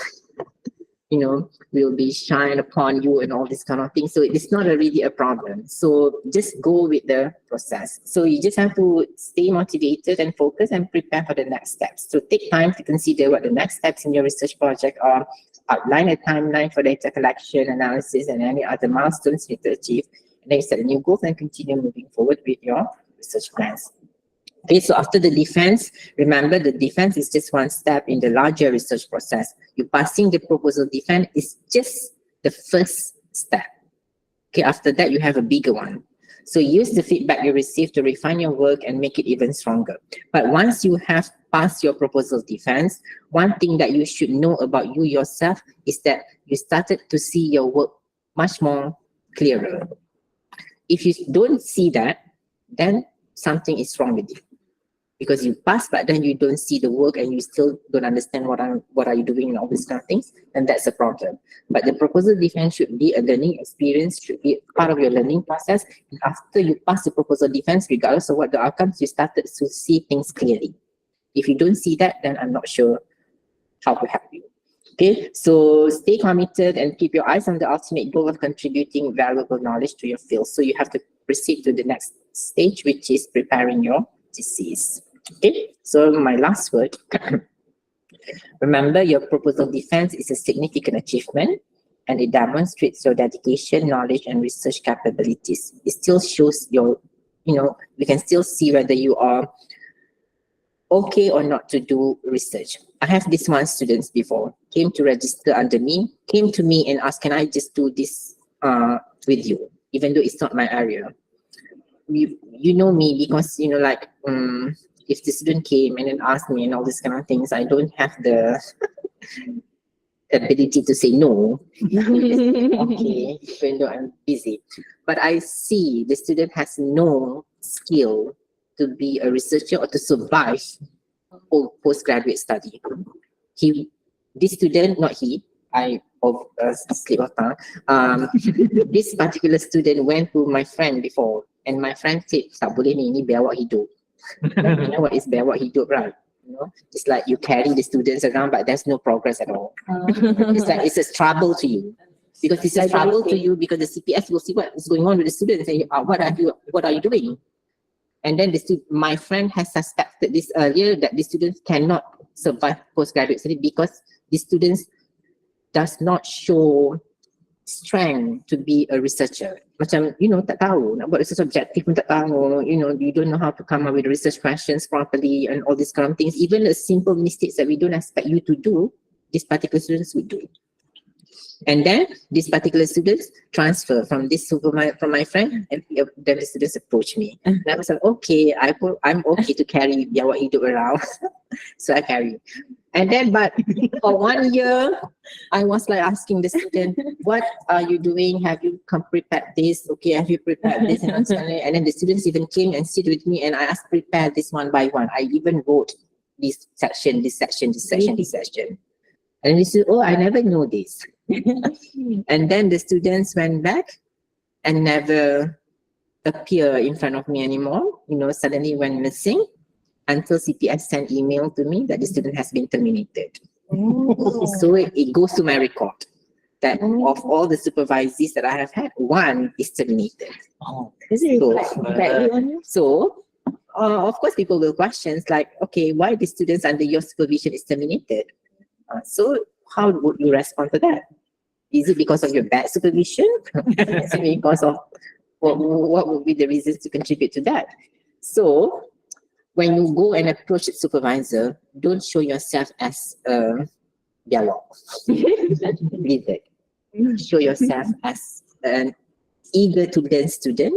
G: will be shined upon you and all this kind of thing. So it's not really a problem. So just go with the process. So you just have to stay motivated and focus and prepare for the next steps. So take time to consider what the next steps in your research project are. Outline a timeline for data collection, analysis, and any other milestones you need to achieve. And then set new goals and continue moving forward with your research plans. Okay, so after the defense, remember the defense is just one step in the larger research process. You passing the proposal defense is just the first step. Okay, after that, you have a bigger one. So use the feedback you receive to refine your work and make it even stronger. But once you have passed your proposal defense, one thing that you should know about you yourself is that you started to see your work much more clearer. If you don't see that, then something is wrong with you. Because you pass, but then you don't see the work and you still don't understand what are you doing and all these kind of things, and that's a problem. But the proposal defense should be a learning experience, should be part of your learning process. And after you pass the proposal defense, regardless of what the outcomes, you started to see things clearly. If you don't see that, then I'm not sure how to help you. Okay, so stay committed and keep your eyes on the ultimate goal of contributing valuable knowledge to your field. So you have to proceed to the next stage, which is preparing your thesis. Okay, so my last word. Remember, your proposal defense is a significant achievement and it demonstrates your dedication, knowledge, and research capabilities. It still shows your, we can still see whether you are okay or not to do research. I have this one students before, came to register under me, came to me and asked, can I just do this with you, even though it's not my area? You know me because, if the student came and then asked me and all these kind of things, I don't have the ability to say no. Okay, even though I'm busy. But I see the student has no skill to be a researcher or to survive postgraduate study. This student, not he, slip of tongue. This particular student went to my friend before, and my friend said, tak boleh ni, ini biar awak hidup. You know what is biar awak hidup, right? It's like you carry the students around, but there's no progress at all. It's like it's a trouble to you. Because it's a trouble to you because the CPS will see what is going on with the students and say, what are you doing? And then my friend has suspected this earlier that the students cannot survive postgraduate study because the students does not show strength to be a researcher. Macam, tak tahu, nak buat research objective pun tak tahu, you don't know how to come up with research questions properly and all these kind of things. Even the simple mistakes that we don't expect you to do, these particular students will do. And then these particular students transfer from from my friend, and then the students approach me. And I was like, okay, I'm okay to carry biar awak hidup around. So I carry. And then, but for 1 year, I was like asking the student, what are you doing? Have you prepared this? Okay, have you prepared this? And then the students even came and sit with me and I asked, prepare this one by one. I even wrote this section, this section, this section, this section. And they said, oh, I never know this. And then the students went back and never appear in front of me anymore, suddenly went missing until CPS sent email to me that the student has been terminated. So it goes to my record that of all the supervisees that I have had, one is terminated. So of course, people will question like, okay, why the students under your supervision is terminated? So how would you respond to that? Is it because of your bad supervision? Is it because of what would be the reasons to contribute to that? So when you go and approach a supervisor, don't show yourself as a dialogue. Show yourself as an eager to learn student,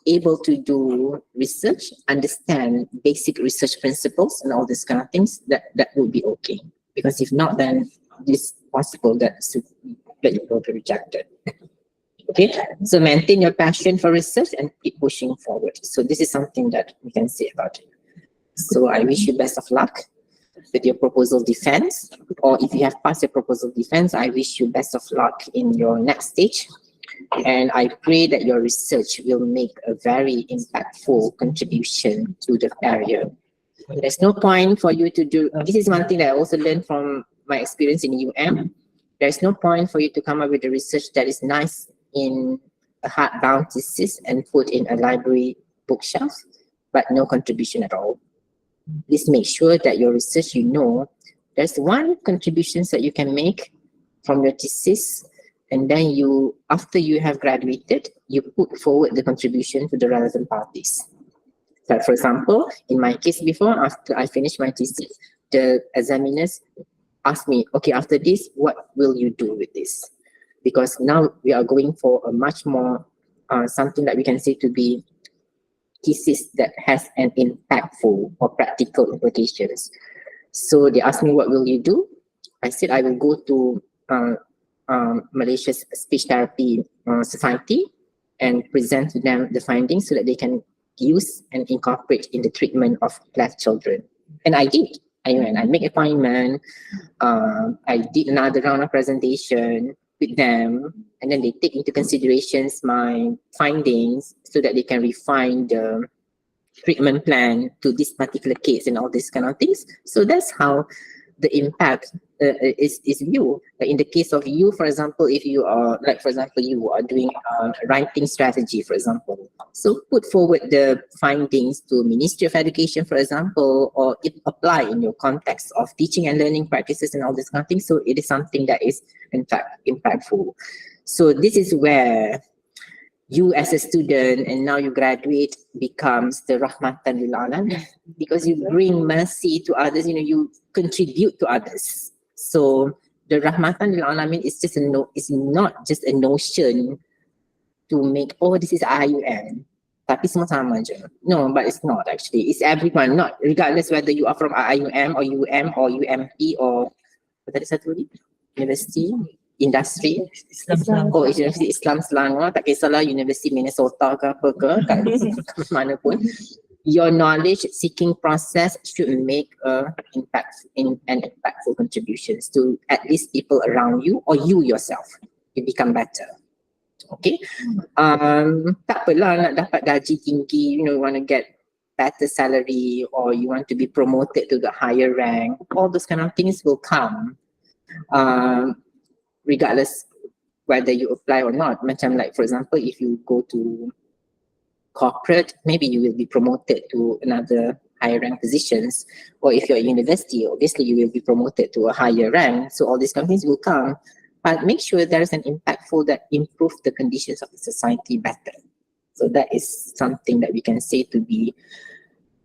G: able to do research, understand basic research principles and all these kind of things, that would be okay. Because if not, then it's possible that you will be rejected. Okay, so maintain your passion for research and keep pushing forward. So this is something that we can say about it. So I wish you best of luck with your proposal defense, or if you have passed your proposal defense, I wish you best of luck in your next stage. And I pray that your research will make a very impactful contribution to the area. There's no point for you to do, this is one thing that I also learned from my experience in UM. There's no point for you to come up with a research that is nice in a hardbound thesis and put in a library bookshelf, but no contribution at all. Please make sure that your research, there's one contribution that you can make from your thesis, and then after you have graduated, you put forward the contribution to the relevant parties. Like for example, in my case before, after I finished my thesis, the examiners asked me, okay, after this, what will you do with this? Because now we are going for a much more something that we can say to be thesis that has an impactful or practical implications. So they asked me, what will you do? I said, I will go to Malaysia's Speech Therapy Society and present to them the findings so that they can use and incorporate in the treatment of deaf children. And I did. I went, I make appointment. I did another round of presentation with them, and then they take into considerations my findings so that they can refine the treatment plan to this particular case and all these kind of things. So that's how the impact is viewed. Like in the case of you, for example, if you are, like for example, you are doing writing strategy, for example. So put forward the findings to Ministry of Education, for example, or it apply in your context of teaching and learning practices and all this kind of thing. So it is something that is in fact impactful. So this is where you as a student and now you graduate becomes the rahmatan lil alamin, because you bring mercy to others, you contribute to others. So the rahmatan lil alamin is just it's not just a notion to make, oh, this is IUM tapi semua sama je. No, but it's not actually. It's everyone, not regardless whether you are from IUM or UM or UMP or apa tadi satu lagi? University, industri, University Islam Selangor, tak kisahlah University Minnesota ke apa ke, kat mana pun. Your knowledge seeking process should make an impactful contributions to at least people around you or you yourself. You become better. Okay. Tak apalah nak dapat gaji tinggi, you want to get better salary or you want to be promoted to the higher rank. All those kind of things will come. Regardless whether you apply or not. Macam like for example, if you go to corporate, maybe you will be promoted to another higher rank positions. Or if you're at university, obviously you will be promoted to a higher rank. So all these companies will come. But make sure there is an impactful that improve the conditions of the society better. So that is something that we can say to be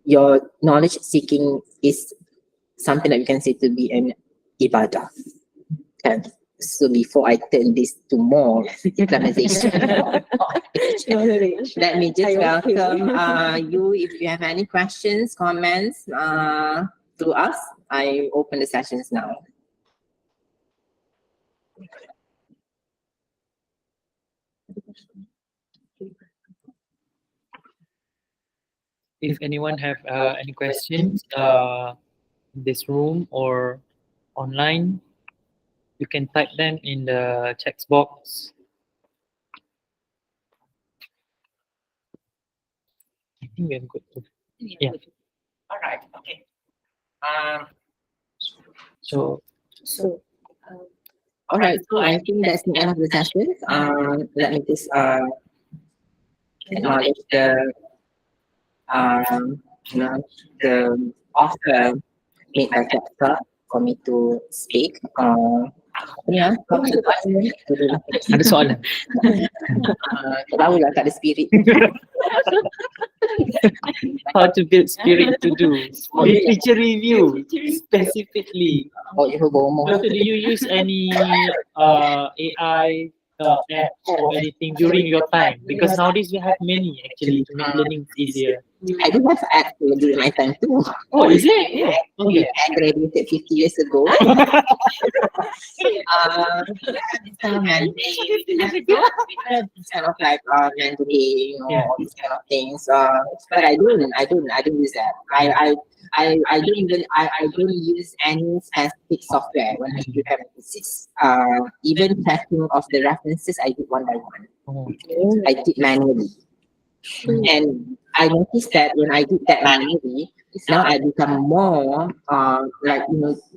G: your knowledge seeking is something that we can say to be an ibadah. Okay. So before I turn this to more Islamization, let me just welcome you. If you have any questions, comments to us, I open the sessions now.
A: If anyone have any questions in this room or online, you can type them in the text box. I think we're good. Yeah.
G: All right. Okay.
A: So
G: All right. So I think that's the end of the session. Let me just acknowledge the offer made by Jessica for me to speak. Yeah,
A: ada soalan.
G: tahu lah tak ada spirit.
A: How to build spirit to do literature review specifically.
G: Oh, you bomo.
A: So do you use any AI apps or anything during your time? Because nowadays we have many actually to make learning easier.
G: I do have apps during my time too.
A: Oh, is it? Yeah. Okay.
G: I graduated 50 years ago. Kind of like mentoring or all these kind of things. But I don't use that. I don't use any specific software when I do analysis. Even checking of the references, I do one by one.
A: Oh.
G: I did manually. And I noticed that when I did that manually, now I become more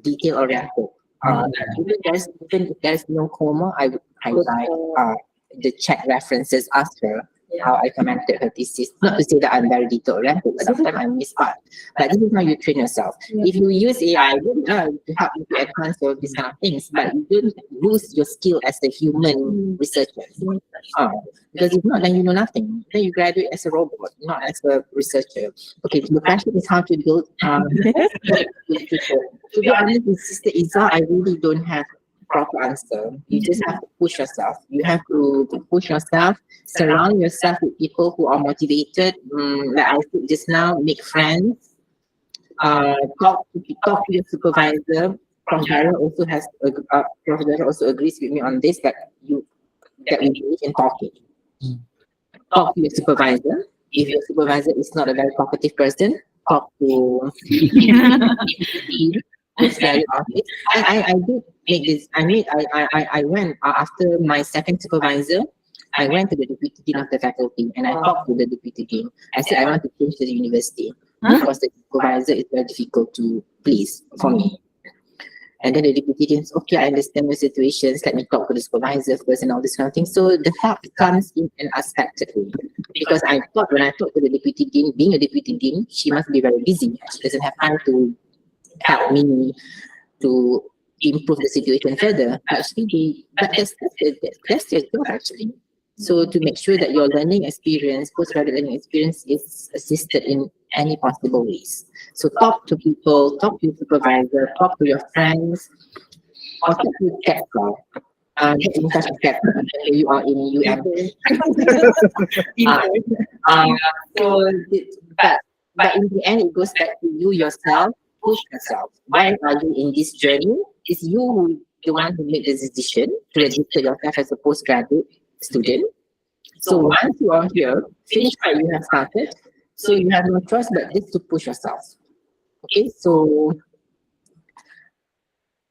G: detail oriented. Even if there's no comma, I would highlight the check references after how I commented her thesis. Not to say that I'm very detailed, right? Sometimes I miss part. But this is how you train yourself. If you use AI to help you to advance all these kind of things, but you don't lose your skill as a human researcher. Because if not, then you know nothing. Then you graduate as a robot, not as a researcher. Okay, so the question is how to build literature. To be honest with Sister Iza, I really don't have proper answer. You just have to push yourself. You have to push yourself, surround yourself with people who are motivated. Like I said just now, make friends. Talk to your supervisor. Prof. Dara also Prof. Dara also agrees with me on this that we believe in talking. Talk to your supervisor. If your supervisor is not a very talkative person, talk to it's very obvious. I did make this. I went after my second supervisor. I went to the deputy dean of the faculty and I talked to the deputy dean. I said I want to change to the university because the supervisor is very difficult to please for me. And then the deputy dean said, okay, I understand your situations. Let me talk to the supervisor first and all this kind of thing. So the help comes in an unexpected way. Because I thought when I talked to the deputy dean, being a deputy dean, she must be very busy. She doesn't have time to help me to improve the situation further. Actually, but that's their job actually. So to make sure that your learning experience, postgraduate learning experience is assisted in any possible ways. So talk to people, talk to your supervisor, talk to your friends, or talk to Capco. Get in touch with Capco. You are in UM. But in the end, it goes back to you yourself. Push yourself. Why are you in this journey? It's you the one who made the decision to register yourself as a postgraduate student. So once you are here, finish what you have started. So you have no choice but just to push yourself. Okay, so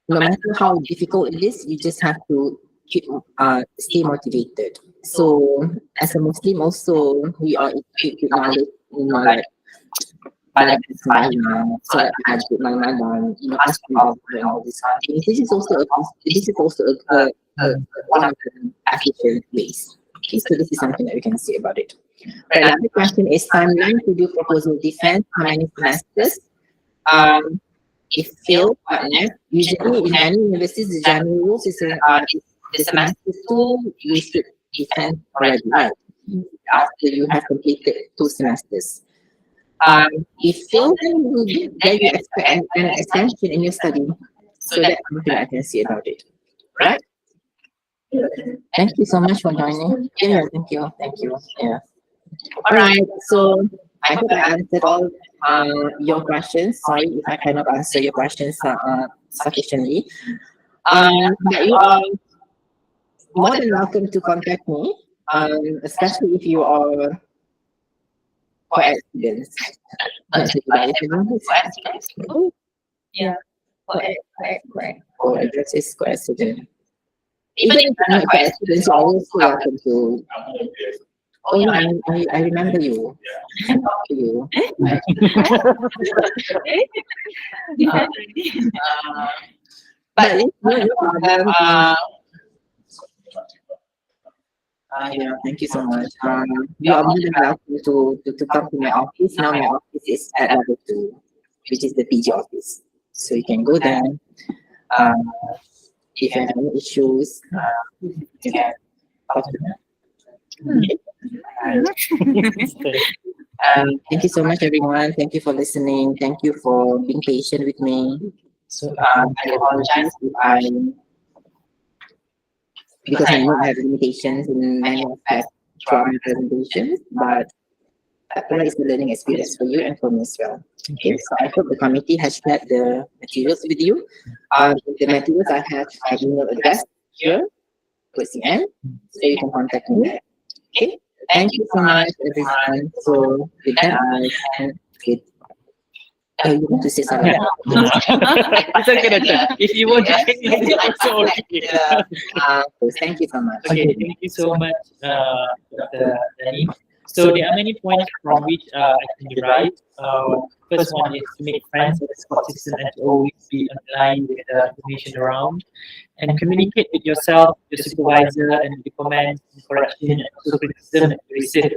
G: no matter how difficult it is, you just have to keep stay motivated. So as a Muslim also, we are equipped with knowledge, like balik sembahyang, solat tahajud malam-malam, and all these things. This is also one of the efficient ways. Okay, so this is something that we can say about it. Right, another question is timeline to do proposal defense. How many semesters? If failed, what next? Usually in many universities, the general rules is the semester 2 you should defend already, right? After you have completed 2 semesters. If failed, then you expect an extension in your study. So that's something I can say about it. Right? Thank you so much for joining. Yeah, thank you. Yeah. All right. So I hope I answered all your questions. Sorry if I cannot answer your questions sufficiently. But you are more than welcome to contact me, especially if you are co-ed students.
B: Yeah.
G: Co-ed is co-ed student. Even if you're not co-ed students, you're also welcome to. Oh yeah, I remember you. I talked to you. But no problem. Yeah, thank you so much. You are more than welcome to come to my office. Now my office is at level 2, which is the PG office. So you can go there. If you have any issues, you can talk to them. Thank you so much, everyone. Thank you for listening. Thank you for being patient with me. So I apologize if because I know I have limitations in many aspects throughout my presentations, but that is the learning experience for you and for me as well. Okay, so I hope the committee has shared the materials with you. The materials I have my email address here towards the end, so you can contact me there. Okay, thank you so much, everyone. So with that, I end it. You want to say something?
A: It's okay. If you want to say anything, also okay.
G: So thank you so much.
A: Okay, thank you so much, Dr. Azannee. So there are many points from which I can derive First one is to make friends with the support system and to always be online with the information around, and communicate with yourself, your supervisor, and the comments, and correction, and also criticism that you receive.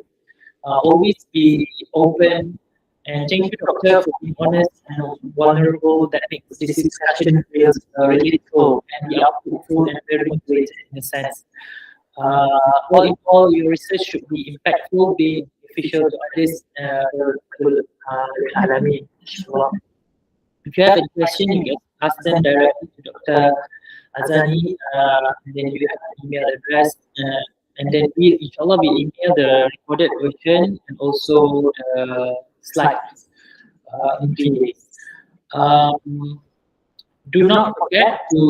A: Always be open, and thank you, Doctor, for being honest and vulnerable. That makes this discussion feel relatable and be outputful and very motivated in a sense. All in all, your research should be impactful, be beneficial to others. Inshallah. If you have any question, you can ask them directly to Dr. Azannee, and then you have an email address, and then inshallah, we email the recorded version and also the slides in 3 days. Do not forget to,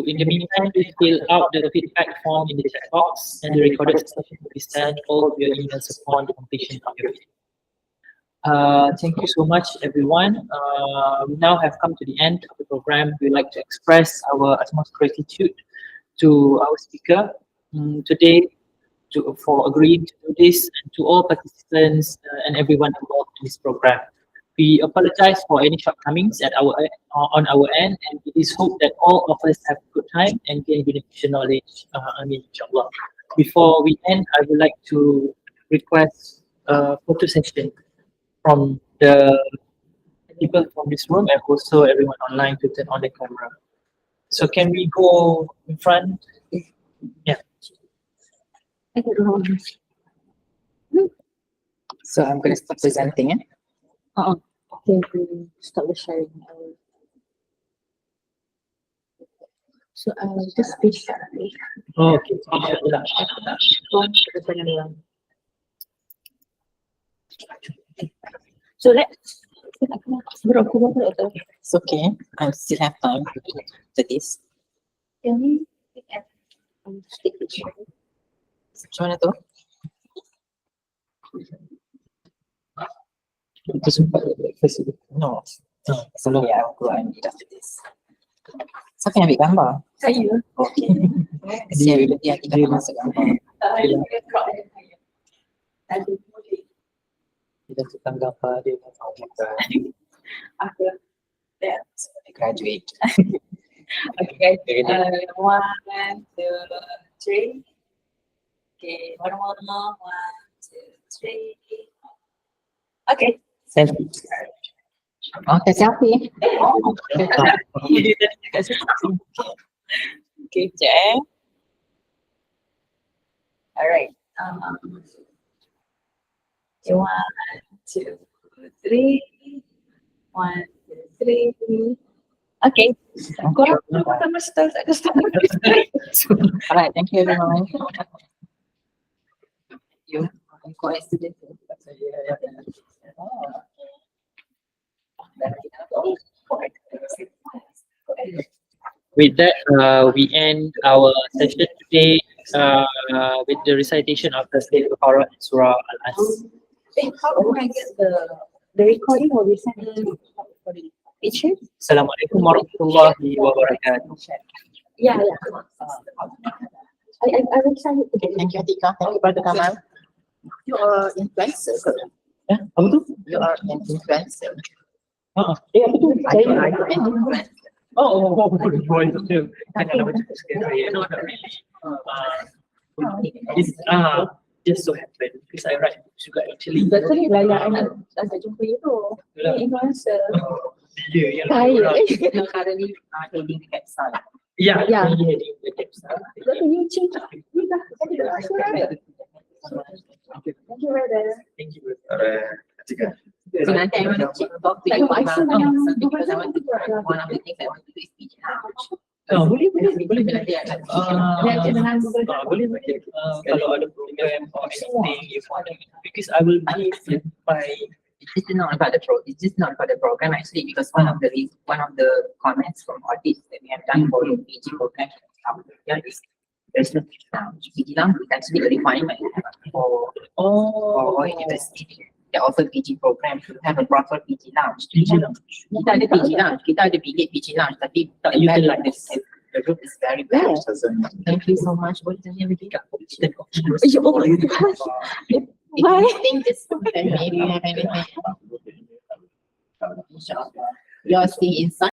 A: in the meantime, please fill out the feedback form in the chat box, and the recorded session will be sent all of your emails upon the completion of your video. Thank you so much, everyone. We now have come to the end of the program. We'd like to express our utmost gratitude to our speaker today for agreeing to do this, and to all participants and everyone involved in this program. We apologize for any shortcomings on our end, and it is hoped that all of us have a good time and gain beneficial knowledge. Inshallah. Before we end, I would like to request a photo session from the people from this room and also everyone online to turn on the camera. So can we go in front? Yeah.
G: So I'm going to start presenting.
C: Okay, we start the sharing. So just speak.
A: Oh, okay.
C: So let's.
G: It's okay. I still have time to this.
C: Can we stick with
G: Macam mana tu?
A: Itu sempat breakfast itu.
G: No. Selalu ya, aku akan eat after this. Siapa yang ambil gambar?
C: Saya.
G: Okay. Dia kita masuk gambar.
A: Kita tukang gambar dia.
C: Aku. Yeah.
G: So, they graduate.
C: Okay. 1, 2, 3. Okay. One, 1, 2, 3. Okay.
A: Selfie.
G: Okay, selfie.
C: Okay, Jack. All right. 1, 2, 3. 1, 2, 3. Okay.
G: Alright, thank you everyone. You coincident.
A: With that, we end our session today with the recitation of the State Al-Qur'an and Surah Al-As.
C: How do I get the recording or we send for the picture?
A: Assalamualaikum warahmatullahi wabarakatuh.
C: Yeah. I will send it today.
G: Thank you, Atika. Thank you, Brother Kamal. You are influencer.
A: Apa tu?
G: You are an influencer.
A: Apa tu?
G: Are you an influencer?
A: Good boy. Kan ada macam scary. No, not really. This just so happened because I write books juga actually.
C: Betul ni Lala anak jumpa you tu. Influencer.
A: Yeah.
G: You're currently heading the website.
A: Yeah.
C: Yeah.
A: Betul,
C: you change. You dah jadi dah. Thank you, brother.
A: Thank you.
G: So nanti I want to talk to you about something because I want to, one of the things I want to do is speech language.
A: Boleh.
G: Nanti I can
A: Boleh. Kalau ada program or anything you want, because I will be by.
G: It's just not about the program actually, because one of the comments from audits that we have done for the PG program is there's no PG lounge. PG lounge is actually a requirement for university that offer PG program to have a proper PG lounge. Kita ada PG lounge, kita ada bilik PG lounge, tapi tak utilize. The group is very bad. Thank you so much. What is the name again?
C: Why?
G: Anything, just maybe you have anything. inshallah. You're staying inside.